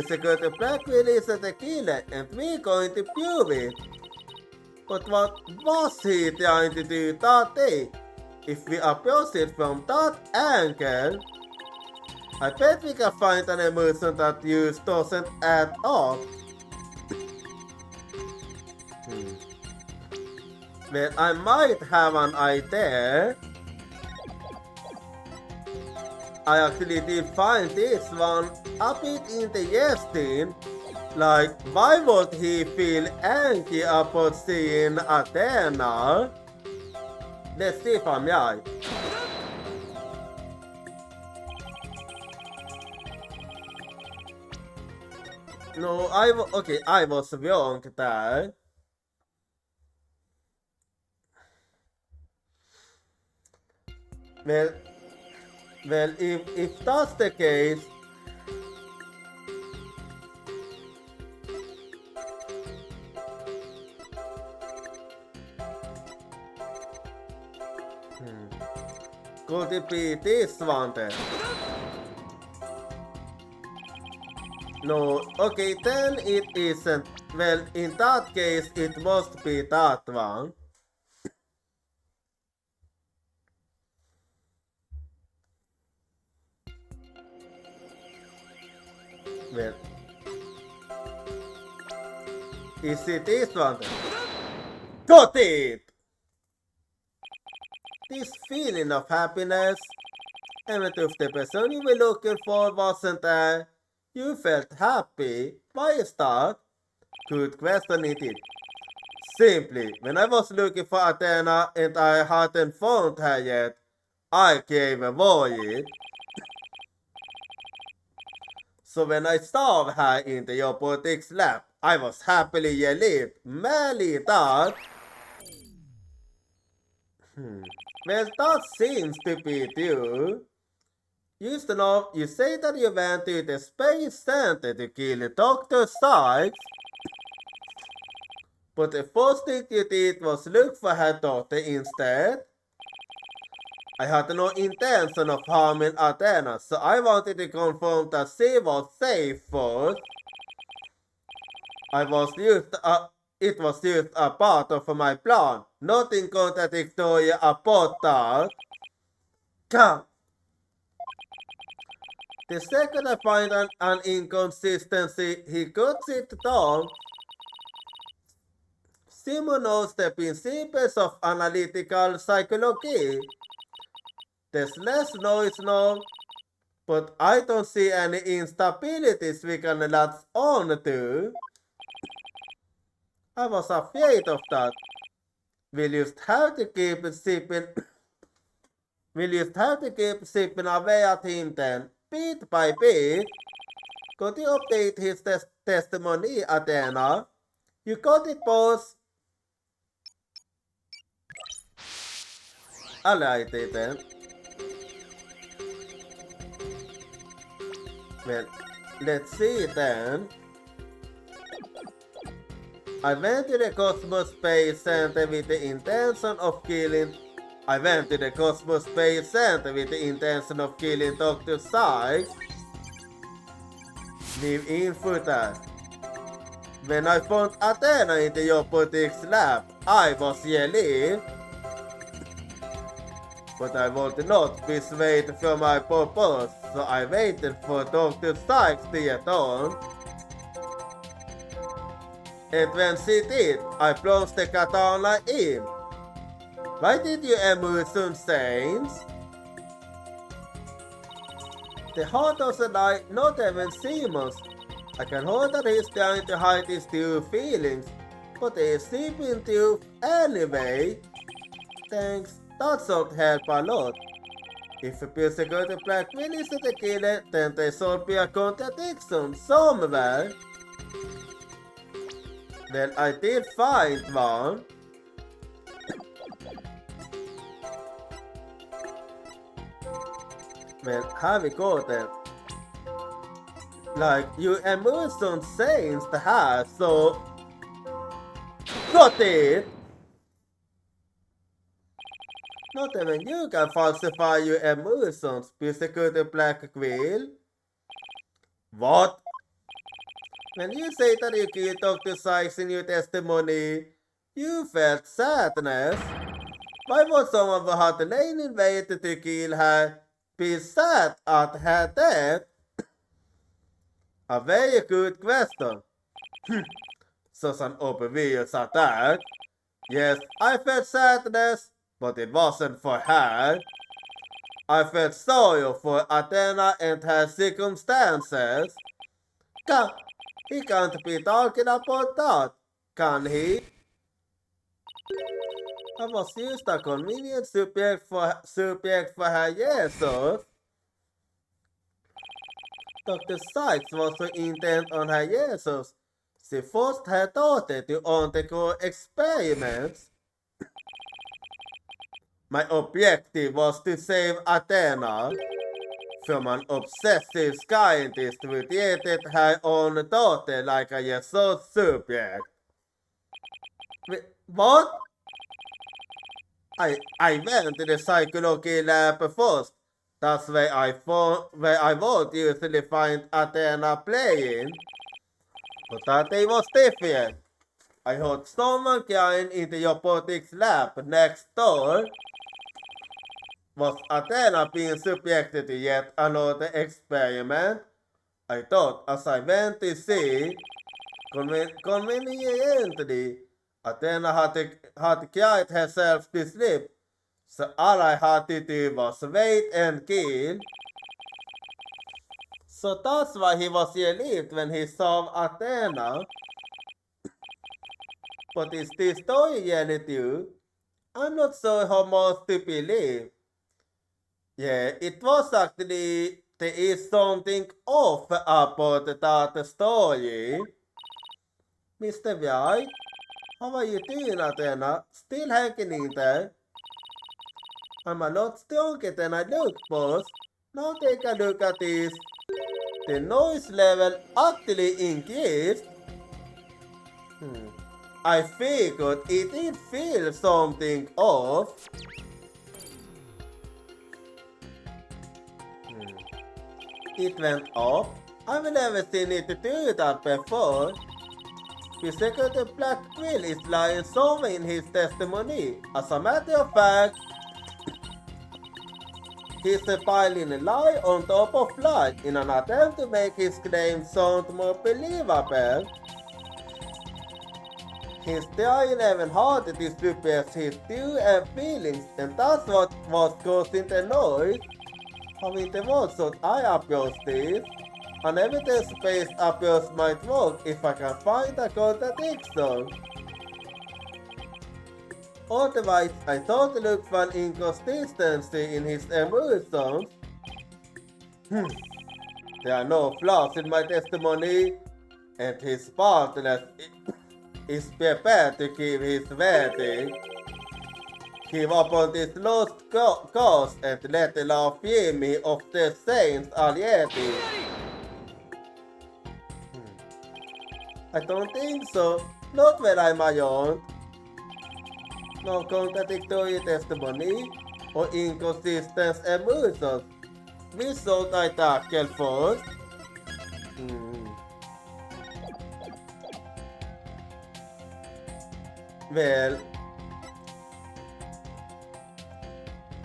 Blackville isn't a killer and we're going to prove it. But what was he trying to do that day? If we approach it from that angle, I bet we can find an emotion that use doesn't add up. Well, I might have an idea. I actually did find this one a bit interesting. Like, why would he feel angry about seeing Athena? Let's see if I'm right. No, I was wrong there. Well, if that's the case, could it be this one then? No, okay, then it isn't. Well, in that case, it must be that one. Well, is it this one then? Got it! This feeling of happiness, even if the person you were looking for wasn't there, you felt happy. Why is that? Good question indeed. Simply, when I was looking for Athena and I hadn't found her yet, I gave away. So when I saw her in the robotics lab, I was happily relieved. Merely that. Well, that seems to be you. You say that you went to the Space Center to kill Dr. Sykes. But the first thing you did was look for her daughter instead. I had no intention of harming Athena, so I wanted to confirm that she was safe first. It was just a part of my plan. Nothing contradictory about that. Come. The second I find an inconsistency, he cuts it down. Simon knows the principles of analytical psychology. There's less noise now, but I don't see any instabilities we can latch on to. I was afraid of that. We'll just have to keep sipping. We'll just have to keep sipping away at him then, bit by bit. Could you update his testimony, Athena? You got it, boss. Alrighty then. Well, let's see then. I went to the Cosmos Space Center with the intention of killing. Dr. Sykes. Leave in footage. When I found Athena in the robotics lab, I was yelling. But I would not be swayed from my purpose, so I waited for Dr. Sykes to get on. And when she did, I plunged the katana in. Why did you emulsion saints? The heart doesn't like not even Simon's. I can hold that he's trying to hide his true feelings, but he's sleeping too anyway. Thanks, that should help a lot. If a persecuted black man is the killer, then there should be a contradiction somewhere. Well, I did find one. Well, have we got it? Like, you emulsion saints the hat, so... Got it! Not even you can falsify your emulsions, persecuted black quill. What? When you say that you killed Dr. Sykes in your testimony, you felt sadness. Why would someone who had lain in wait to kill her be sad at her death? A very good question. Such an obvious attack. Yes, I felt sadness, but it wasn't for her. I felt sorry for Athena and her circumstances. He can't be talking about that, can he? I was used a convenient subject for her Jesus. Dr. Sykes was so intent on her Jesus. She forced her daughter to undergo experiments. My objective was to save Athena from an obsessive scientist who treated her own daughter like a Jesus subject. What? I went to the psychology lab first. That's where I would usually find Athena playing. But that day was different. I heard someone crying in the robotics lab next door. Was Athena being subjected to yet another experiment? I thought as I went to see. Conveniently, Athena had cried herself to sleep, so all I had to do was wait and kill. So that's why he was relieved when he saw Athena. But is this story really true? I'm not sure how much to believe. Yeah, it was actually, there is something off about that story. Mr. White, how are you doing, Athena? Still hanging in there? I'm a lot stronger than I look, boss. Now take a look at this. The noise level actually increased. I figured it did feel something off. It went off. I've never seen it do that before. The second black quill is lying somewhere in his testimony. As a matter of fact, he's piling a lie on top of lie in an attempt to make his claim sound more believable. He's trying even harder to suppress his true feelings, and that's what was causing the noise. How it was that I approached this. An evidence-based approach might work if I can find a contradiction. Otherwise, I thought to look for an inconsistency in his emotions. There are no flaws in my testimony, and his partner is prepared to give his verdict. Give up on this lost cause and let the law free me of the saints already. I don't think so. Not when I'm my own. No contradictory testimony or inconsistent emotions. Which should I tackle first? Well,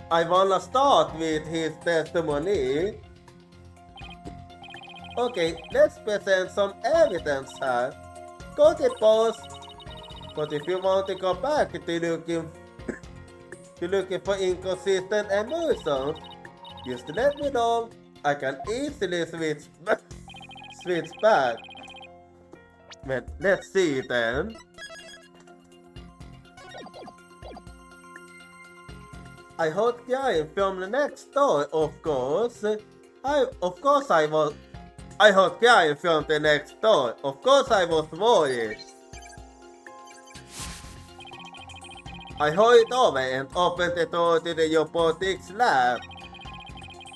I wanna start with his testimony. Okay, let's present some evidence here. Got it, boss? But if you want to go back to looking for inconsistent emotions, just let me know. I can easily switch back. Well, let's see then. I heard crying from the next door, of course. I heard crying from the next door. Of course I was worried. I hurried over and opened the door to the robotics lab.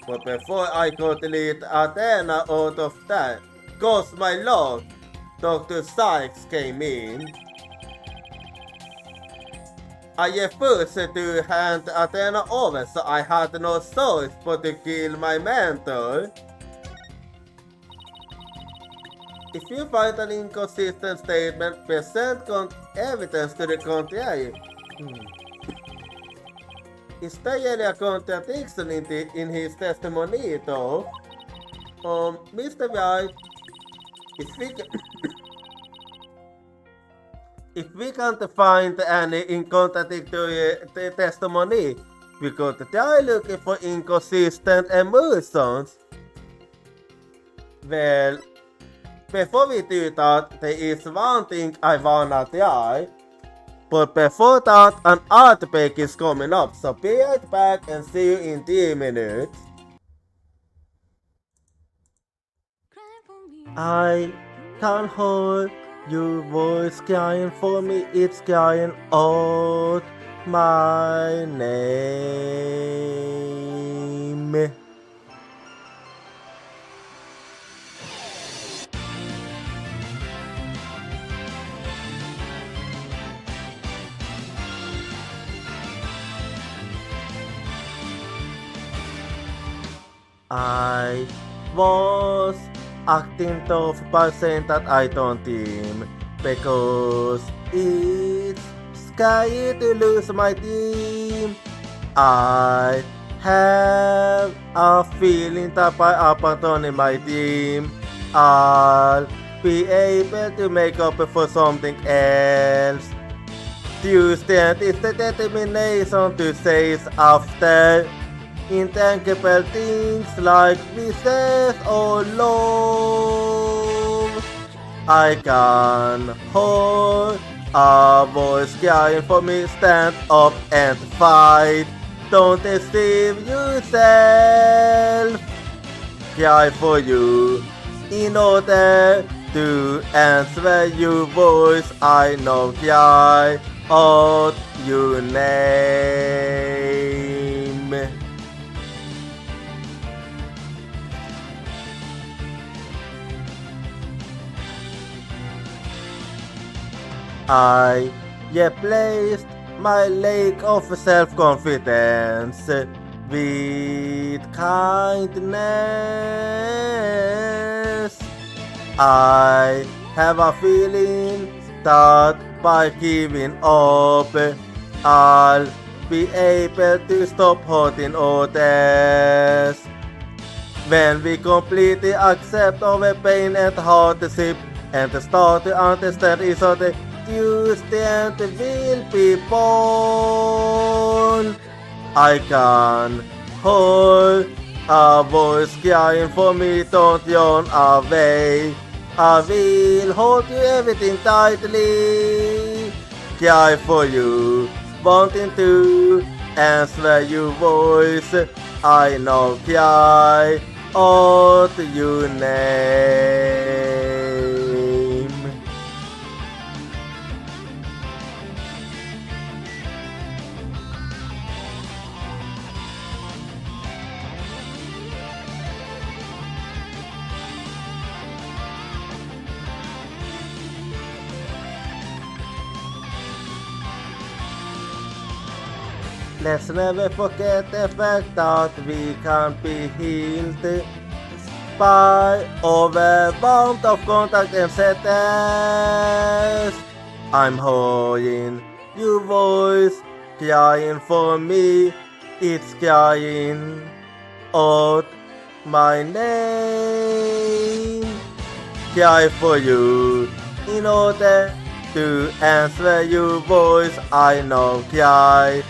But before I could lead Athena out of that, cause my lord, Dr. Sykes came in. I refused to hand Athena over, so I had no choice but to kill my mentor. If you find an inconsistent statement, present evidence to the contrary. Is there really a contradiction in his testimony though? Mr. Wright, if we can't find any incontradictory testimony, we could try looking for inconsistent emotions. Well, before we do that, there is one thing I wanna try. But before that, an art break is coming up, so be right back and see you in 3 minutes. I can't hold your voice crying for me, it's crying out my name. I was acting tough by saying that I don't team because it's scary to lose my team. I have a feeling that by abandoning my team, I'll be able to make up for something else. Tuesday is the determination to chase after intangible things like business or love. I can hold a voice crying for me, stand up and fight. Don't deceive yourself. Cry for you in order to answer your voice. I know cry out your name. I replaced my lack of self-confidence with kindness. I have a feeling that by giving up, I'll be able to stop hurting others. When we completely accept our pain and hardship and start to understand each other, Tuesday and will be born. I can hold a voice crying for me, don't yawn away. I will hold you everything tightly, cry for you, wanting to answer your voice. I know cry out your name. Let's never forget the fact that we can be healed by overwhelmed of contact and sadness. I'm hearing your voice crying for me. It's crying out my name. Cry for you in order to answer your voice. I know cry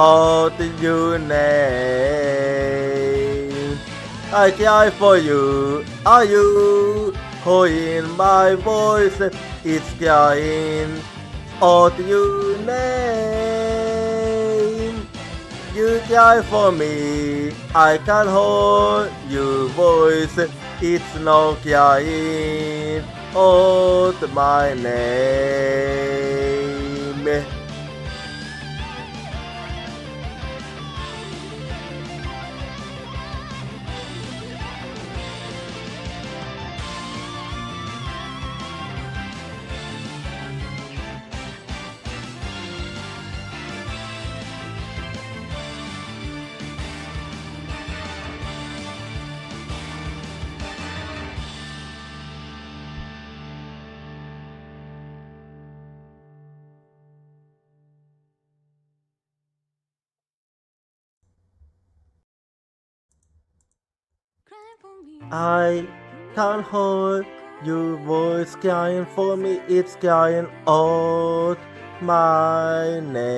out your name. I cry for you. Are you hearing my voice? It's crying out your name. You cry for me. I can hold your voice. It's no crying out my name. I can hold your voice crying for me. It's crying out my name.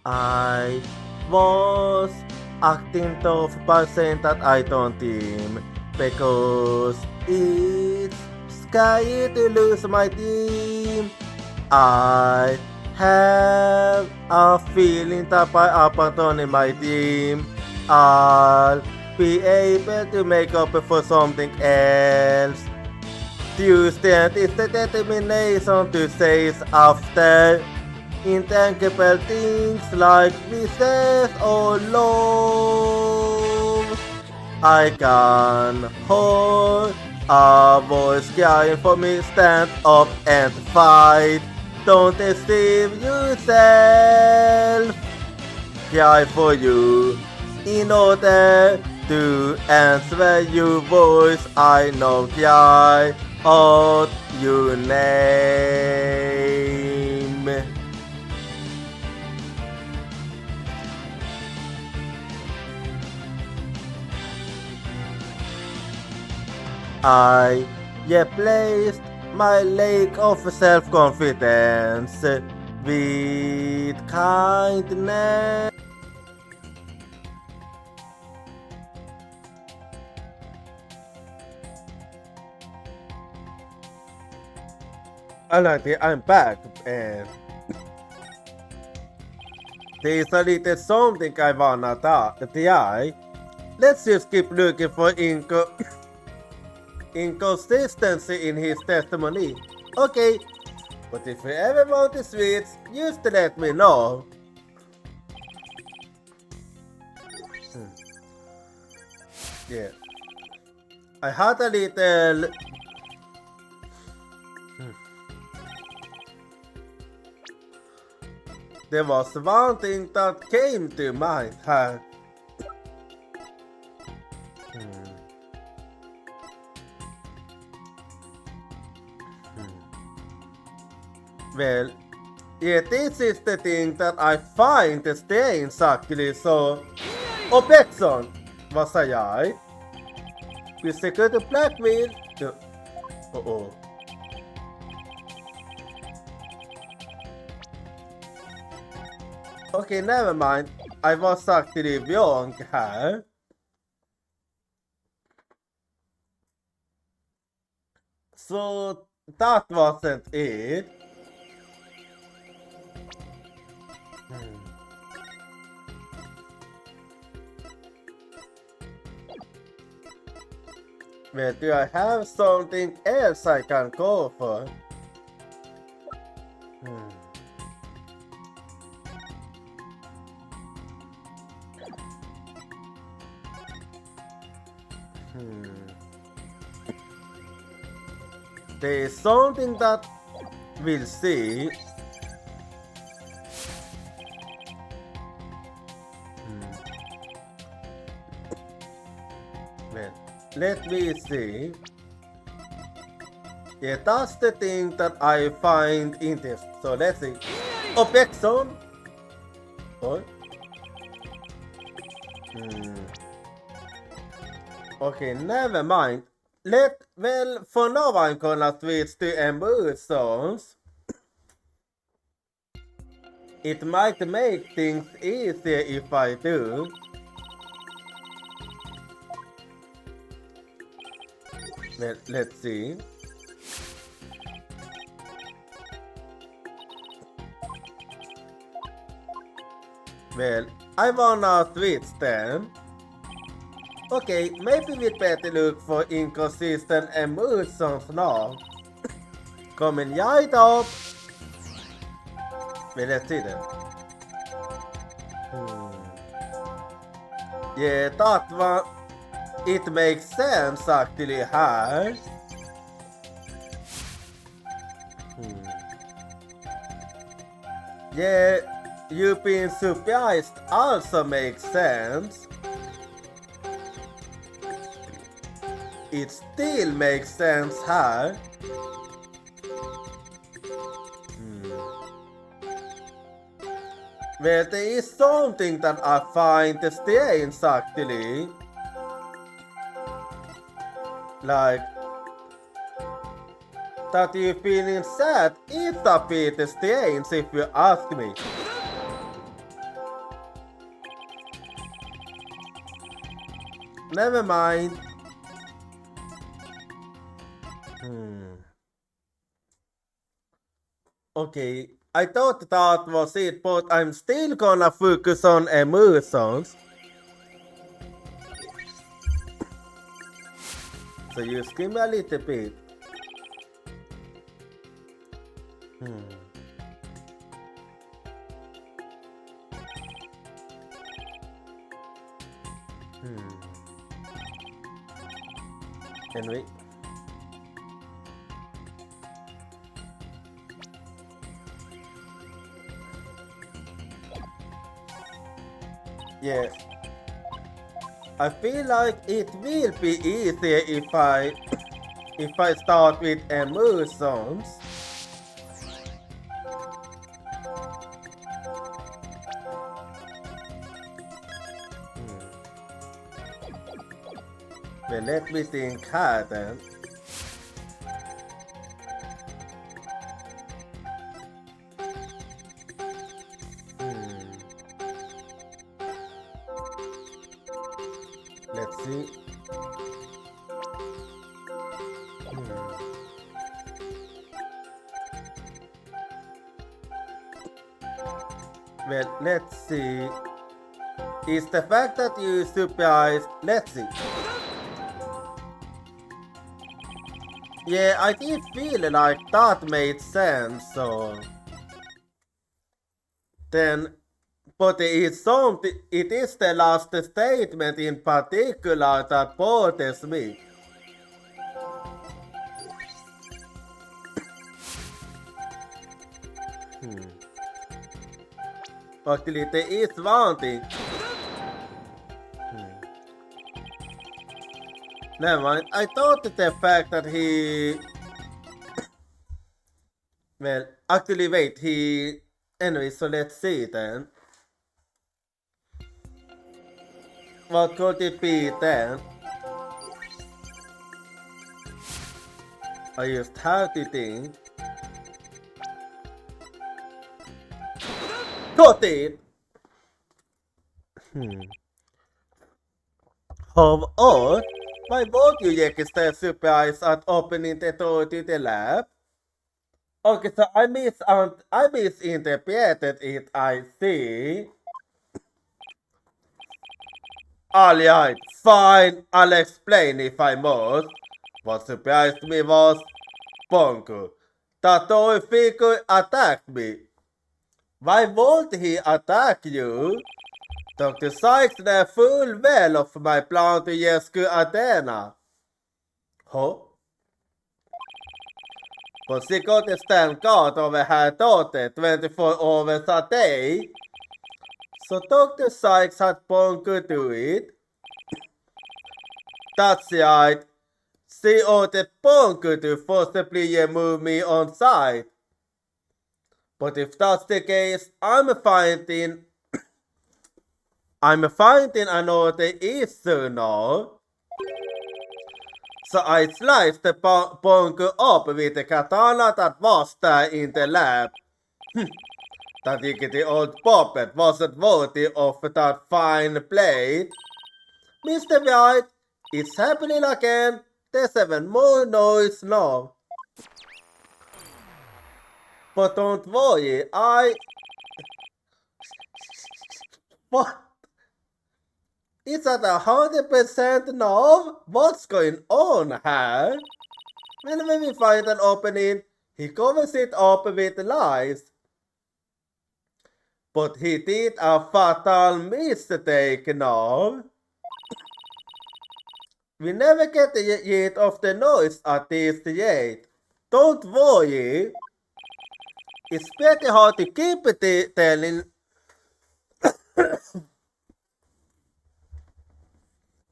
I was acting tough by saying that I don't team because it's scary to lose my team. I have a feeling that by abandoning my team, I'll be able to make up for something else. Tuesday is the determination to chase after intangible things like business or love. I can hold a voice crying for me. Stand up and fight. Don't deceive yourself. Cry for you in order to answer your voice. I know cry out your name. I replaced my lack of self-confidence with kindness. Alrighty, I'm back and there's a little something I wanna try. Let's just keep looking for inconsistency in his testimony. Okay, but if you ever want to switch, just let me know. Yeah. I had a little... There was one thing that came to mind. Well, yeah, this is the thing that I find strange actually, so... Objection! Vad säger jag? Vi ska gå till Blackbeard. Oh. Okay, never mind. I was actually wrong här. So that wasn't it. Well, do I have something else I can go for? There is something that we'll see. Well, let me see. Yeah, that's the thing that I find interesting. So let's see. Objection. What? Okay, never mind. Well, for now I'm gonna switch to emotions. It might make things easier if I do. Well, let's see. Well, I wanna switch then. Okay, maybe we better look for inconsistent emotions now. Coming right up. Well, let's see then. Yeah, that one. It makes sense actually here. Yeah, you being surprised also makes sense. It still makes sense here. Well, there is something that I find strange actually. Like, that you feeling sad is a bit strange if you ask me. Never mind. Okay, I thought that was it, but I'm still gonna focus on emotions. So you skim a little bit. Anyway. Yeah. I feel like it will be easier if I start with emotions. Well, let me think hard then. Let's see. Well, let's see. Is the fact that you surprised? Let's see. Yeah, I did feel like that made sense, so... Then, but it is the last statement in particular that bothers me. Actually, there is one thing. Never mind. I thought that the fact that he... Well, actually, wait, he... Anyway, so let's see then. What could it be then? I just have to think. Got it! How odd! Why won't you get surprised at opening the door to the lab? Okay, so I misinterpreted it, I see. Alright, fine, I'll explain if I must. What surprised me was, Bongo, that toy figure attacked me. Why won't he attack you? Dr. Sykes knew full well of my plan to rescue Athena. Huh? But she couldn't stand guard over her daughter 24 hours a day. So Dr. Sykes had Bongo do it. That's right. She ordered Bongo to forcibly remove me on sight. But if that's the case, I'm finding another issue now. So I sliced the Bongo up with the katana that was there in the lab. That the old puppet wasn't worthy of that fine blade. Mr. White, it's happening again. There's even more noise now. But don't worry, What? Is that 100% now? What's going on here? When we find an opening, he covers it up with lies. But he did a fatal mistake now. We never get rid of the noise at this rate. Don't worry. It's pretty hard to keep telling...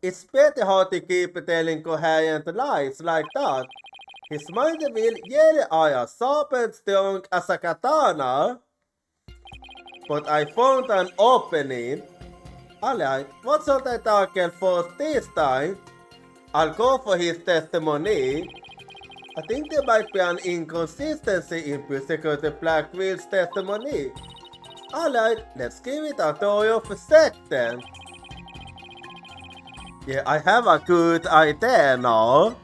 It's pretty hard to keep telling coherent lies like that. His mind will really are sharp and strong as a katana. But I found an opening. Alright, what should I tackle first this time? I'll go for his testimony. I think there might be an inconsistency in Prosecutor Blackwell's testimony. Alright, let's give it a thorough check then. Yeah, I have a good idea now.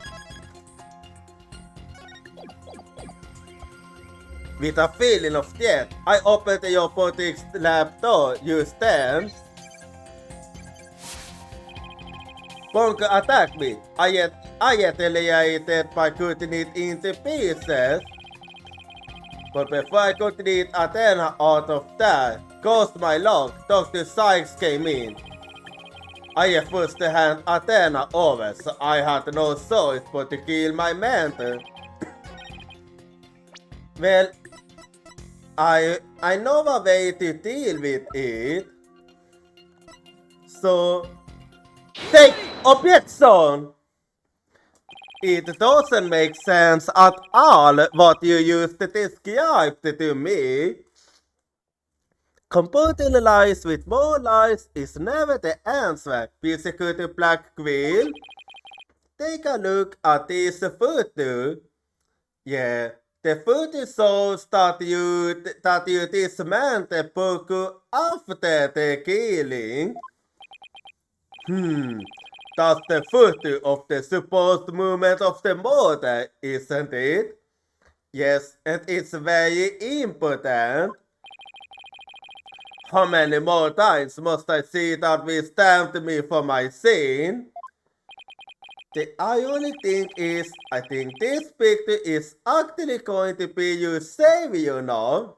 With a feeling of dread, I opened the robotics lab door. You stand. Bongo attacked me. I retaliated by cutting it into pieces. But before I could lead Athena out of there, caused my luck, Dr. Sykes came in. I refused to hand Athena over, so I had no choice but to kill my mentor. Well, I know a way to deal with it. So, take objection! It doesn't make sense at all what you used to describe to me. Combating lies with more lies is never the answer, Prosecutor Blackwell. Take a look at this photo. Yeah, the photo shows that you dismantled Poku after the killing. That's the photo of the supposed moment of the murder, isn't it? Yes, and it's very important. How many more times must I see that we stamped me for my sin? The ironic thing is, I think this picture is actually going to be your savior now.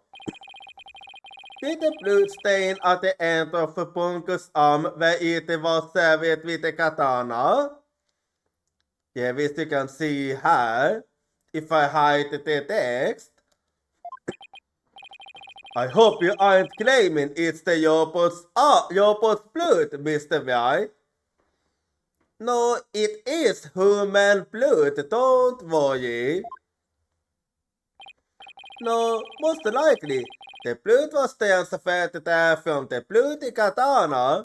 Did the blood stain at the end of Punko's arm where it was severed with a katana? Yeah, which you can see here. If I hide the text. I hope you aren't claiming it's the Yopot's blood, Mr. White. No, it is human blood, don't worry. No, most likely, the blood was transferred there from the bloody katana.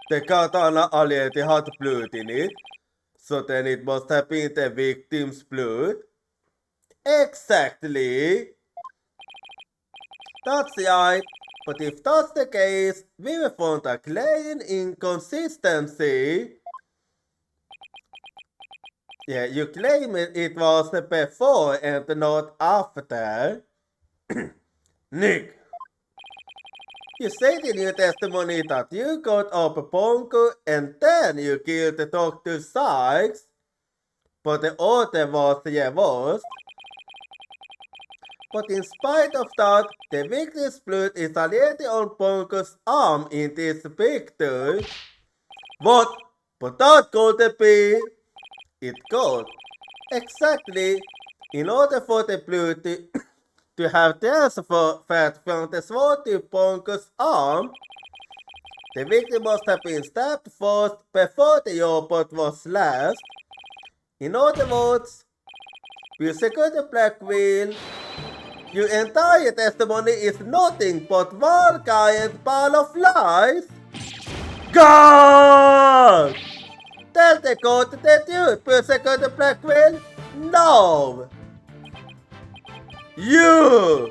The katana already had blood in it, so then it must have been the victim's blood. Exactly. That's right, but if that's the case, we will find a clear inconsistency. Yeah, you claim it was before and not after. Nick, you said in your testimony that you got up Ponko and then you killed Dr. Sykes, but the order was reversed. But in spite of that, the victim's blood is already on Ponko's arm in this picture. What? But that could be... It could. Exactly. In order for the blood to have transferred from the sword to Ponko's arm, the victim must have been stabbed first before the robot was slashed. In other words, you secured the black wheel. Your entire testimony is nothing but one giant pile of lies. God! Tell the court that you persecuted the black whale? No! You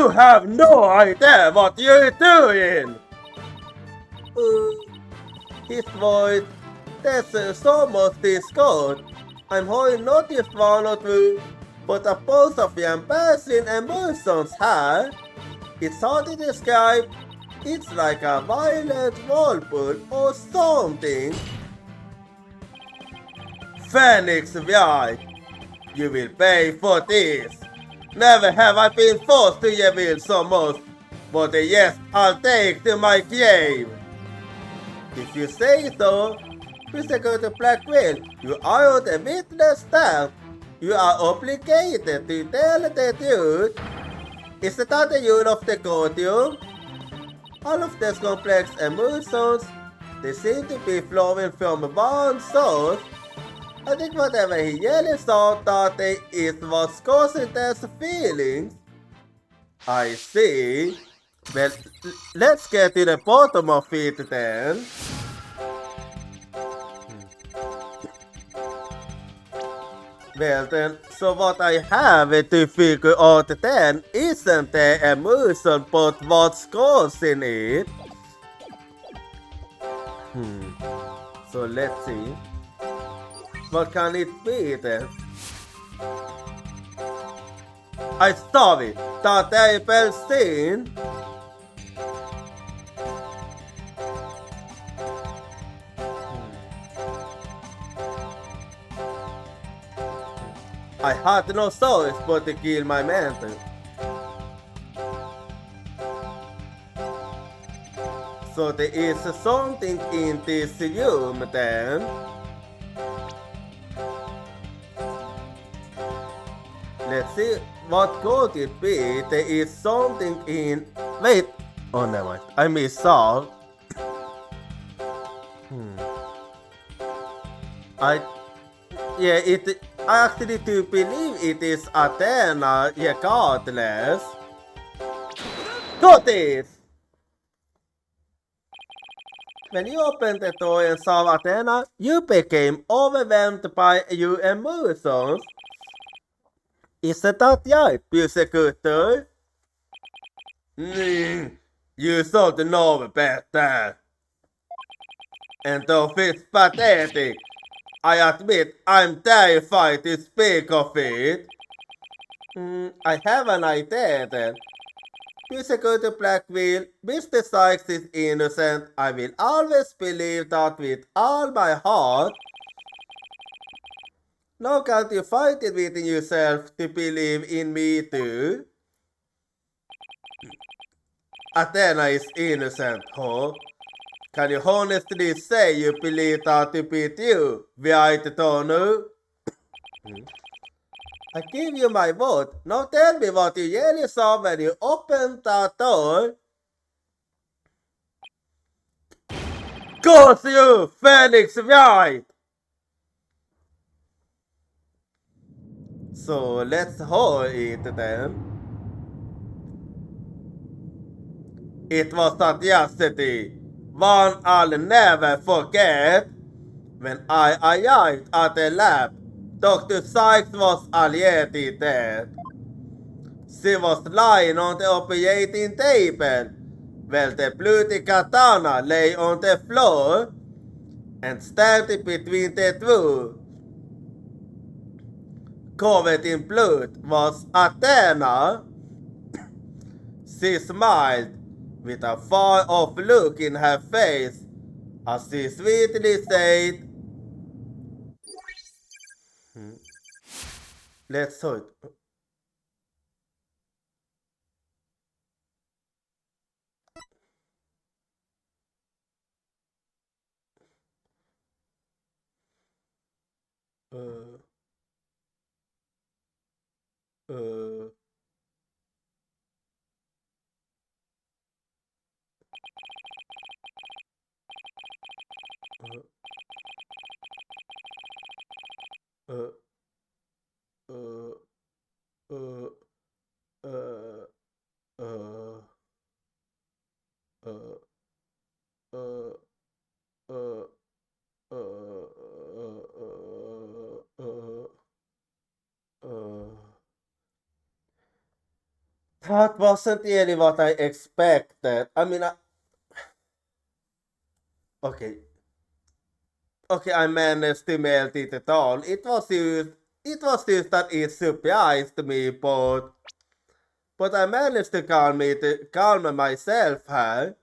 have no idea what you're doing! His voice, there's so much discord. I'm holding not just one or two, but a pulse of the embarrassing emotions here. It's hard to describe. It's like a violent whirlpool or something. Phoenix White, you will pay for this. Never have I been forced to reveal so much, but yes, I'll take to my grave. If you say so, Mr. Black Whale, you are the witness stand. You are obligated to tell the truth. Is that the rule of the courtroom? All of these complex emotions, they seem to be flowing from one source. I think whatever he really thought that it was causing these feelings. I see. Well, let's get to the bottom of it then. Well then, so what I have to figure out then isn't the emotion but what's causing it. So let's see. What can it be then? I saw it! That terrible scene! I had no choice but to kill my mentor. So there is something in this room then. Let's see, what could it be? There is something in... Wait! Oh, never mind. I missed out. I actually do believe it is Athena regardless. Got it! When you opened the door and saw Athena, you became overwhelmed by your emotions. Isn't that right, prosecutor? You should know better. And though it's pathetic, I admit I'm terrified to speak of it. I have an idea then. Prosecutor Blackwell, Mr. Sykes is innocent. I will always believe that with all my heart. Now can't you find it within yourself to believe in me too? Athena is innocent, huh? Can you honestly say you believe that to beat you, White Tonu? I give you my vote. Now tell me what you really saw when you opened that door. Curse you, Phoenix White! So let's hold it then. It was that yesterday, one I'll never forget. When I arrived at the lab, Dr. Sykes was already dead. She was lying on the operating table, while the bloody katana lay on the floor, and standing between the two, covered in blood, was Athena. She smiled with a far-off look in her face as she sweetly said, let's do it. Uh, uh, uh, uh, uh, uh, uh, uh, uh, uh, that wasn't really what I expected. I mean, okay. Okay, I managed to melt it at all. It was just that it surprised me, but I managed to calm myself here.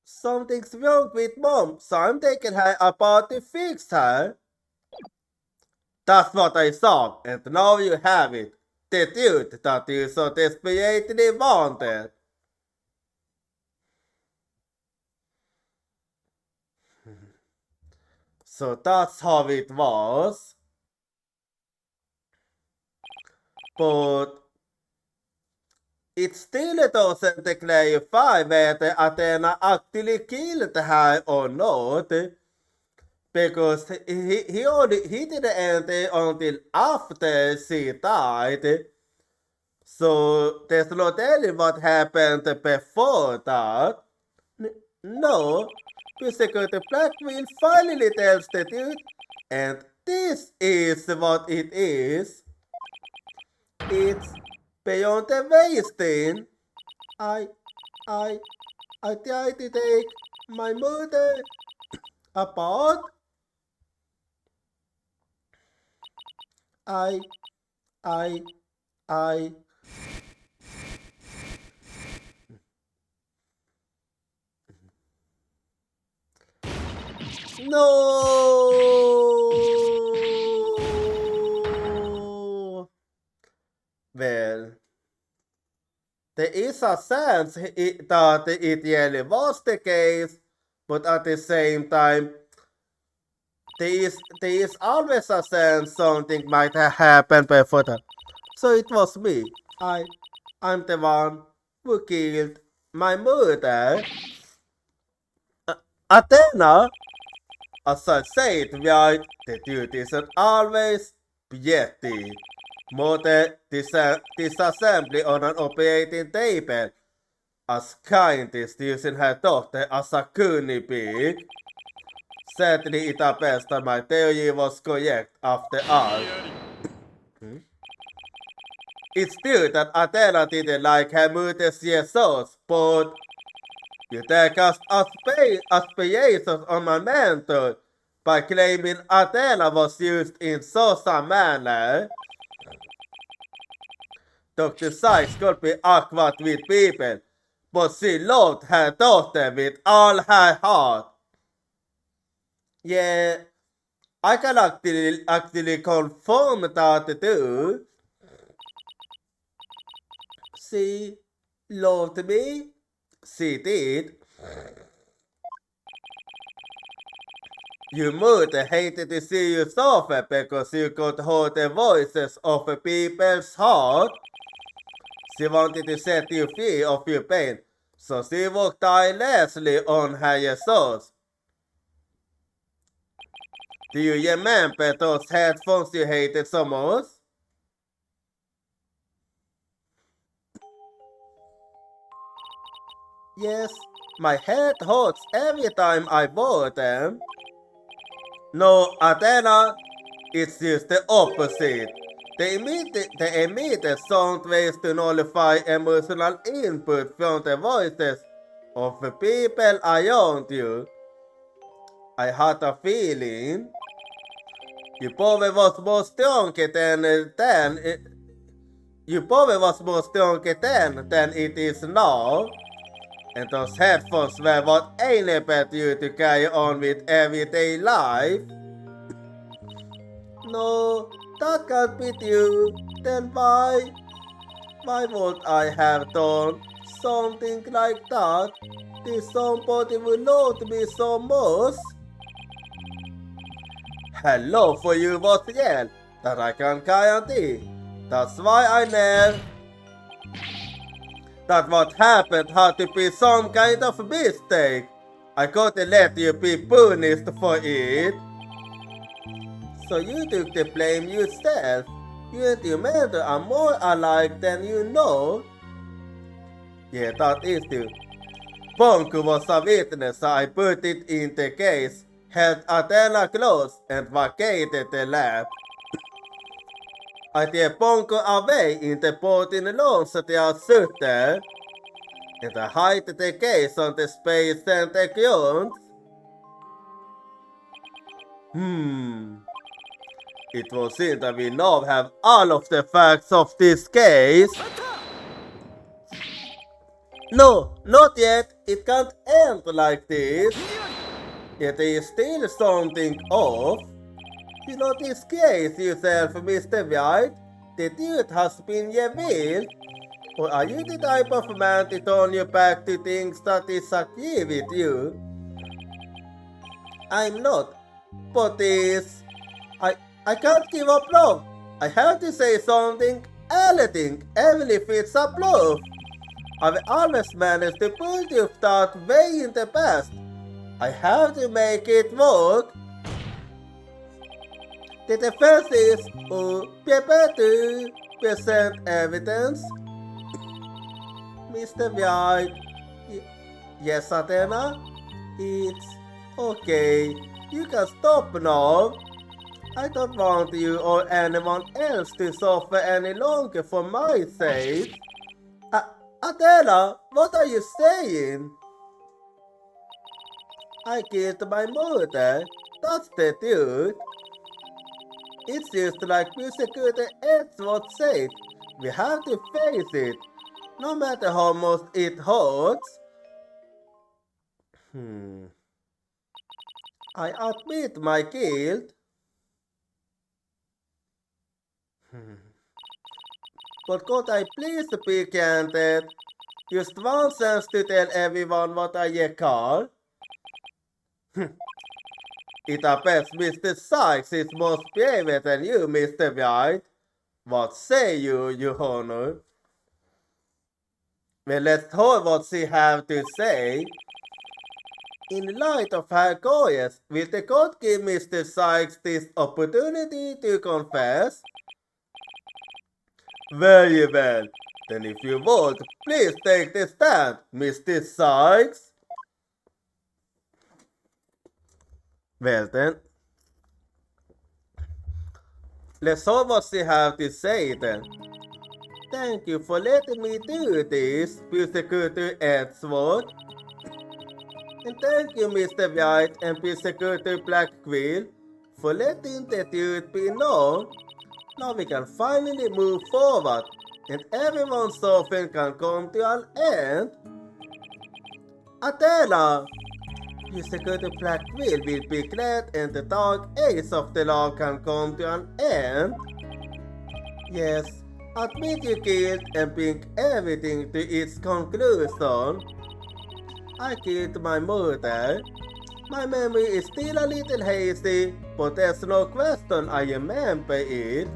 Something's wrong with Mom, so I'm taking her apart to fix her. That's what I thought, and now you have it. The dude that you so desperately wanted. So that's how it was. But it still doesn't clarify whether Athena actually killed her or not. Because he didn't enter until after she died. So there's not telling what happened before that. No, Physical Blackmail finally tells the truth, and this is what it is. It's beyond the wasting. I, I, I tried to take my mother apart. I, I, I. No! Well, there is a sense that it really was the case, but at the same time, there is always a sense something might have happened before that. So it was me. I'm the one who killed my mother. Athena, as I said, right, the dude isn't always petty. More than disassembly on an operating table, a scientist using her daughter as a guinea pig. Sadly, it appears that my theory was correct after all. It's true that Athena didn't like her mother's sauce, but you take aspirations on my mentor by claiming Athena was used in such a manner. Dr. Sykes could be awkward with people, but she loved her daughter with all her heart. Yeah, I can actually confirm that too. She loved me. She did. You would hated to see you suffer because you could hear the voices of people's heart. She wanted to set you free of your pain, so she worked tirelessly on her yourselves. Do you remember those headphones you hated so much? Yes, my head hurts every time I wore them. No, Athena, it's just the opposite. The immediate sound waves to nullify emotional input from the voices of the people around you. I had a feeling you probably was more stronger than it is now. And those headphones were what enabled you to carry on with everyday life. No, that can't be you. Then why? Why would I have done something like that? Did somebody will love me so much? Hello for you was real, that I can guarantee. That's why I know that what happened had to be some kind of mistake. I couldn't let you be punished for it. So you took the blame yourself. You and your mentor are more alike than you know. Yeah, that is true. Bonko was a witness, so I put it in the case, held Athena close, and vacated the lab. I took Bonko away in the boarding lounge at the outside, and I hid the case on the space center grounds. It will seem that we now have all of the facts of this case. No, not yet. It can't end like this. Yet there is still something off. You know this case yourself, Mr. White? The truth has been revealed. Or are you the type of man to turn your back to things that disagree with you? I'm not. But I can't give up love. I have to say something, anything, even if it's a bluff. I've always managed to pull you that way in the past. I have to make it work. The defense is prepare to present evidence. Mr. White. Yes, Athena? It's okay. You can stop now. I don't want you or anyone else to suffer any longer for my sake. Athena, what are you saying? I killed my mother. That's the truth. It's just like Prosecutor Edward said. We have to face it, no matter how much it hurts. I admit my guilt. But could I please be candid? Just one chance to tell everyone what I recall. It appears Mr. Sykes is more brave than you, Mr. White. What say you, Your Honor? Well, let's hear what she have to say. In light of her courage, will the court give Mr. Sykes this opportunity to confess? Very well. Then if you would, please take the stand, Mr. Sykes. Well then, let's hear what she have to say then. Thank you for letting me do this, Prosecutor Edward. And thank you, Mr. White and Prosecutor Blackquill, for letting the truth be known. Now we can finally move forward. and everyone's suffering can come to an end. Athena, you security black wheel will be glad and the dark age of the law can come to an end. Yes, admit you killed and bring everything to its conclusion. I killed my mother. My memory is still a little hazy, but there's no question I remember it.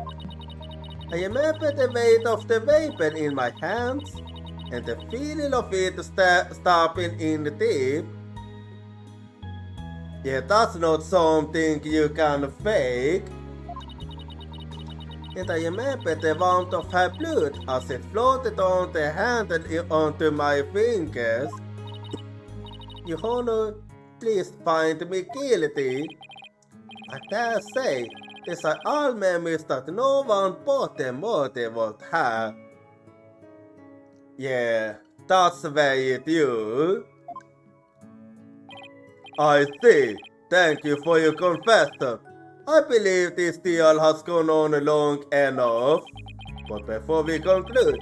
I remember the weight of the weapon in my hands, and the feeling of it stopping in the tip. Yeah, that's not something you can fake. And I remember the warmth of her blood as it floated on the handle onto my fingers. Your Honor, please find me guilty. I dare say, these are all memories that no one but the mother would have. Yeah, that's very true. I see. Thank you for your confession. I believe this deal has gone on long enough. But before we conclude,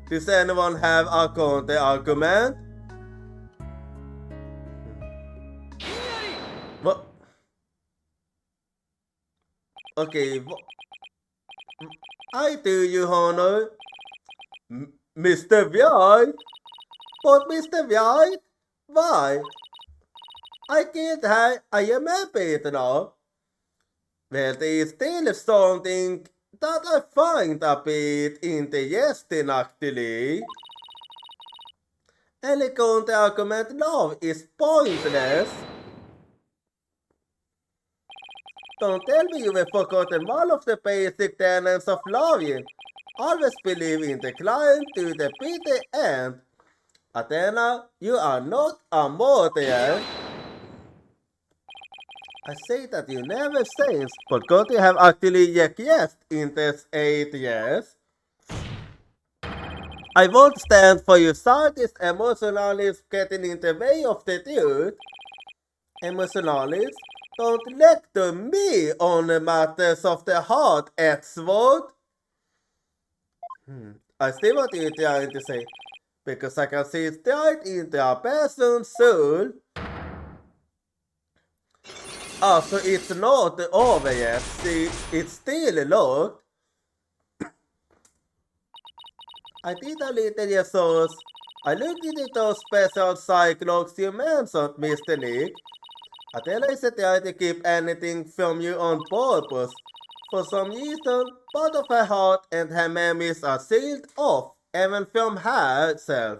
does anyone have a counter argument? What? Okay, I do, Your Honor. Mr. White? But Mr. White? Why? I can't have I remember it now. Well, there is still something that I find a bit interesting actually. Any counter-argument now is pointless. Don't tell me you have forgotten all of the basic tenets of lawyer. Always believe in the client to the bitter end. Athena, you are not a murderer. I say that you never changed, but could you have actually acquiesced in these 8 years? I won't stand for you scientists emotionalists getting in the way of the truth. Emotionalists, don't lecture me on the matters of the heart, X-word. I see what you're trying to say, because I can see it right into a person's soul. Oh, so it's not over yet. See, it's still locked. I did a little research. I looked into those special cyclones you mentioned, Mr. Nick. Athena is trying to keep anything from you on purpose. For some reason, part of her heart and her memories are sealed off, even from herself.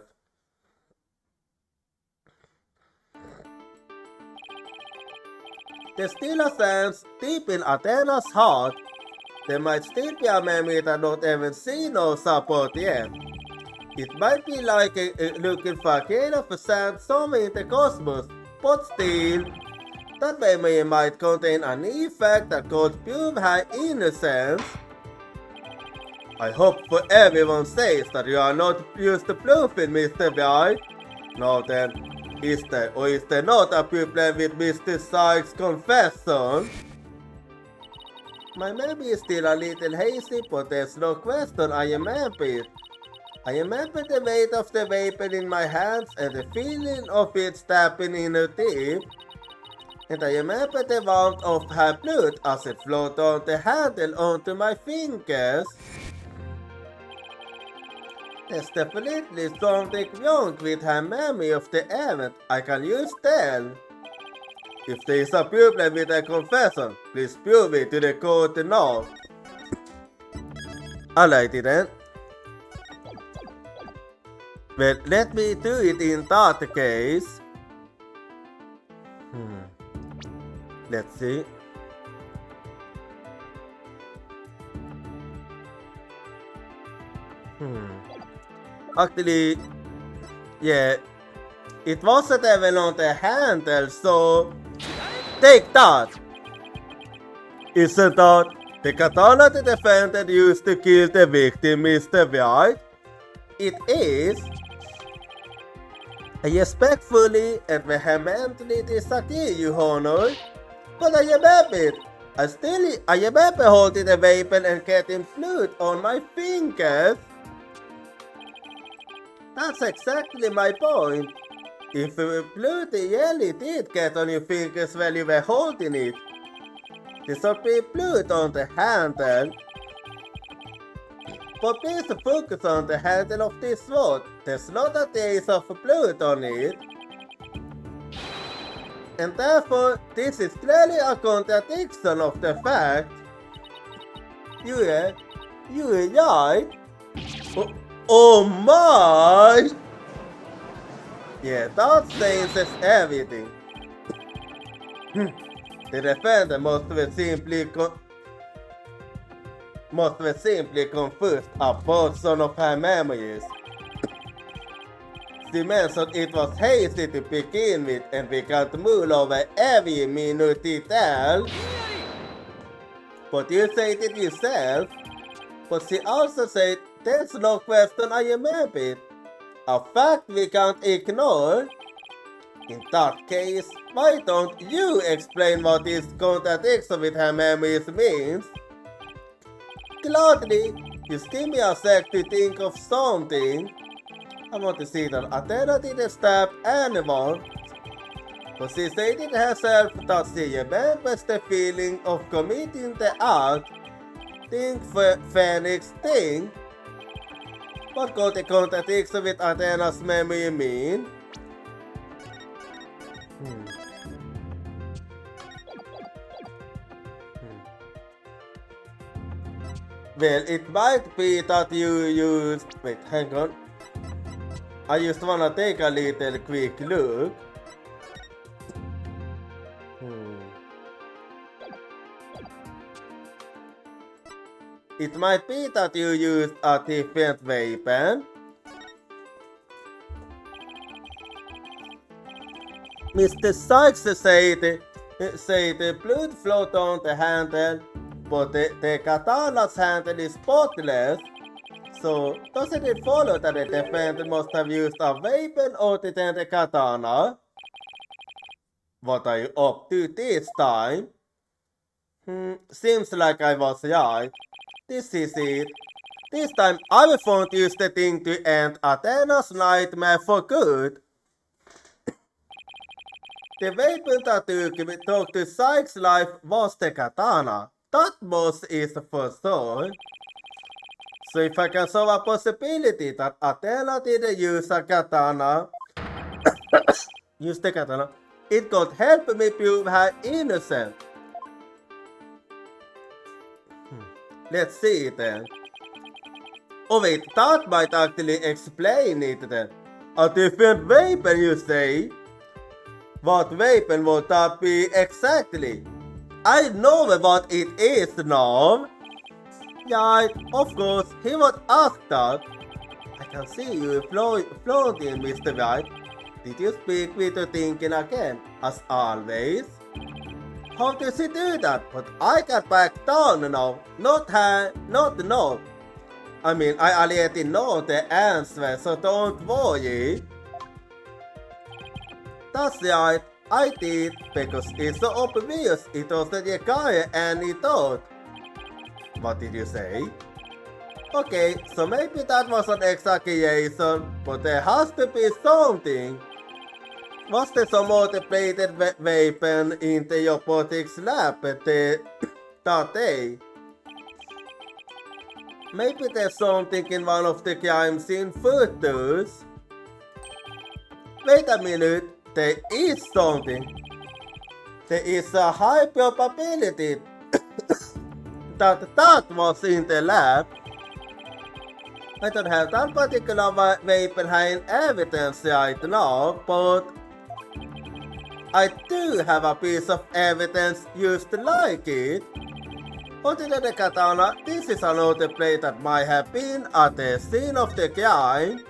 There's still a sense deep in Athena's heart. There might still be a memory that not even see no support yet. It might be like looking for a grain of sand somewhere in the cosmos, but still, that memory might contain an effect that could prove her innocence. I hope for everyone's sake that you are not used to bluffing, Mr. White. Now then, is there not a problem with Mr. Sykes' confession? My memory is still a little hazy, but there's no question I remember it. I remember the weight of the weapon in my hands and the feeling of it stabbing in her teeth. And I remember the warmth of her blood as it flowed on the handle onto my fingers. There's definitely something wrong with her memory of the event, I can use tell. If there is a problem with her confession, please prove it to the court now. Alrighty then. Well, let me do it in that case. Let's see. Actually, yeah, it wasn't even on the handle, so take that! Isn't that the katana the defendant used to kill the victim, Mr. White? It is. I respectfully and vehemently disagree, Your Honor. But I remember it. I remember holding the weapon and getting blood on my fingers. That's exactly my point. If a bloody yellow did get on your fingers while you were holding it, there should be blood on the handle. But please focus on the handle of this sword. There's not a trace of blood on it. And therefore, this is clearly a contradiction of the fact you're right. Oh my! Yeah, that changes everything. The defender must have simply confused a portion of her memories. She mentioned it was hazy to begin with and we got to mull over every minute detail. But you said it yourself. But she also said there's no question I remember it. A fact we can't ignore. In that case, why don't you explain what this contradiction with her memories means? Gladly, just give me a sec to think of something. I want to see that Athena didn't stab anyone. But she said it herself that she remembers the feeling of committing the act. Think Phoenix thing. What could the contradiction with Athena's memory mean? Well, it might be that you used... Wait, hang on. I just wanna take a little quick look. It might be that you used a different weapon. Mr. Sykes said the blood flowed on the handle, but the katana's handle is spotless. So, doesn't it follow that the defender must have used a weapon other than the katana? What are you up to this time? Seems like I was right. This is it. This time I won't use the thing to end Athena's nightmare for good. The weapon that took to Sykes' life was the katana. That much is for sure. So if I can solve a possibility that Athena didn't use a katana, it could help me prove her innocent. Let's see it then. Oh wait, that might actually explain it then. A different weapon, you say? What weapon would that be exactly? I know what it is now. Yeah, of course, he would ask that. I can see you floating, Mr. White. Did you speak with your thinking again, as always? How does he do that? But I got back down now. Not her, not no. I mean, I already know the answer, so don't worry. That's right, I did, because it's so obvious it doesn't require any thought. What did you say? Okay, so maybe that was an exaggeration, but there has to be something. Was there some multiplated weapon in the robotics lab that day? Maybe there's something in one of the crime scene photos. Wait a minute, there is something. There is a high probability that was in the lab. I don't have that particular weapon in evidence right now, but I do have a piece of evidence used like it. Other than the katana, this is another blade that might have been at the scene of the crime.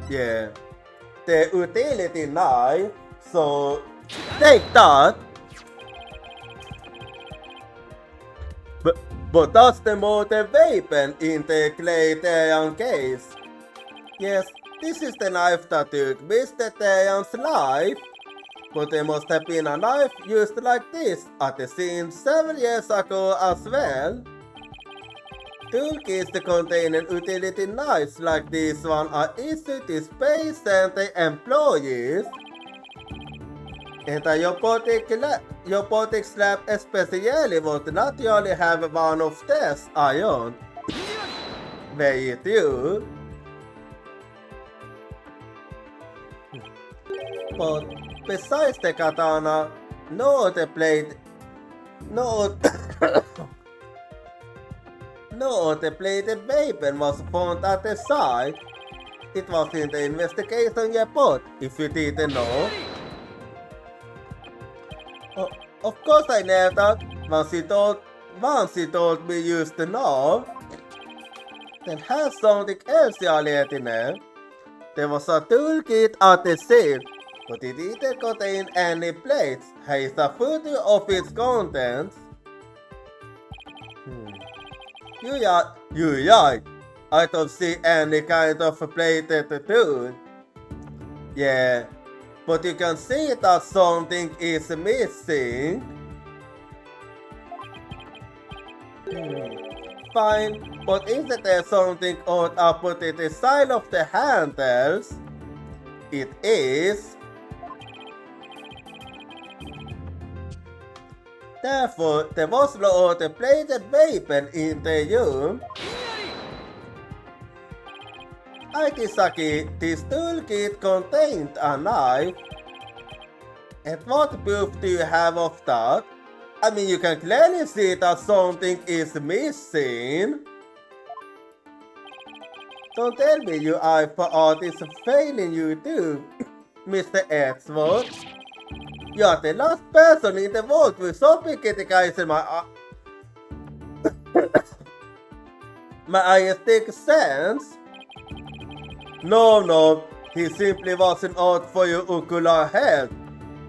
Yeah, the utility knife, so take that. But that's the motor weapon in the Clayterian case. Yes, this is the knife that took Mr. Terian's life. But there must have been a knife used like this at the scene 7 years ago as well. Toolkits that contain an utility knives like this one are easy to Space Center employees. Eta Jopotic Slap especially would naturally have one of these iron. Very too. But besides the katana, no other plated weapon was found at the site. It was in the investigation report, if you didn't know. Of course I knew that. Once he told me used to know. Then has something else you already know. There was a toolkit at the scene, but it didn't contain any plates. Here is a photo of its contents. You're right. I don't see any kind of plated tool. Yeah, but you can see that something is missing. Fine, but isn't there something on opposite side of the handles? It is. Therefore, there was no other plated weapon in the room. Aikisaki, this toolkit contained a knife. And what proof do you have of that? I mean, you can clearly see that something is missing. Don't tell me your eye for art is failing you too, Mr. Edgeworth. You are the last person in the world with so eyes in my my eyes take sense. No, he simply wasn't out for your ocular health.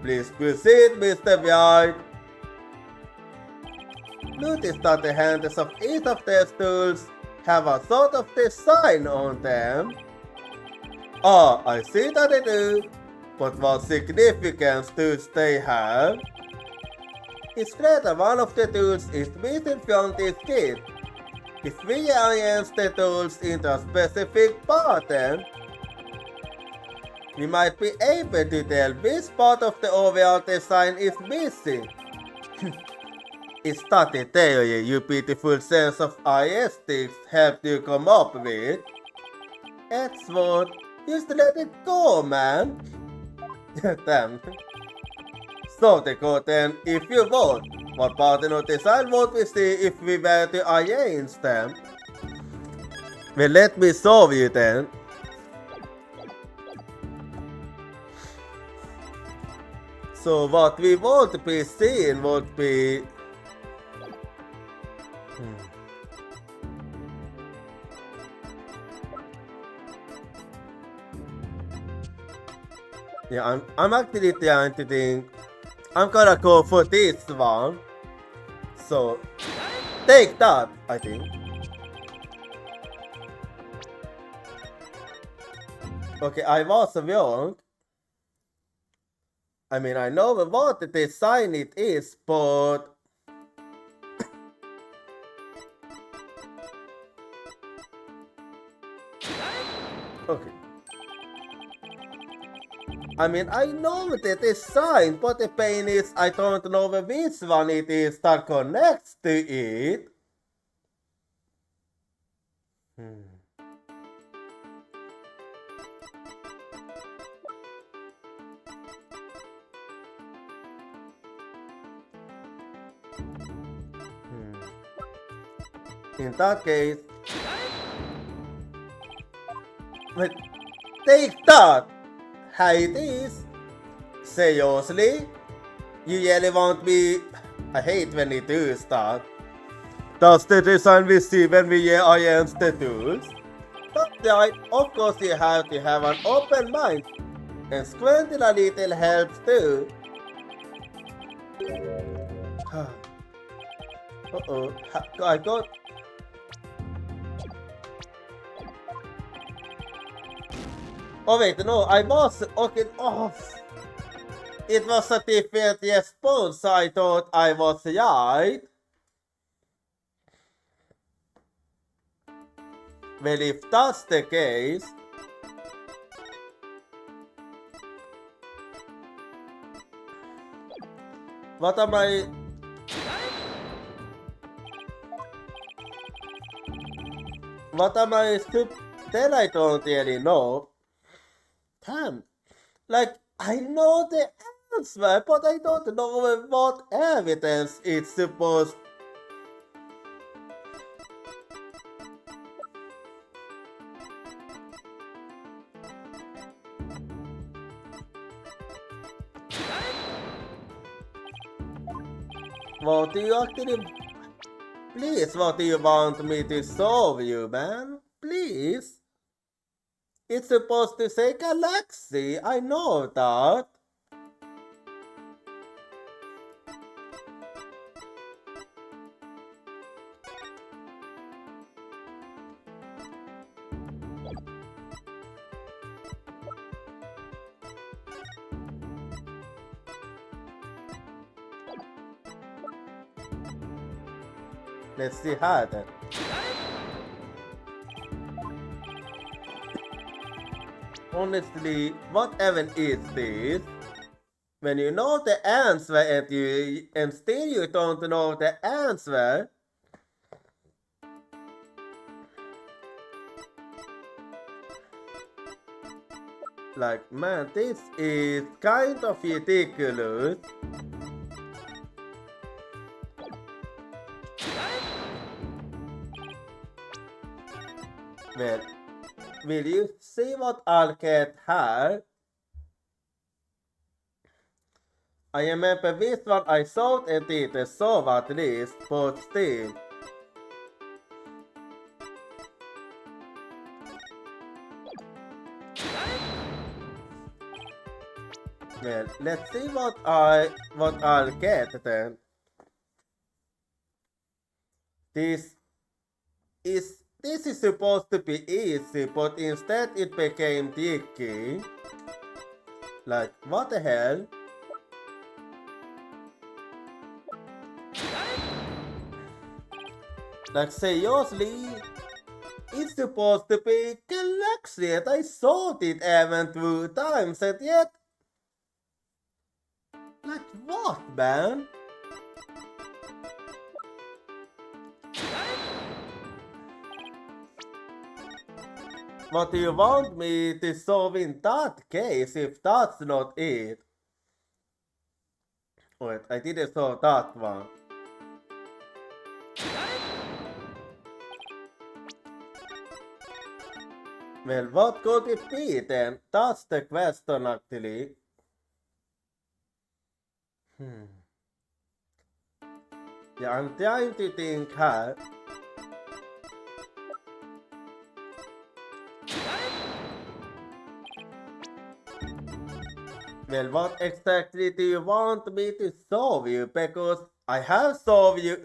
Please proceed, Mr. White. Notice that the handles of each of these tools have a sort of design on them. Ah, I see that they do. But what significance do they have? It's clear that one of the tools is missing from this kit. If we arrange the tools into a specific pattern, we might be able to tell which part of the overall design is missing. Is that the theory your beautiful sense of aesthetics helped you come up with? Edgeworth, just let it go, man. Damn. So, Dakota, then, if you want, what pattern of design would we see if we were to arrange them? Well, let me show you then. So, what we would be seeing would be... Yeah, I'm actually trying to think. I'm gonna go for this one. So, take that, I think. Okay, I was wrong. I mean, I know what the design it is, but... Okay. I mean, I know the design, but the pain is I don't know which one it is that connects to it. In that case... Wait, take that! How it is? Seriously? You really want me... I hate when you do that. That's the design we see when we arrange the tools. That's right, of course you have to have an open mind. And squinting a little helps too. Uh-oh, I got... Oh wait, no, I was okay off. It was a different response, so I thought I was right. Well, if that's the case, what am I... What am I... Then I don't really know. Damn. Like, I know the answer, but I don't know what evidence it's supposed... What do you actually... Please, what do you want me to solve you, man? Please? It's supposed to say galaxy, I know that. Let's see how then. Honestly, what even is this? When you know the answer and still you don't know the answer. Like, man, this is kind of ridiculous. Well, will you see what I'll get here? I remember this one I thought it did solve at least, but still. Well, let's see what I'll get then. This is supposed to be easy, but instead it became tricky. Like, what the hell? Like, seriously? It's supposed to be galaxy and I saw it even 2 times and yet... Like, what, man? What do you want me to solve in that case if that's not it? Wait, I didn't solve that one. Well, what could it be then? That's the question actually. Yeah, I'm trying to think how. Well, what exactly do you want me to solve you? Because I have solved you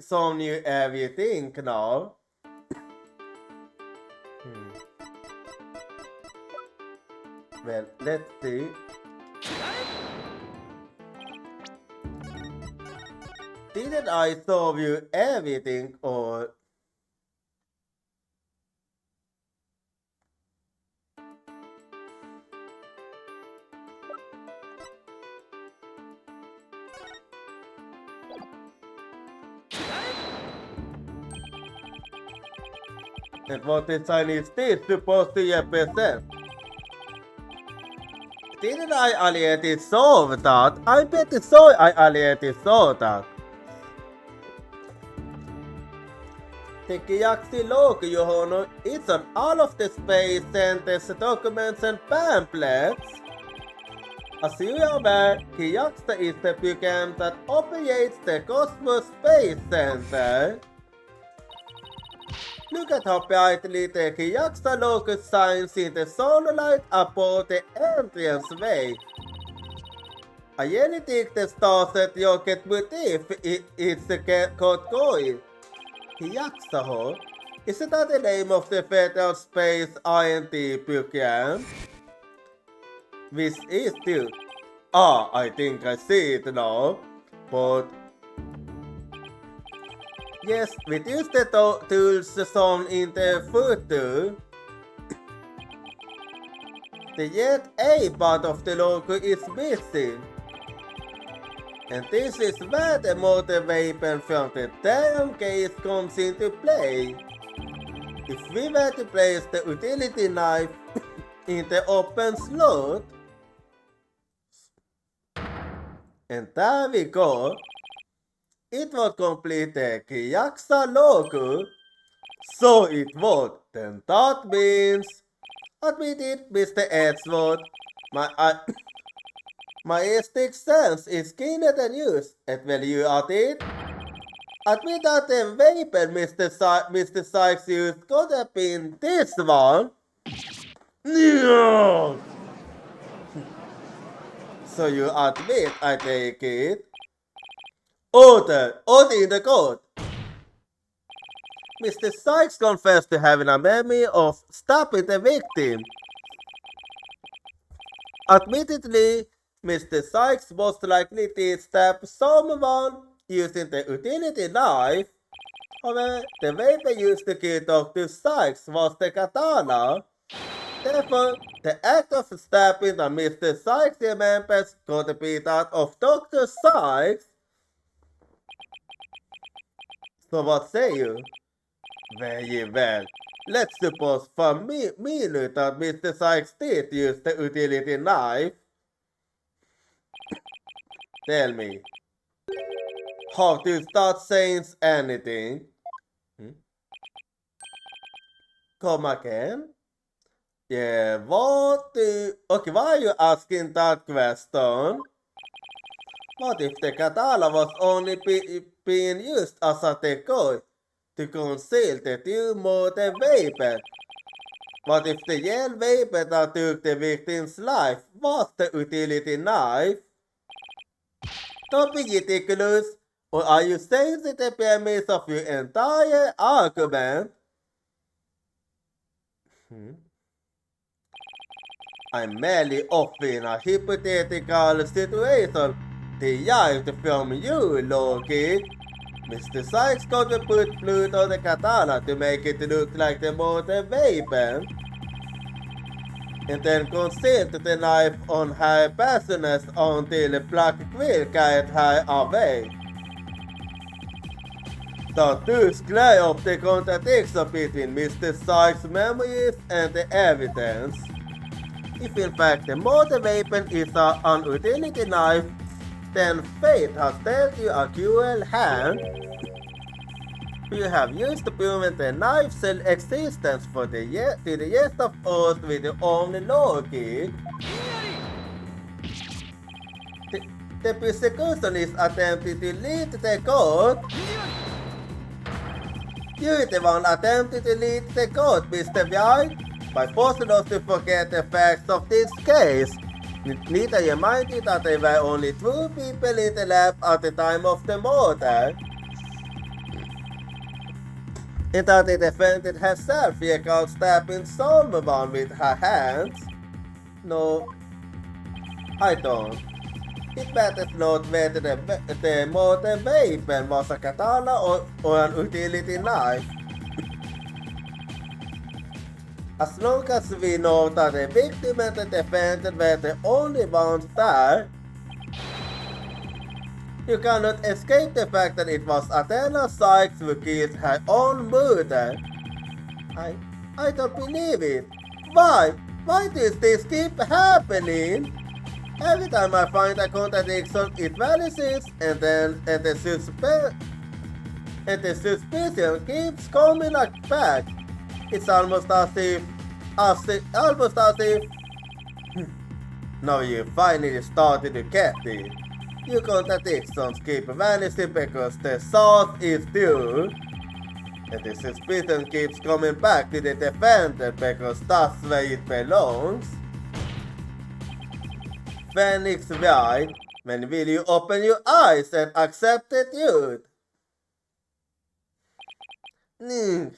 everything now. Well, let's see. Didn't I solve you everything or... And what design is this supposed to represent? Didn't I already solve that? I bet so I already solved that. The galaxy logo, Your Honor, is on all of the Space Center's documents and pamphlets. As you are aware, Kiyaxa is the program that operates the Cosmos Space Center. Look at how brightly the Kiyaxa logo shines in the solar light above the entranceway. I really think the stars at rocket motif it's got going. Kiyaxa, huh? Isn't that the name of the Federal Space R&D program? Which is too. Ah, I think I see it now. But yes, we use the tools shown in the photo. Yet a part of the logo is missing. And this is where the motor weapon from the damn case comes into play. If we were to place the utility knife in the open slot, and there we go, it would complete the Kyaksa logo, so it would. Then that means, admit it, Mr. Edgeworth, my sixth sense is keener than yours, and when you at it, admit that the weapon Mr. Sykes used could have been this one. No! So you admit, I take it. Order in the court. Mr. Sykes confessed to having a memory of stabbing the victim. Admittedly, Mr. Sykes most likely did stab someone using the utility knife. However, the weapon used to kill Dr. Sykes was the katana. Therefore, the act of stabbing the Mr. Sykes members could be that of Dr. Sykes. So what say you? Very well. Let's suppose for a minute that Mr. Sykes did use the utility knife. Tell me, how do you start saying anything? Come again? Yeah, okay, why are you asking that question? What if the katana was only being used as a decoy to conceal the tumor the weapon? What if the yellow weapon that took the victim's life was the utility knife? Don't be ridiculous, or are you saying the premise of your entire argument? I'm merely offering a hypothetical situation derived from you, Loki. Mr. Sykes got to put fluid on the katana to make it look like the motor weapon, and then concealed the knife on her passengers until the black quill carried her away. That does clear up the contradiction between Mr. Sykes' memories and the evidence. If in fact the motor weapon is an utility knife, then fate has dealt you a cruel hand. You have used to prevent the knife's existence to the rest of us with your own logic. The persecution is attempting to lead the court. You're the one attempting to lead the court, Mr. White, by forcing us to forget the facts of this case. Need I remind you that there were only 2 people in the lab at the time of the murder, and that the defendant herself recalled stabbing someone with her hands? No, I don't. It matters not whether the motor weapon was a katana or an utility knife. As long as we know that the victim and the defendant were the only ones there, you cannot escape the fact that it was Athena Sykes who killed her own murder. I don't believe it. Why? Why does this keep happening? Every time I find a contradiction, it vanishes, and the suspicion keeps coming back. It's almost as if, now you finally started to get it. Your contradictions keep vanishing because the source is due, and the suspicion keeps coming back to the defendant because that's where it belongs. Phoenix Wright, when will you open your eyes and accept the truth? Nigga!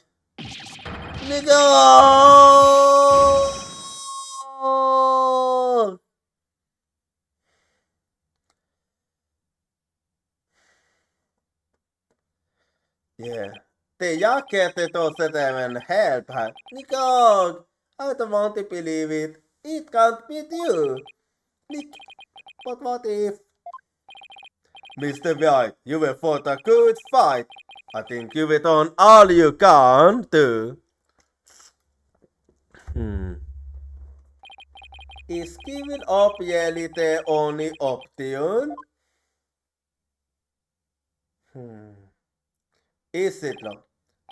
Yeah. The jacket doesn't even help her. Nicole! I don't want to believe it. It can't beat you. Nick, but what if? Mr. White, you have fought a good fight. I think you've done all you can do. Is giving up really the only option? Is it not?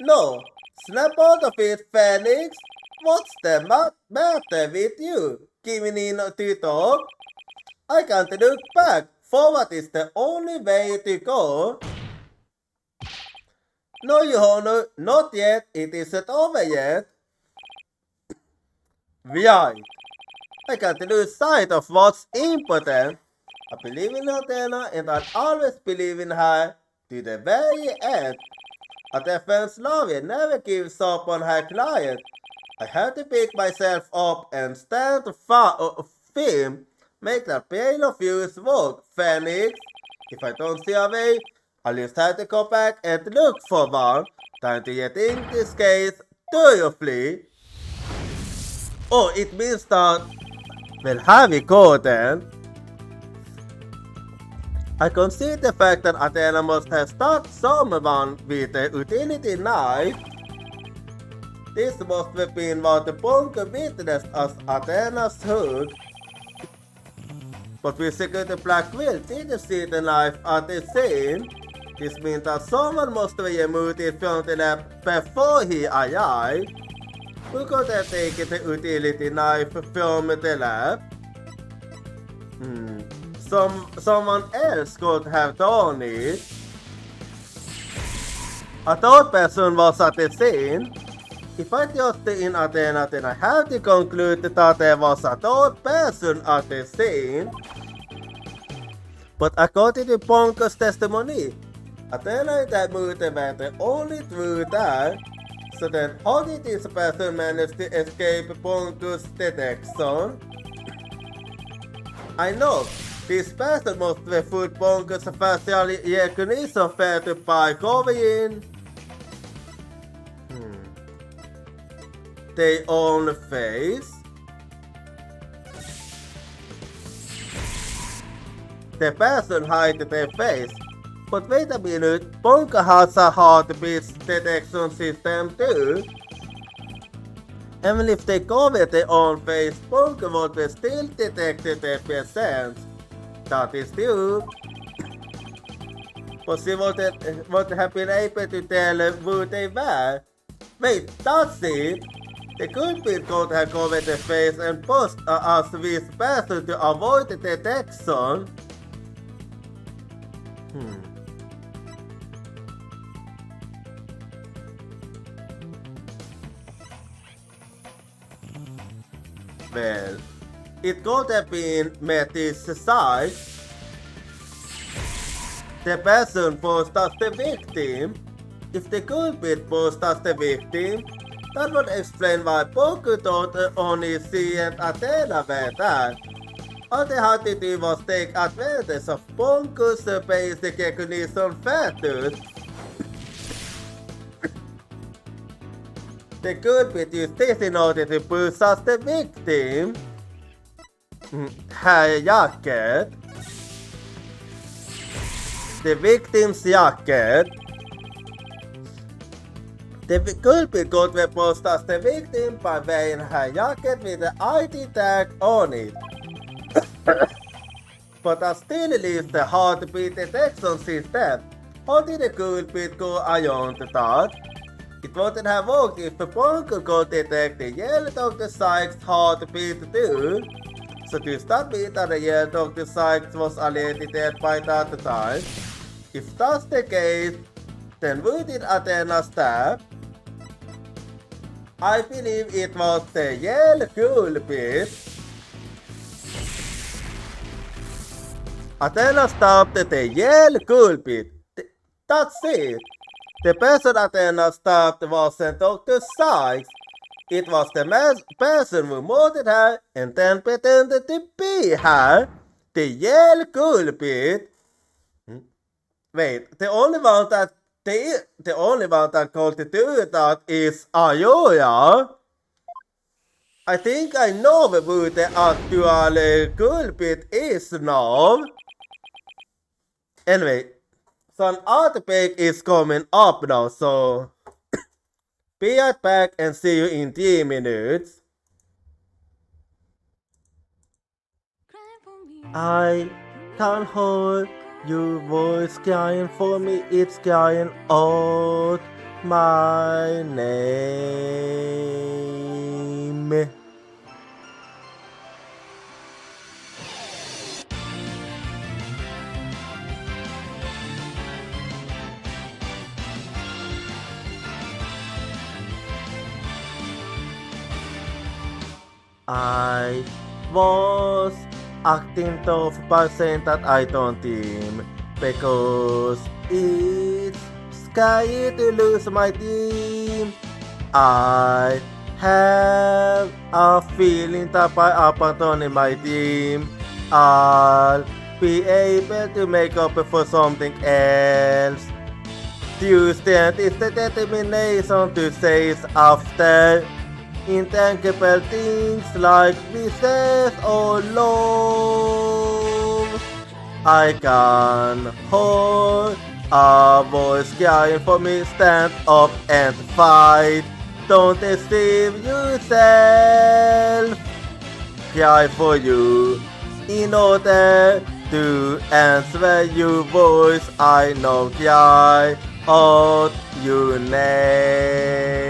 No. Snap out of it, Phoenix. What's the matter with you? Giving in to talk? I can't look back. Forward is the only way to go. No, Your Honor, not yet. It isn't over yet. Right. I can't lose sight of what's important. I believe in Athena and I'll always believe in her to the very end. A defense lawyer never gives up on her client. I have to pick myself up and stand firm, make that pain of use work, Phoenix. If I don't see a way, I'll just have to go back and look for one. Time to get in this case, do you flee? Oh, it means that... Well, here we go then. I consider the fact that Athena must have started someone with a utility knife. This must have been what the bunker witnessed as Athena's hook. But we security Black Will didn't see the knife at the scene. This means that someone must have removed it from the lab before he arrived. Who could have taken the utility knife from the lab? Someone else could have done it. A third person was at the scene. If I just in Athena, then I have to conclude that there was a third person at the scene. But according to Ponko's testimony, Athena and that moved were the only true there. So then how did this person manage to escape Ponko's detection? I know, this person must have put Ponko's facial recognition failure by going in their own face. The person hid their face. But wait a minute, Ponko has a heartbeat detection system too. Even if they cover their own face, Ponko would still detect their presence. That is true. But she would have been able to tell who they were. Wait, that's it. The culprit could have covered their face and posed as with person to avoid detection. Well, it could have been Matty's side. The person posed as the victim. If the culprit posed as the victim, that would explain why Ponko thought only she and Athena were there. All they had to do was take advantage of Ponko's basic recognition factors. The culprit used this in order to push as the victim. Her jacket. The victim's jacket. The culprit could be posed as the victim by wearing her jacket with the ID tag on it. But that still leaves the heartbeat detection system. How did the culprit go around that? It wouldn't have worked if the Ponko could detect the yellow Dr. Sykes' heartbeat too. So does that mean that the yellow Dr. Sykes was already dead by that time? If that's the case, then who did Athena stab? I believe it was the yellow culprit. Athena stabbed the yellow culprit. That's it. The person Athena stabbed wasn't Dr. Sykes. It was the person who murdered her and then pretended to be her. The yellow culprit. Wait, the only one that could do that is Aurora. I think I know who the actual culprit is now. Anyway, so an earthquake is coming up now, so be right back and see you in 3 minutes. I can't hold your voice crying for me, it's crying out my name. I was acting tough by saying that I don't team because it's scary to lose my team. I have a feeling that by abandoning my team, I'll be able to make up for something else. Tuesday is the determination to chase after intangible things like business or love. I can hold a voice crying for me, stand up and fight. Don't deceive yourself. Cry for you in order to answer your voice. I know cry out your name.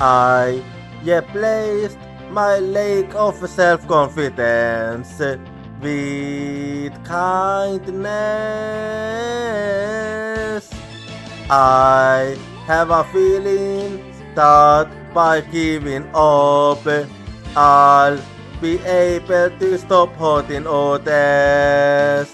I replaced my lack of self-confidence with kindness. I have a feeling that by giving up, I'll be able to stop hurting others.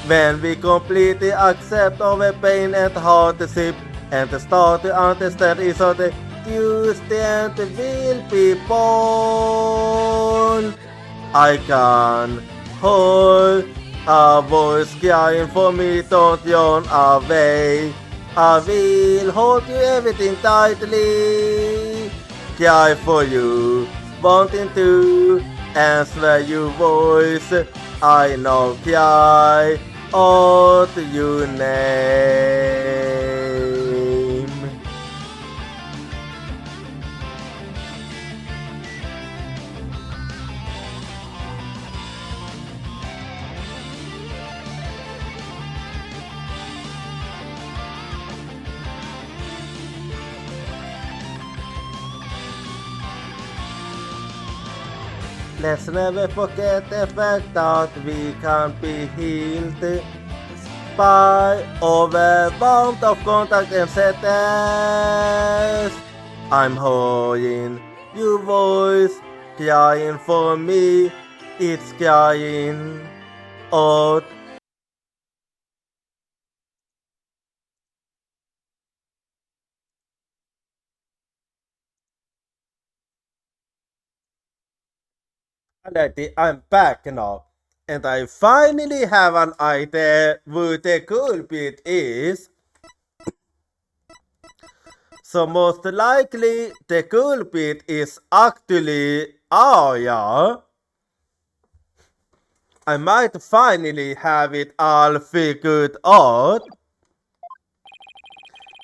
When we completely accept our pain and hardship and start to understand each other, Tuesday will be born. I can hold a voice crying for me, don't run away. I will hold you everything tightly. Cry for you, wanting to answer your voice. I know cry out your name. Let's never forget the fact that we can't be healed by overwhelmed of contact and sadness. I'm holding your voice, crying for me, it's crying out. I'm back now, and I finally have an idea who the culprit is. So most likely the culprit is actually Arya. I might finally have it all figured out.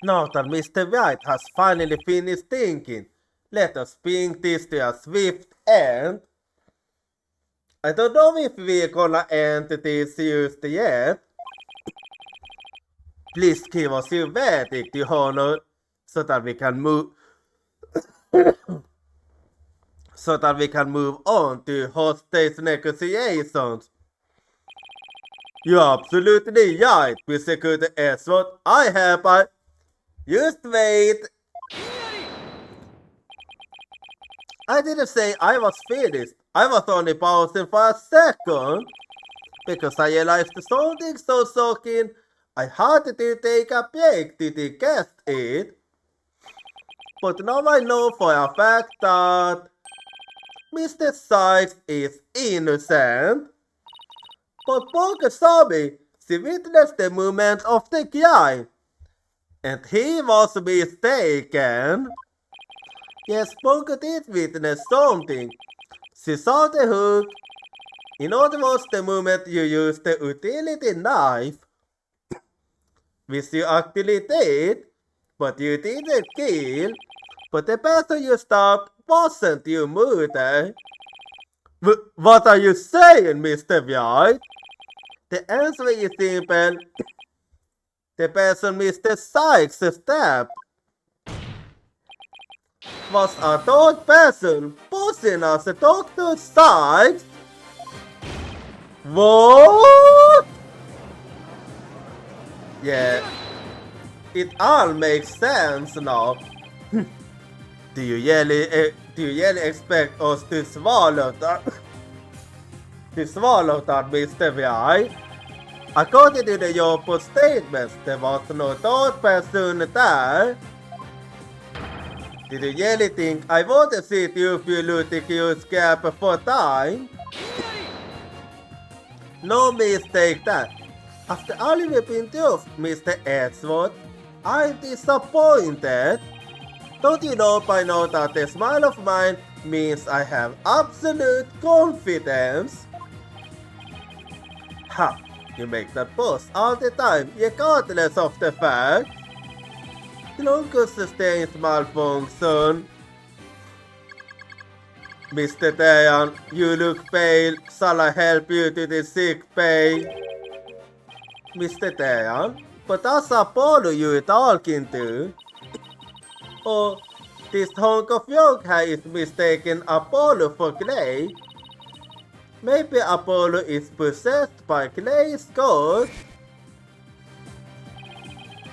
Now that Mr. White has finally finished thinking, let us bring this to a swift end. I don't know if we're gonna end this just yet. Please give us your verdict, Your Honor, so that we can move on to hostage negotiations. You're absolutely right, Mr. Esword. I hereby. Just wait. I didn't say I was finished. I was only pausing for a second. Because I realized something so shocking, I had to take a break to digest it. But now I know for a fact that Mr. Sykes is innocent. But Poker saw me. She witnessed the movement of the guy. And he was mistaken. Yes, Poker did witness something. She saw the hook. In other words, the moment you use the utility knife, which you actually did, but you didn't kill, but the person you stopped wasn't your murder. What are you saying, Mr. White? The answer is simple. The person Mr. Sykes stabbed was a third person posing as Dr. Sykes. What? Yeah, it all makes sense now. Do you really expect us to swallow that? To swallow that, Mr. White? According to the Yopo statements, there was no third person there. Did you really think I want to see you if you ludicrous gap for time? No mistake that. After all you've been through, Mr. Edgeworth, I'm disappointed. Don't you know by now that the smile of mine means I have absolute confidence? Ha! You make that boast all the time, regardless of the fact. Don't sustain malfunction. Mr. Dayan, you look pale. Shall I help you to the sick bay? Mr. Dayan, but that's Apollo you're talking to. Oh, this hunk of yoga is mistaken Apollo for Clay. Maybe Apollo is possessed by Clay's ghost.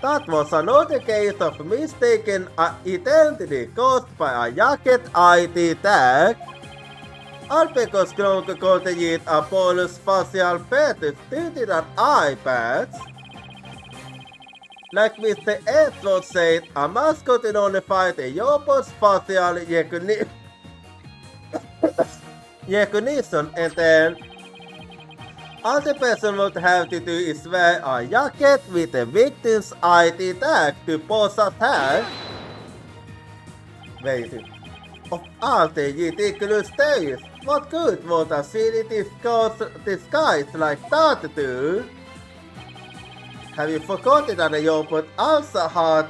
That was another case of mistaken identity caused by a jacket ID tag. All because Gronk called it Apollo's facial fetish due to that eye patch. Like Mr. Edgeworth said, a mascot can only fight a Yopo's facial recognition, and then all the person would have to do is wear a jacket with the victim's ID tag to pose as her. Wait, of all the ridiculous theories, what good would a silly disguise like that do? Have you forgotten that the Yopot also has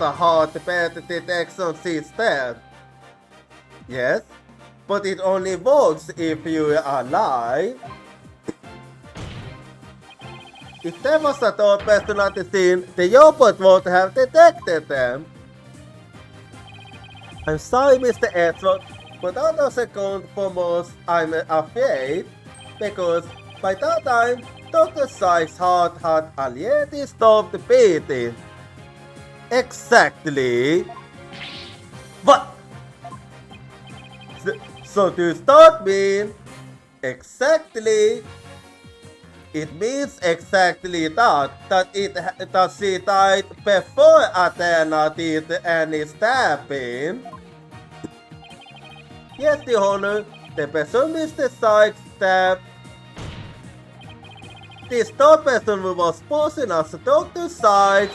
a heartbeat detection system? Yes, but it only works if you are alive. If there was a third person at the scene, the Yopot would have detected them. I'm sorry, Mr. Edgeworth, but that doesn't count for most I'm afraid, because by that time, Dr. Sykes' heart had already stopped beating. Exactly. What? So to start mean exactly, it means exactly that she died before Athena did any stabbing. Yes, the Honor, the person Mr. Sykes stabbed. This third person who was posing as Dr. Sykes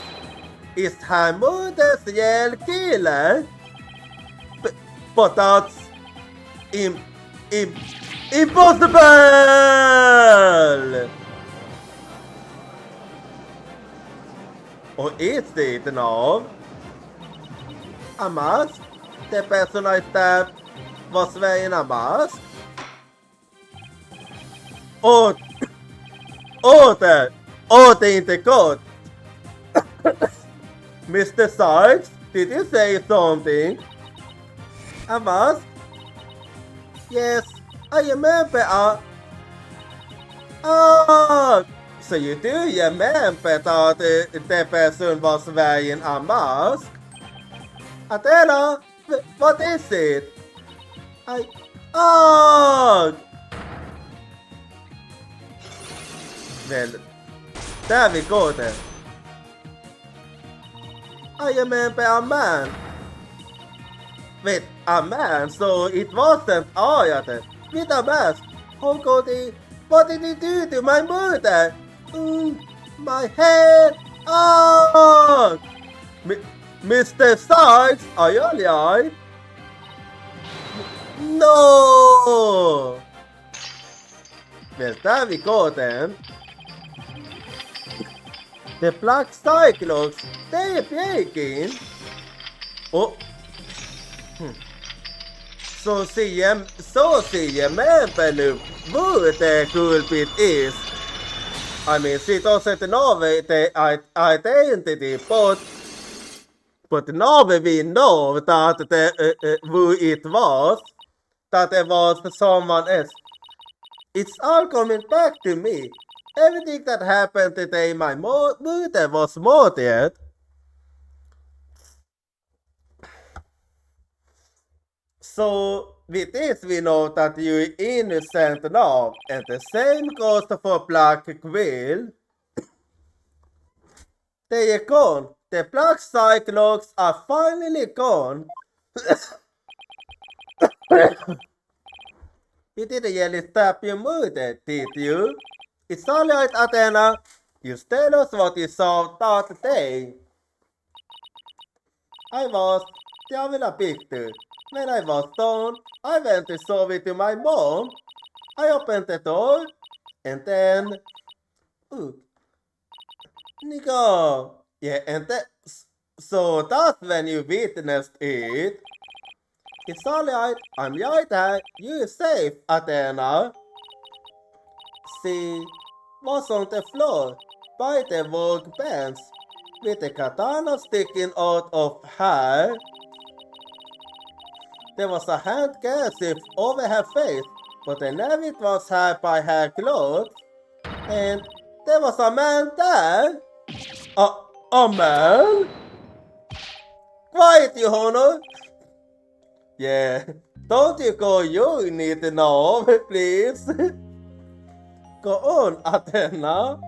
is her mother's real killer. But that's impossible! Or is it now? A mask? The person I stabbed was wearing a mask? Or the intercode. Mr. Sykes, did you say something? A mask? Yes, I remember so you do remember that the person was wearing a mask? Athena, what is it? Well, there we go then. I remember a man. Wait, a man? So it wasn't Ayat with a mask. How could he What did he do to my mother? My head! Oh! Mr. Sykes, are you alright? No! Well, there we go then. The Black Cyclops, they are breaking. Oh. Så ser man nu who the culprit is. I mean, she doesn't know the identity, but now we know that who it was, that it was someone else. It's all coming back to me. Everything that happened today, my mother was murdered. So, with this we know that you're innocent now, and the same goes for Black Quill. They are gone. The Black Cyclops are finally gone. You didn't really stab your mother, did you? It's alright, Athena. You tell us what you saw that day. I was having a picture. When I was done, I went to show it to my mom. I opened the door, and then... Ooh. Nico! Yeah, and that... So that's when you witnessed it. It's alright, I'm right there. You're safe, Athena. She was on the floor, by the workbench, with a katana sticking out of her. There was a handkerchief over her face, but I knew it was her by her clothes. And there was a man there. A man? Quiet, you honor. Yeah, don't you go, you need to know, please. Go on, Athena.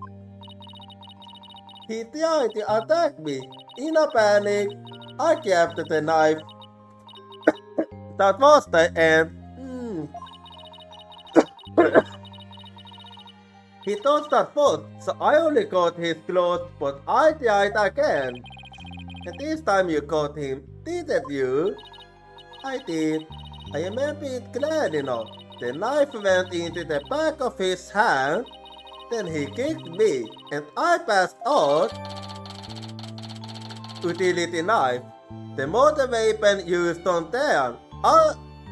He tried to attack me. In a panic, I grabbed the knife. That was the end. He touched that foot, so I only got his clothes, but I tried again. And this time you got him, didn't you? I did. I remember it clearly now. The knife went into the back of his hand. Then he kicked me, and I passed out. Utility knife. The motor weapon used on them.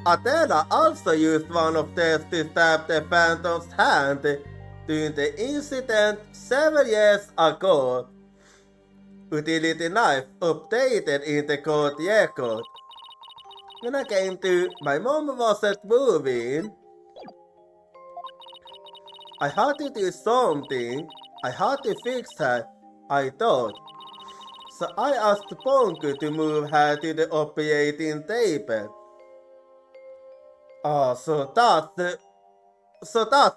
Athena also used one of theirs to stab the Phantom's hand during the incident 7 years ago. Utility knife updated in the court record. When I came to, my mom wasn't moving. I had to do something. I had to fix her, I thought. So I asked Ponku to move her to the operating table. Oh, so that's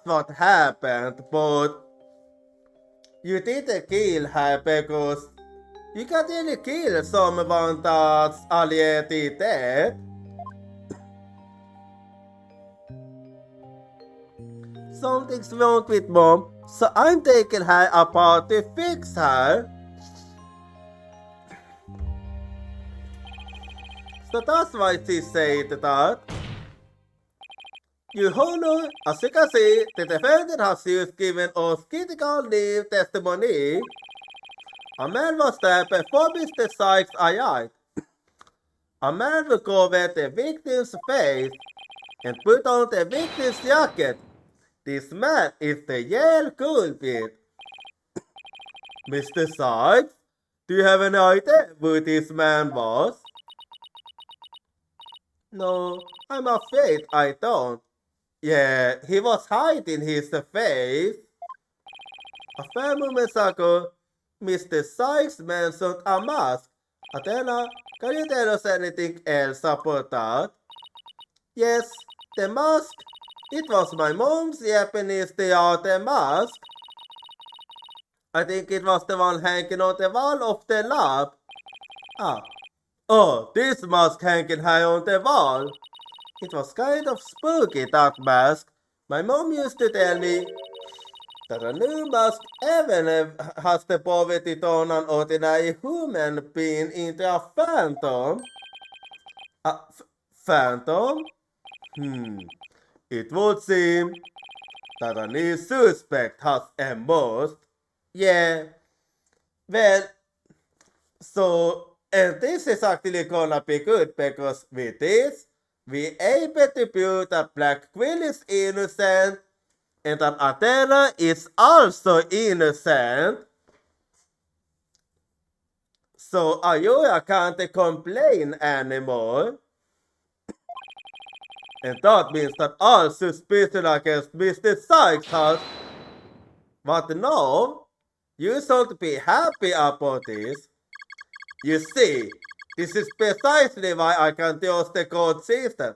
what happened, but you didn't kill her because you can't really kill someone that's already dead. Something's wrong with Mom, so I'm taking her apart to fix her. So that's why she said that. Your Honor, as you can see, the defendant has just given us critical leave testimony. A man was there before Mr. Sykes arrived. A man will cover the victim's face and put on the victim's jacket. This man is the real culprit. Mr. Sykes, do you have any idea who this man was? No, I'm afraid I don't. Yeah, he was hiding his face. A few moments ago, Mr. Sykes mentioned a mask. Athena, can you tell us anything else about that? Yes, the mask. It was my mom's Japanese theater mask. I think it was the one hanging on the wall of the lab. Oh, this mask hanging high on the wall. It was kind of spooky, that mask. My mom used to tell me that a new mask även has the poverty tone on ordinary human being into a phantom. A phantom? It would seem that a new suspect has emerged. Yeah, well, so, and this is actually gonna be good because with this, we able to prove that Black Quill is innocent and that Athena is also innocent. So Ayura can't complain anymore. And that means that all suspicion against Mr. Sykes has... But no, you should be happy about this. You see, this is precisely why I can use the code system.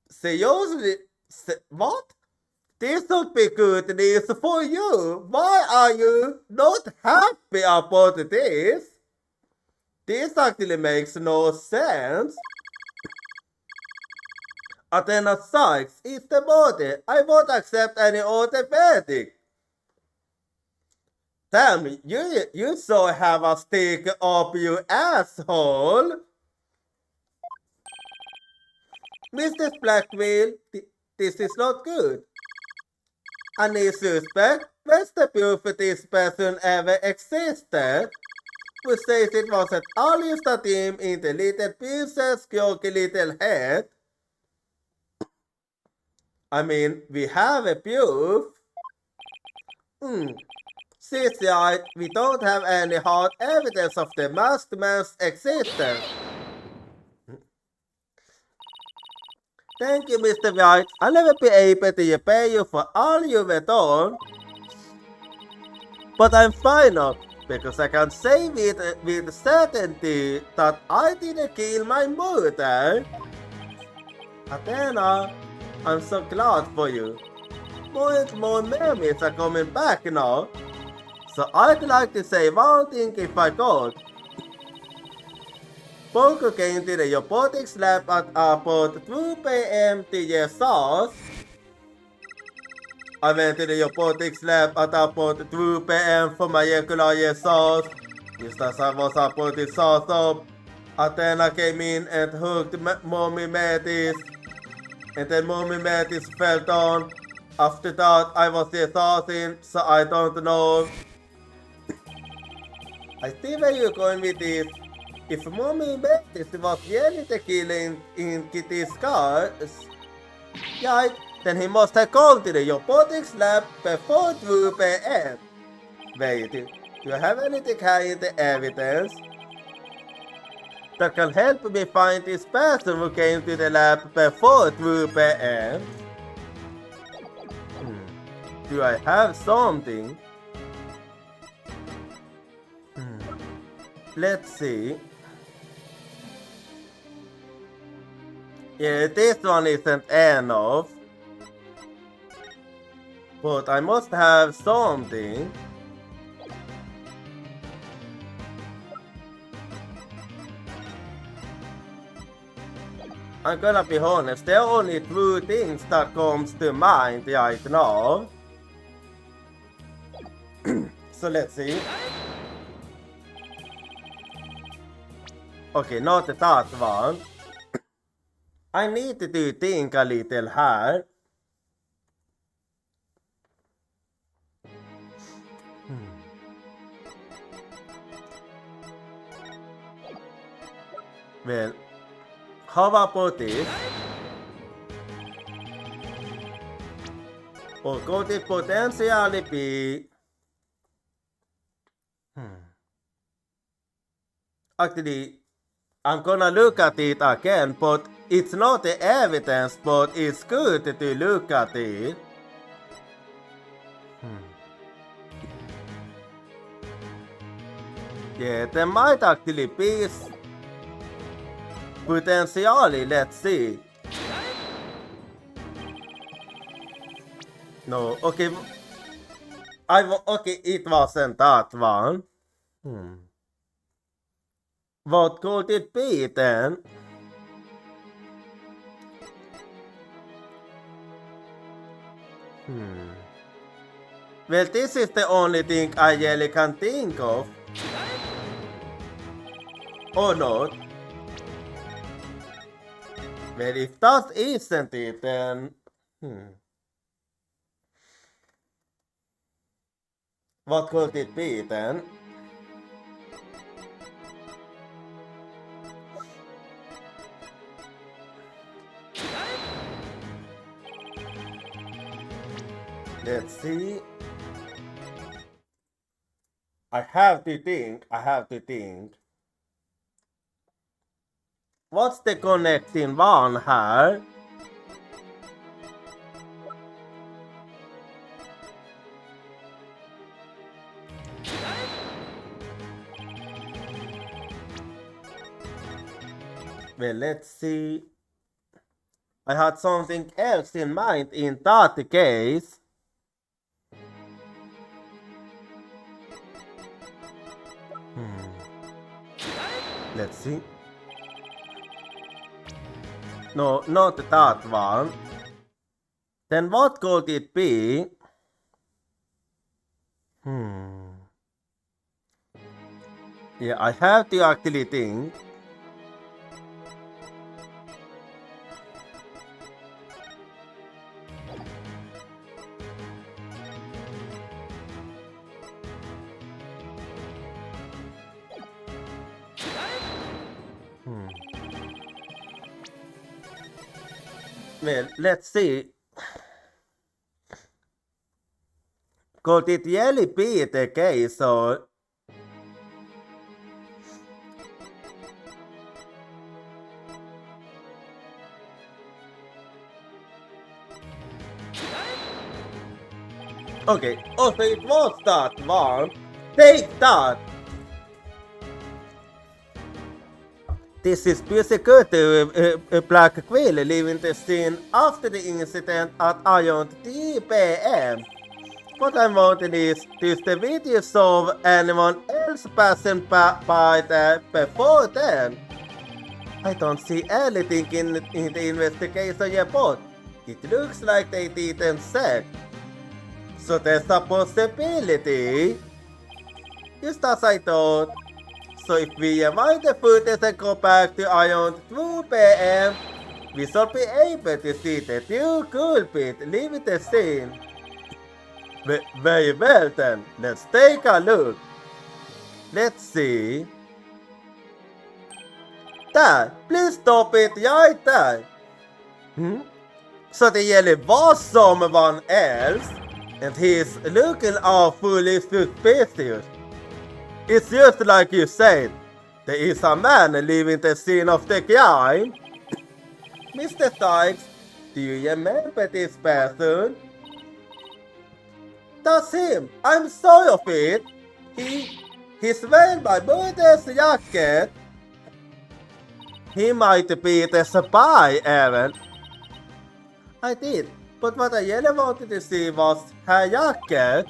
Seriously? What? This would be good news for you. Why are you not happy about this? This actually makes no sense. Athena Sykes is the body. I won't accept any other verdict. Damn, you so have a stick up, you asshole. Mr. Blackwell, this is not good. A new suspect? Where's the proof this person ever existed? Who says it wasn't always the team in the little princess quirky little head? I mean, we have a proof. She's right, we don't have any hard evidence of the masked man's existence. Thank you, Mr. White. I'll never be able to repay you for all you've done. But I'm fine now, because I can say with certainty that I didn't kill my mother. Athena, I'm so glad for you. More and more memories are coming back now. So I'd like to say one thing if I could. Poco came to the robotics lab at about 2 p.m. to your sauce. I went to the robotics lab at about 2 p.m. for my regular sauce. Just as I was about to sauce up, Athena came in and hooked Mommy Metis. And then Mommy Metis fell down. After that, I was the assassin, so I don't know. I see where you're going with this. If Mommy Metis was really the killer in Kitty's car, yeah, then he must have gone to the robotics lab before 2 p.m. Wait, do you have anything hiding the evidence that can help me find this person who came to the lab before 2 p.m.? Do I have something? Let's see. Yeah, this one isn't enough. But I must have something. I'm gonna be honest, there are only 2 things that comes to mind right now. So let's see. Okay, not that one. I need to think a little here. Well, how about this? Or could it potentially be... Actually, I'm gonna look at it again, but it's not the evidence, but it's good to look at it. Yeah, there might actually be potentially, let's see. No, okay. Okay, it wasn't that one. What could it be then? Well, this is the only thing I really can think of. Or not. Well, if that isn't it, then... What could it be then? Let's see. I have to think. What's the connecting one here? Well, let's see. I had something else in mind in that case. Let's see. No, not that one. Then what could it be? Yeah, I have to actually think. Well, let's see. Could it really be the case or... Okay, also it was that one. Take that! This is Prosecutor Black Quill leaving the scene after the incident at around 3 p.m. What I'm wanting is the videos of anyone else passing by there before then. I don't see anything in the investigation report. It looks like they didn't check. So there's a possibility. Just as I thought. So if we rewind the footage and go back to around 2 p.m., we should be able to see the two culprits leaving the scene. Very well then, let's take a look. Let's see. Dad, please stop it right there. So there really was someone else, and he's looking awfully suspicious. It's just like you said, there is a man leaving the scene of the crime. Mr. Sykes, do you remember this person? That's him, I'm sure of it. He's wearing my mother's jacket. He might be the spy, Aaron. I did, but what I really wanted to see was her jacket.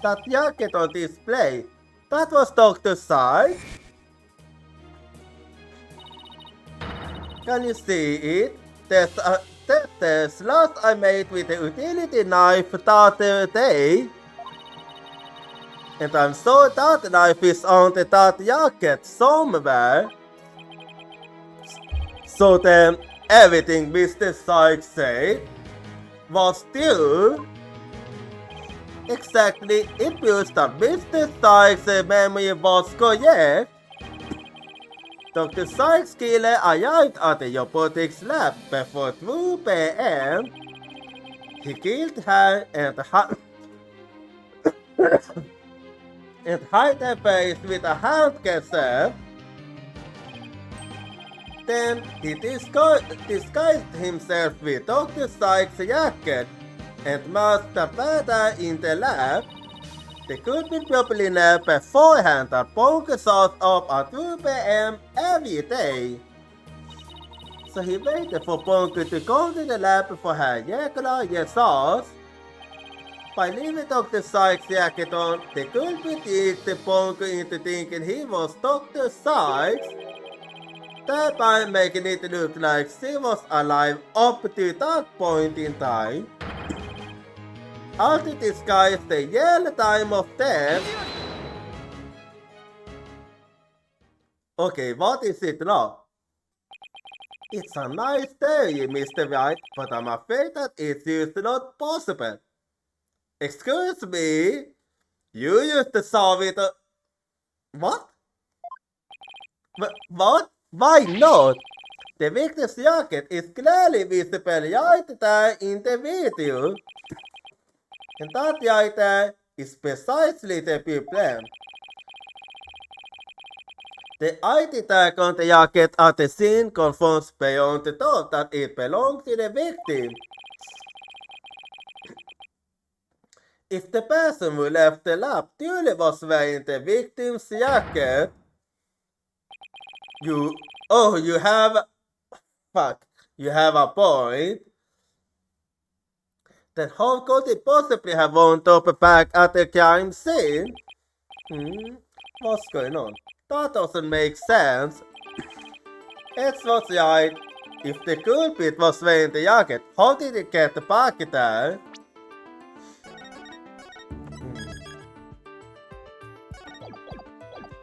That jacket on display, that was Dr. Sykes. Can you see it? That's the slot I made with the utility knife that day. And I'm sure that knife is on that jacket somewhere. So then, everything Mr. Sykes said was true. Exactly, it proves that Mr. Sykes' memory was correct. Dr. Sykes' killer arrived at the robotics lab before 2 p.m. He killed her and hid her face with a handkerchief. Then he disguised himself with Dr. Sykes' jacket and masked the better in the lab. They could be probably know beforehand that Bunker shows up at 2 p.m. every day. So he waited for Bunker to go to the lab for her regular results. By leaving Dr. Sykes' jacket on, they could be tricked Bunker into thinking he was Dr. Sykes, thereby making it look like she was alive up to that point in time. how to disguise the yellow time of death. Okay, what is it now? It's a nice day, Mr. White, but I'm afraid that it's just not possible. Excuse me? You used to solve it. What? What? Why not? The victim's jacket is clearly visible right there in the video. And that right there is precisely the problem. The ID tag on the jacket at the scene confirms beyond the doubt that it belonged to the victim. If the person who left the lab truly was wearing the victim's jacket, you have a point. Then how could it possibly have wound up back at the crime scene? What's going on? That doesn't make sense. It's not right. If the culprit was wearing the jacket, how did it get back there?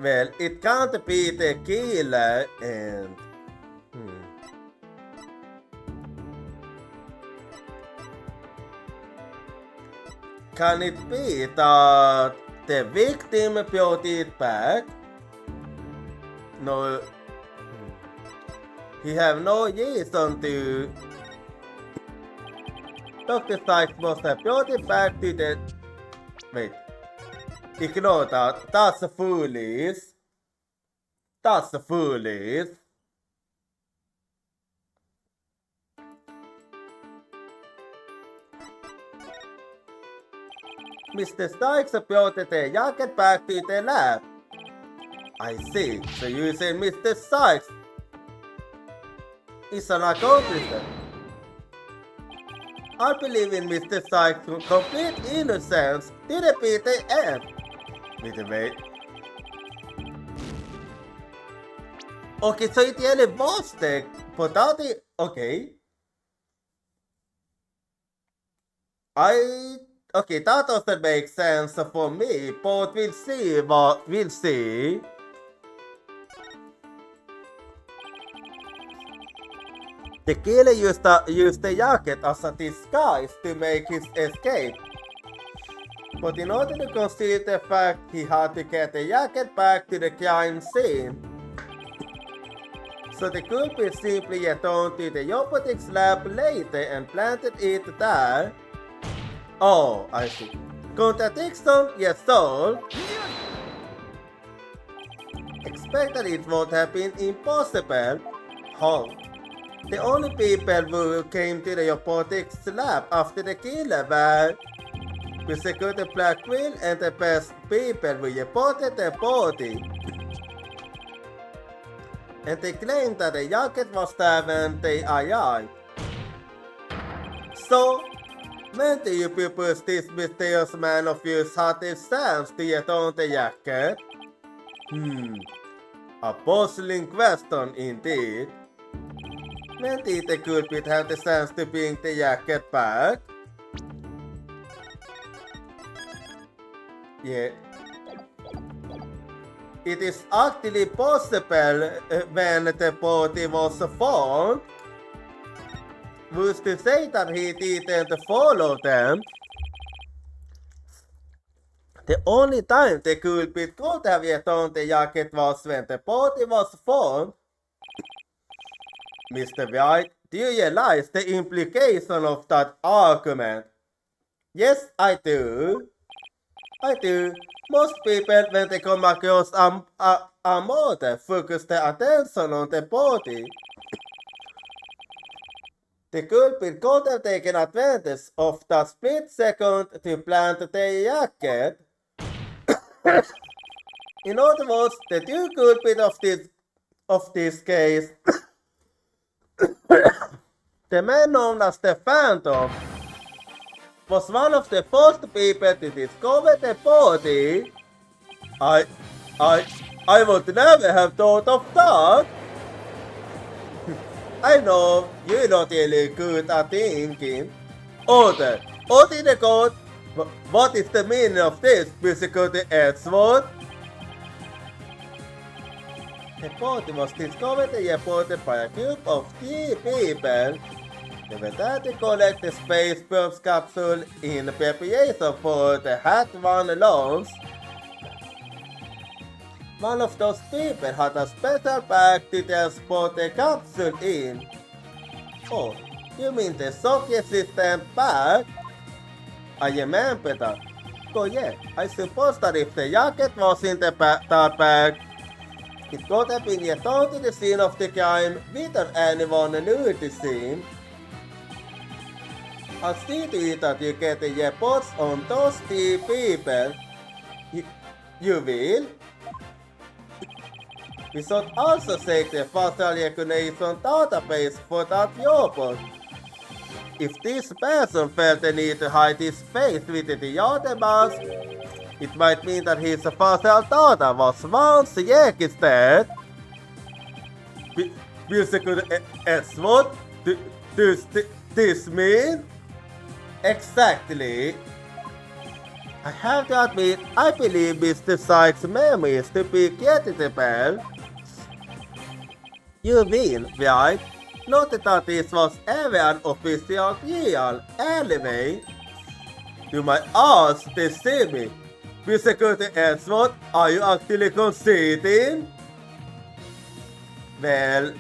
Well, it can't be the killer and... Can it be that the victim brought it back? No. He have no reason to... Dr. Sykes must have brought it back to the... Wait. Ignore that. That's foolish. That's foolish. Mr. Sykes brought the jacket back to the lab. I see. So you say Mr. Sykes is an accomplice. I believe in Mr. Sykes' complete innocence to the bitter end. Wait. Okay, so it really was the potato. Okay. Okay, that doesn't make sense for me, but we'll see what we'll see. The killer used the jacket as a disguise to make his escape. But in order to conceal the fact, he had to get the jacket back to the crime scene. So the culprit simply returned to the robotics lab later and planted it there. Oh, I see. Contradiction, yes, so. Expected it would have been impossible. How? The only people who came to the robotics lab after the killer were Prosecutor Blackwell and the best people who reported the body. And they claimed that the jacket was there when they arrived. So, when do you propose this mysterious man of yours had the chance to return the jacket? A puzzling question indeed. When did the culprit have the chance to bring the jacket back? Yeah. It is actually possible when the body was found. Who's to say that he didn't follow them? The only time the culprit could have returned the jacket was when the body was found. Mr. White, do you realize the implication of that argument? Yes, I do. I do. Most people, when they come across a murder, focus their attention on the body. The culprit could have taken advantage of the split second to plant the jacket. In other words, the true culprit of this case, the man known as the Phantom, was one of the first people to discover the body. I would never have thought of that. I know you're not really good at thinking. Order the code. What is the meaning of this, Psychotic Edgeworth? The party was discovered and reported by a group of 3 people. They were there to collect the space probes capsule in preparation for the Hat One launch. One of those people had a special bag to transport the capsule in. Oh, you mean the Soviet system bag? I remember that. Oh yeah, I suppose that if the jacket was in that bag, it could have been returned to the scene of the crime without anyone knew the scene. I'll see to it that you get the reports on those 3 people. You will? We should also check the facial recognition database for that report. If this person felt the need to hide his face with the other mask, it might mean that his facial data was once registered. Musical Edgeworth? Does this mean? Exactly. I have to admit, I believe Mr. Sykes' memories to be creditable. You mean, right? Not that this was ever an official trial, anyway. You might ask to see me. Mr. Edgeworth, are you actually conceding? Well,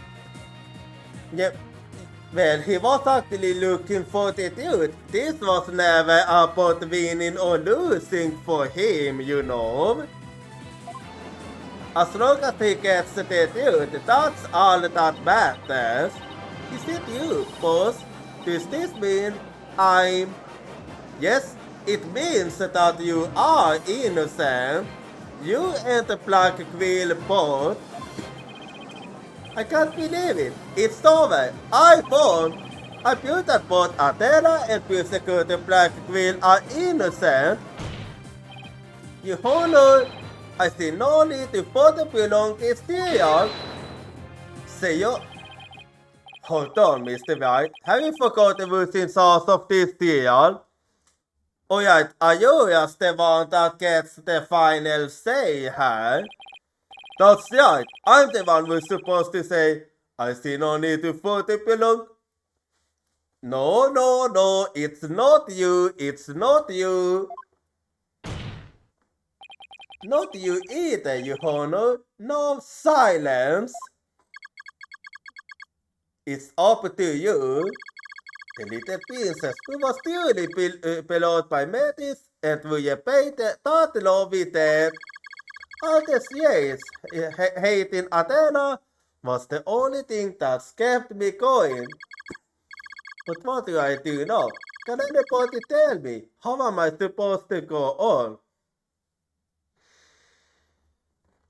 he was actually looking for the truth. This was never about winning or losing for him, you know. As long as he gets the truth, that's all that matters. Is it you, boss? Does this mean I'm... Yes, it means that you are innocent. You and the Black Quill both. I can't believe it. It's over. I won. I feel that both Athena and Psychotic the Black Quill are innocent. Your Honor, I see no need to further prolong this trial. Say you... Hold on, Mr. White. Have you forgotten who's in charge of this trial? Alright, are you just the one that gets the final say here? That's right, I'm the one who's supposed to say, I see no need to further prolong. No, it's not you, it's not you. Not you either, Your Honor. No silence. It's up to you. The little princess who was duly beloved by Metis and who repaid that love with death. All the years hating Athena was the only thing that kept me going. But what do I do now? Can anybody tell me? How am I supposed to go on?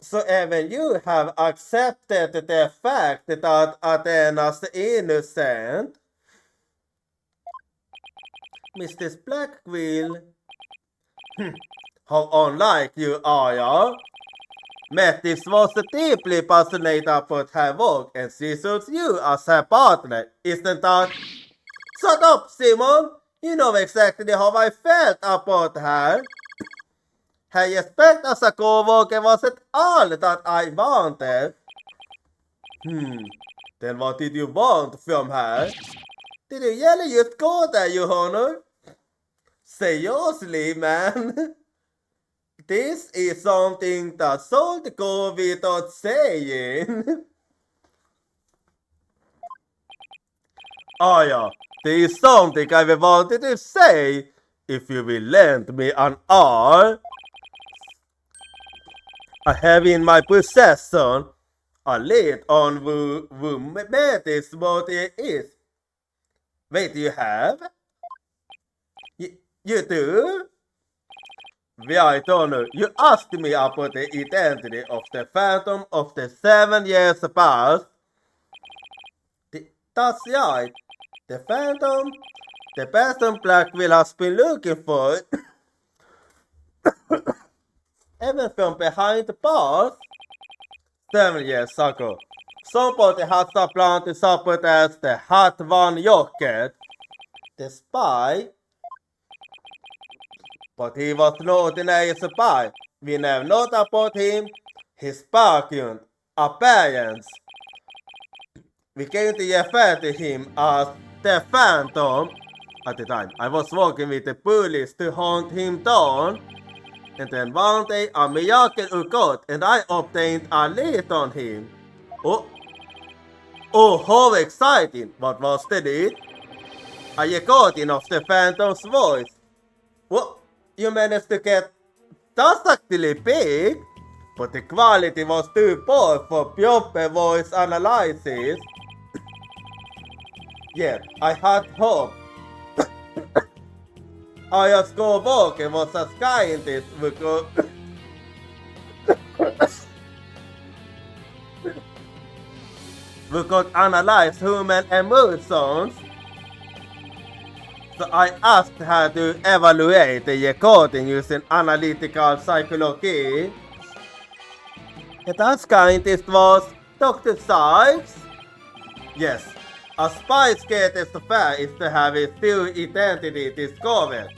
So even you have accepted the fact that Athena's innocent? Mrs. Blackquill? How unlike you are, yeah? Metis was deeply passionate about her work and she chose you as her partner, isn't that? Shut up, Simon! You know exactly how I felt about her. Her respect as a co-worker wasn't all that I wanted. Then what did you want from her? Did you really just go there, Your Honor? Seriously, man? This is something that should go without saying. Oh yeah, there is something I wanted to say. If you will lend me an hour. I have in my possession a lead on who Metis motive is. Wait, you have? You do? Right, Honor, you asked me about the identity of the Phantom of the 7 years past. That's right. The Phantom, the person Blackquill has been looking for, even from behind the bars, 7 years ago. Somebody has a plan to sabotage the Hat One rocket. The spy But he was no ordinary spy. We know not about him, his background, appearance. We came to refer to him as the Phantom. At the time, I was working with the police to hunt him down. And then one day a miracle occurred and I obtained a lead on him. Oh, how exciting! What was the lead? A recording of the Phantom's voice. What? You managed to get... That's actually big! But the quality was too poor for proper voice analysis. Yet, I had hope. Our co-worker was a scientist who could analyze human emotions. So I asked her to evaluate the recording using analytical psychology. And that scientist was Dr. Sykes. Yes, a spy's greatest affair is to have his true identity discovered.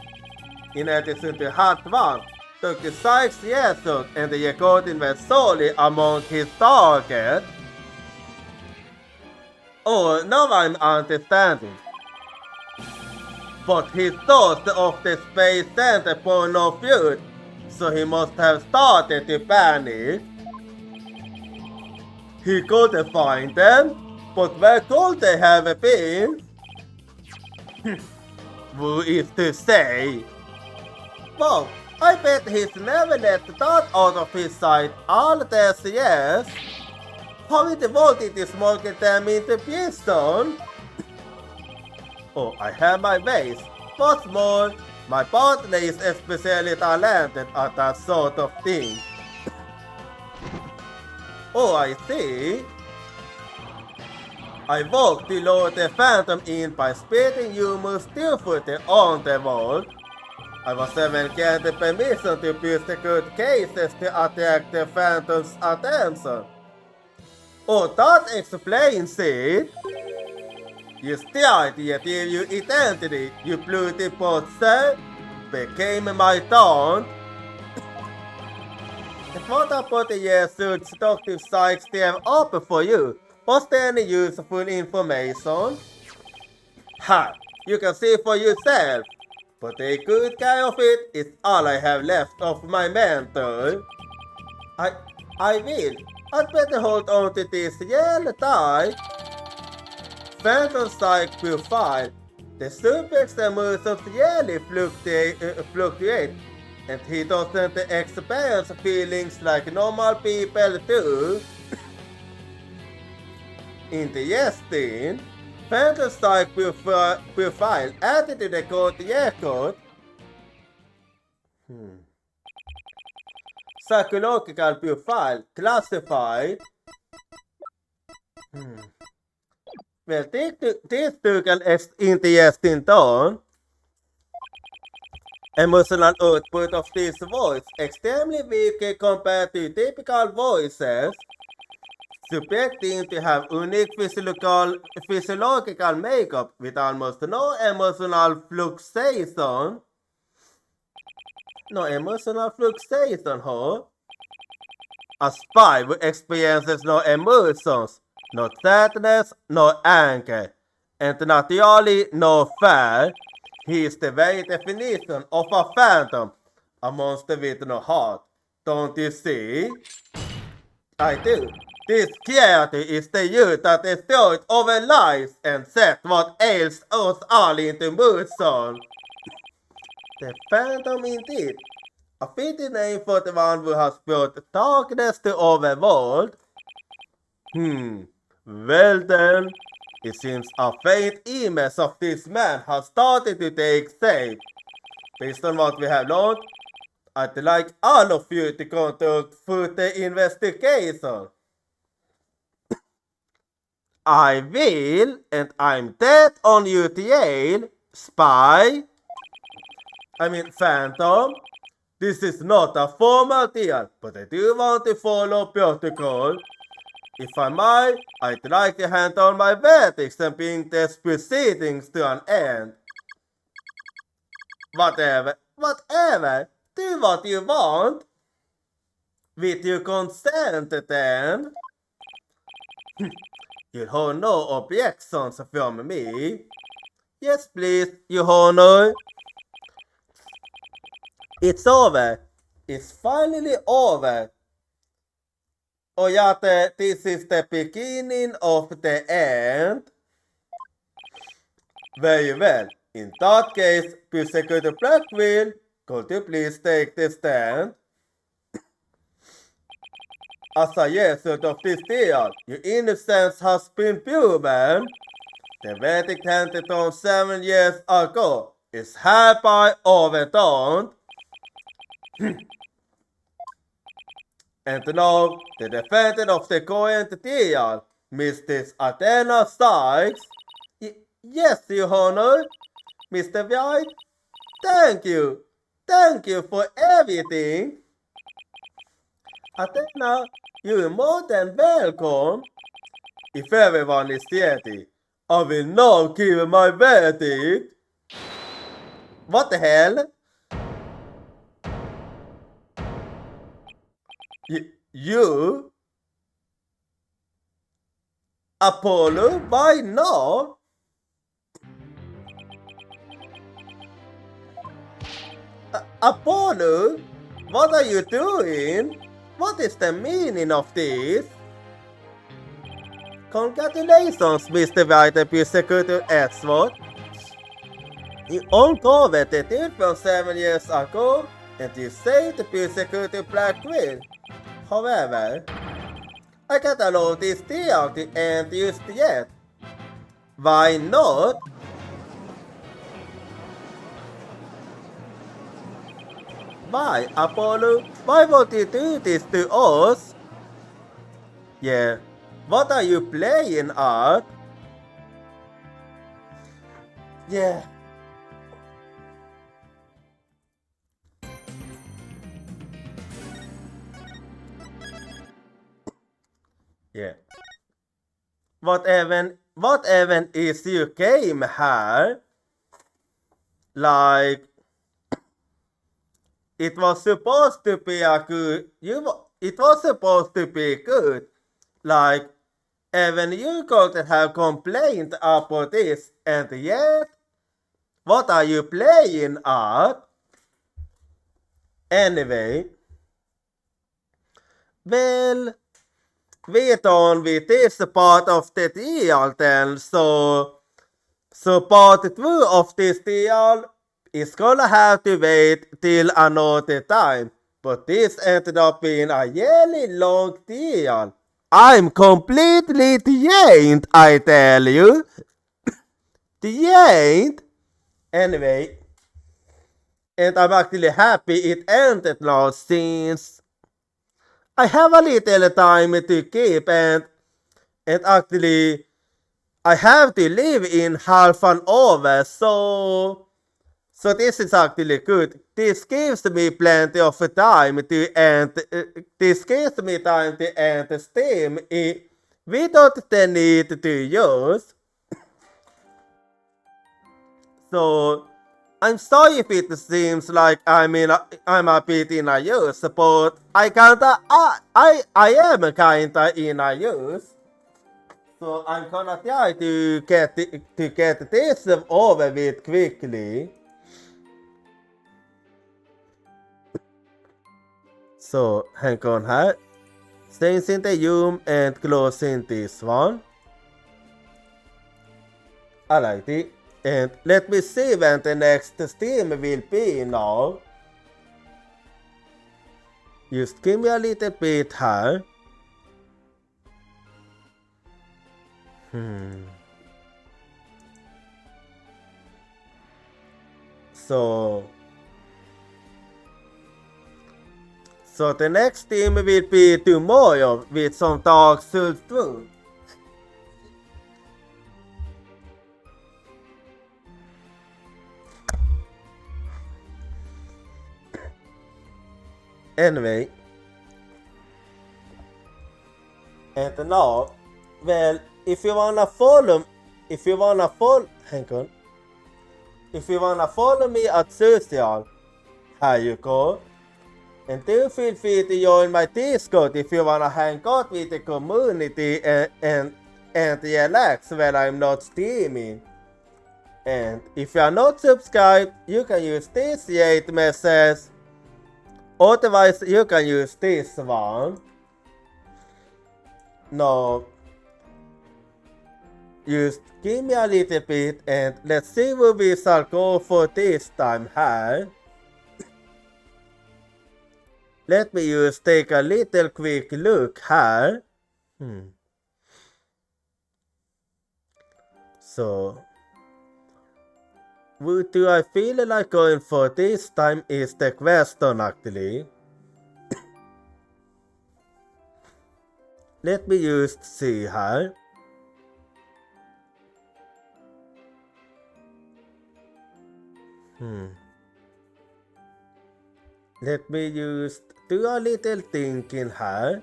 In addition to Hot One, Dr. Sykes' research and the recording were solely among his targets. Oh, now I'm understanding. But he thought of the Space Center for no food, so he must have started to panic. He couldn't find them, but where could they have been? Who is to say? Well, I bet he's never let that out of his sight all these years. How he devoted this market them into prison? Oh, I have my ways. What's more, my partner is especially talented at that sort of thing. Oh, I see. I worked to lure the Phantom in by spitting humans skillfully on the wall. I was even granted permission to prosecute cases to attract the Phantom's attention. Oh, that explains it. You tried to retrieve your identity, you bloody monster, became my taunt. And what about the research Dr. Sykes gave up for you? Was there any useful information? Ha! You can see for yourself. But take good care of it is all I have left of my mentor. I will. I'd better hold on to this yellow tie. Phantom Psych profile. The subject's emotions really fluctuate, and he doesn't experience feelings like normal people do. Interesting. Phantom Psych profile added to the court record. Psychological profile classified. Well, this took an interesting turn. Emotional output of this voice extremely weak compared to typical voices. Subjecting to have unique physiological makeup with almost no emotional fluctuation. No emotional fluctuation, huh? A spy who experiences no emotions, no sadness, no anger, and naturally no fear. He is the very definition of a phantom, a monster with no heart. Don't you see? I do. This creature is the youth that destroyed our lives and set what ails us all into motion. The Phantom indeed. A fitting name for the one who has brought darkness to our world. Well then, it seems a faint image of this man has started to take shape. Based on what we have learned, I'd like all of you to conduct further investigation. I will, and I'm dead on your tail, spy. Phantom. This is not a formal deal, but I do want to follow protocol. If I might, I'd like to hand on my verdicts and bring these proceedings to an end. Whatever whatever. Do what you want. With your consent then. You hold no objections from me. Yes, please, Your Honor. It's over. It's finally over. Oyate, this is the beginning of the end. Very well. In that case, Prosecutor Blackwell, could you please take the stand? As a result of this deal, your innocence has been proven. The verdict handed down 7 years ago is hereby overturned. And now, the defendant of the current deal, Mrs. Athena Sykes. Yes, Your Honor. Mr. White, thank you. Thank you for everything. Athena, you're more than welcome. If everyone is ready, I will now give my verdict. What the hell? You? Apollo? Why not? Apollo? What are you doing? What is the meaning of this? Congratulations, Mr. White and Prosecutor Edgeworth. You uncovered the truth from 7 years ago, and you saved the Prosecutor Blackwell. However, I can't allow this deal to end just yet. Why not? Why, Apollo? Why won't you do this to us? Yeah, what are you playing at? Yeah. Yeah. What even is you came here? Like, it was supposed to be a good. It was supposed to be good. Like, even you could have complained about this, and yet, what are you playing at? Anyway, well, we're done with this part of the deal then, so part 2 of this deal is gonna have to wait till another time. But this ended up being a really long deal. I'm completely drained, I tell you. Drained? Anyway, and I'm actually happy it ended now since I have a little time to keep and actually I have to leave in half an hour, so this is actually good. This gives me plenty of time to end. This gives me time to end Steam without the need to use. So I'm sorry if it seems like I'm a bit in a use, but I am kinda in a use. So I'm gonna try to get this over with quickly. So hang on here. Changing the room and closing this one. Alrighty. And let me see when the next stream will be now. Just give me a little bit here. So the next stream will be tomorrow with some Dark Souls 2. Anyway, and now, well, if you wanna follow me at social, Here you go. And do feel free to join my Discord if you wanna hang out with the community and relax when I'm not streaming. And if you are not subscribed, you can use this 8 message. Otherwise, you can use this one. No. Just give me a little bit and let's see what we shall go for this time here. Let me just take a little quick look here. So, what do I feel like going for this time is the question actually. Let me just see here. Let me just do a little thinking here.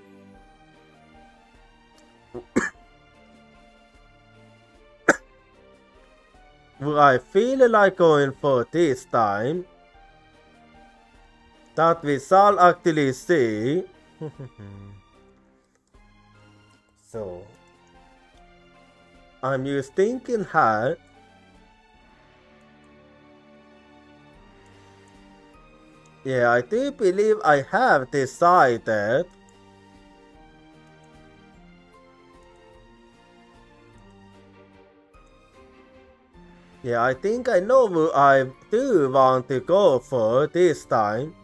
Would I feel like going for this time? That we shall actually see. So, I'm just thinking here. Yeah, I do believe I have decided. Yeah, I think I know what I do want to go for this time.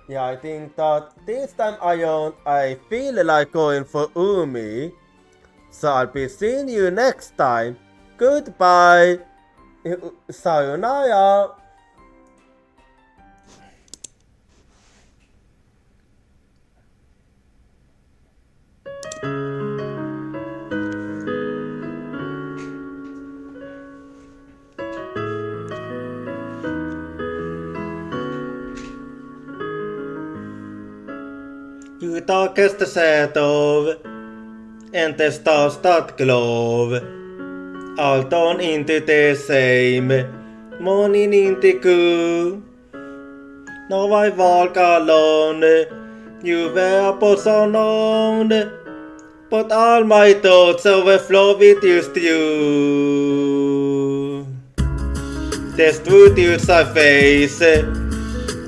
Yeah, I think that this time I feel like going for Umi. So I'll be seeing you next time. Goodbye. Sayonara. Du darkest shadow, and the stars that glow, all dawn into the same, morning into cool. Now I walk alone, you were both unknown, but all my thoughts overflow with just you. The truth is I face,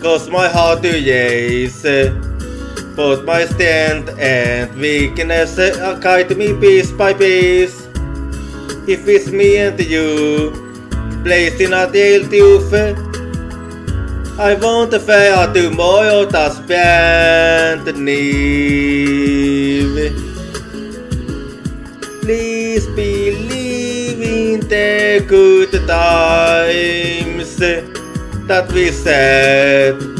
cause my heart to yes. Both my strength and weakness guide me piece by piece. If it's me and you, placed in a deal tooth, I won't fear tomorrow that's brand new. Please believe in the good times that we said.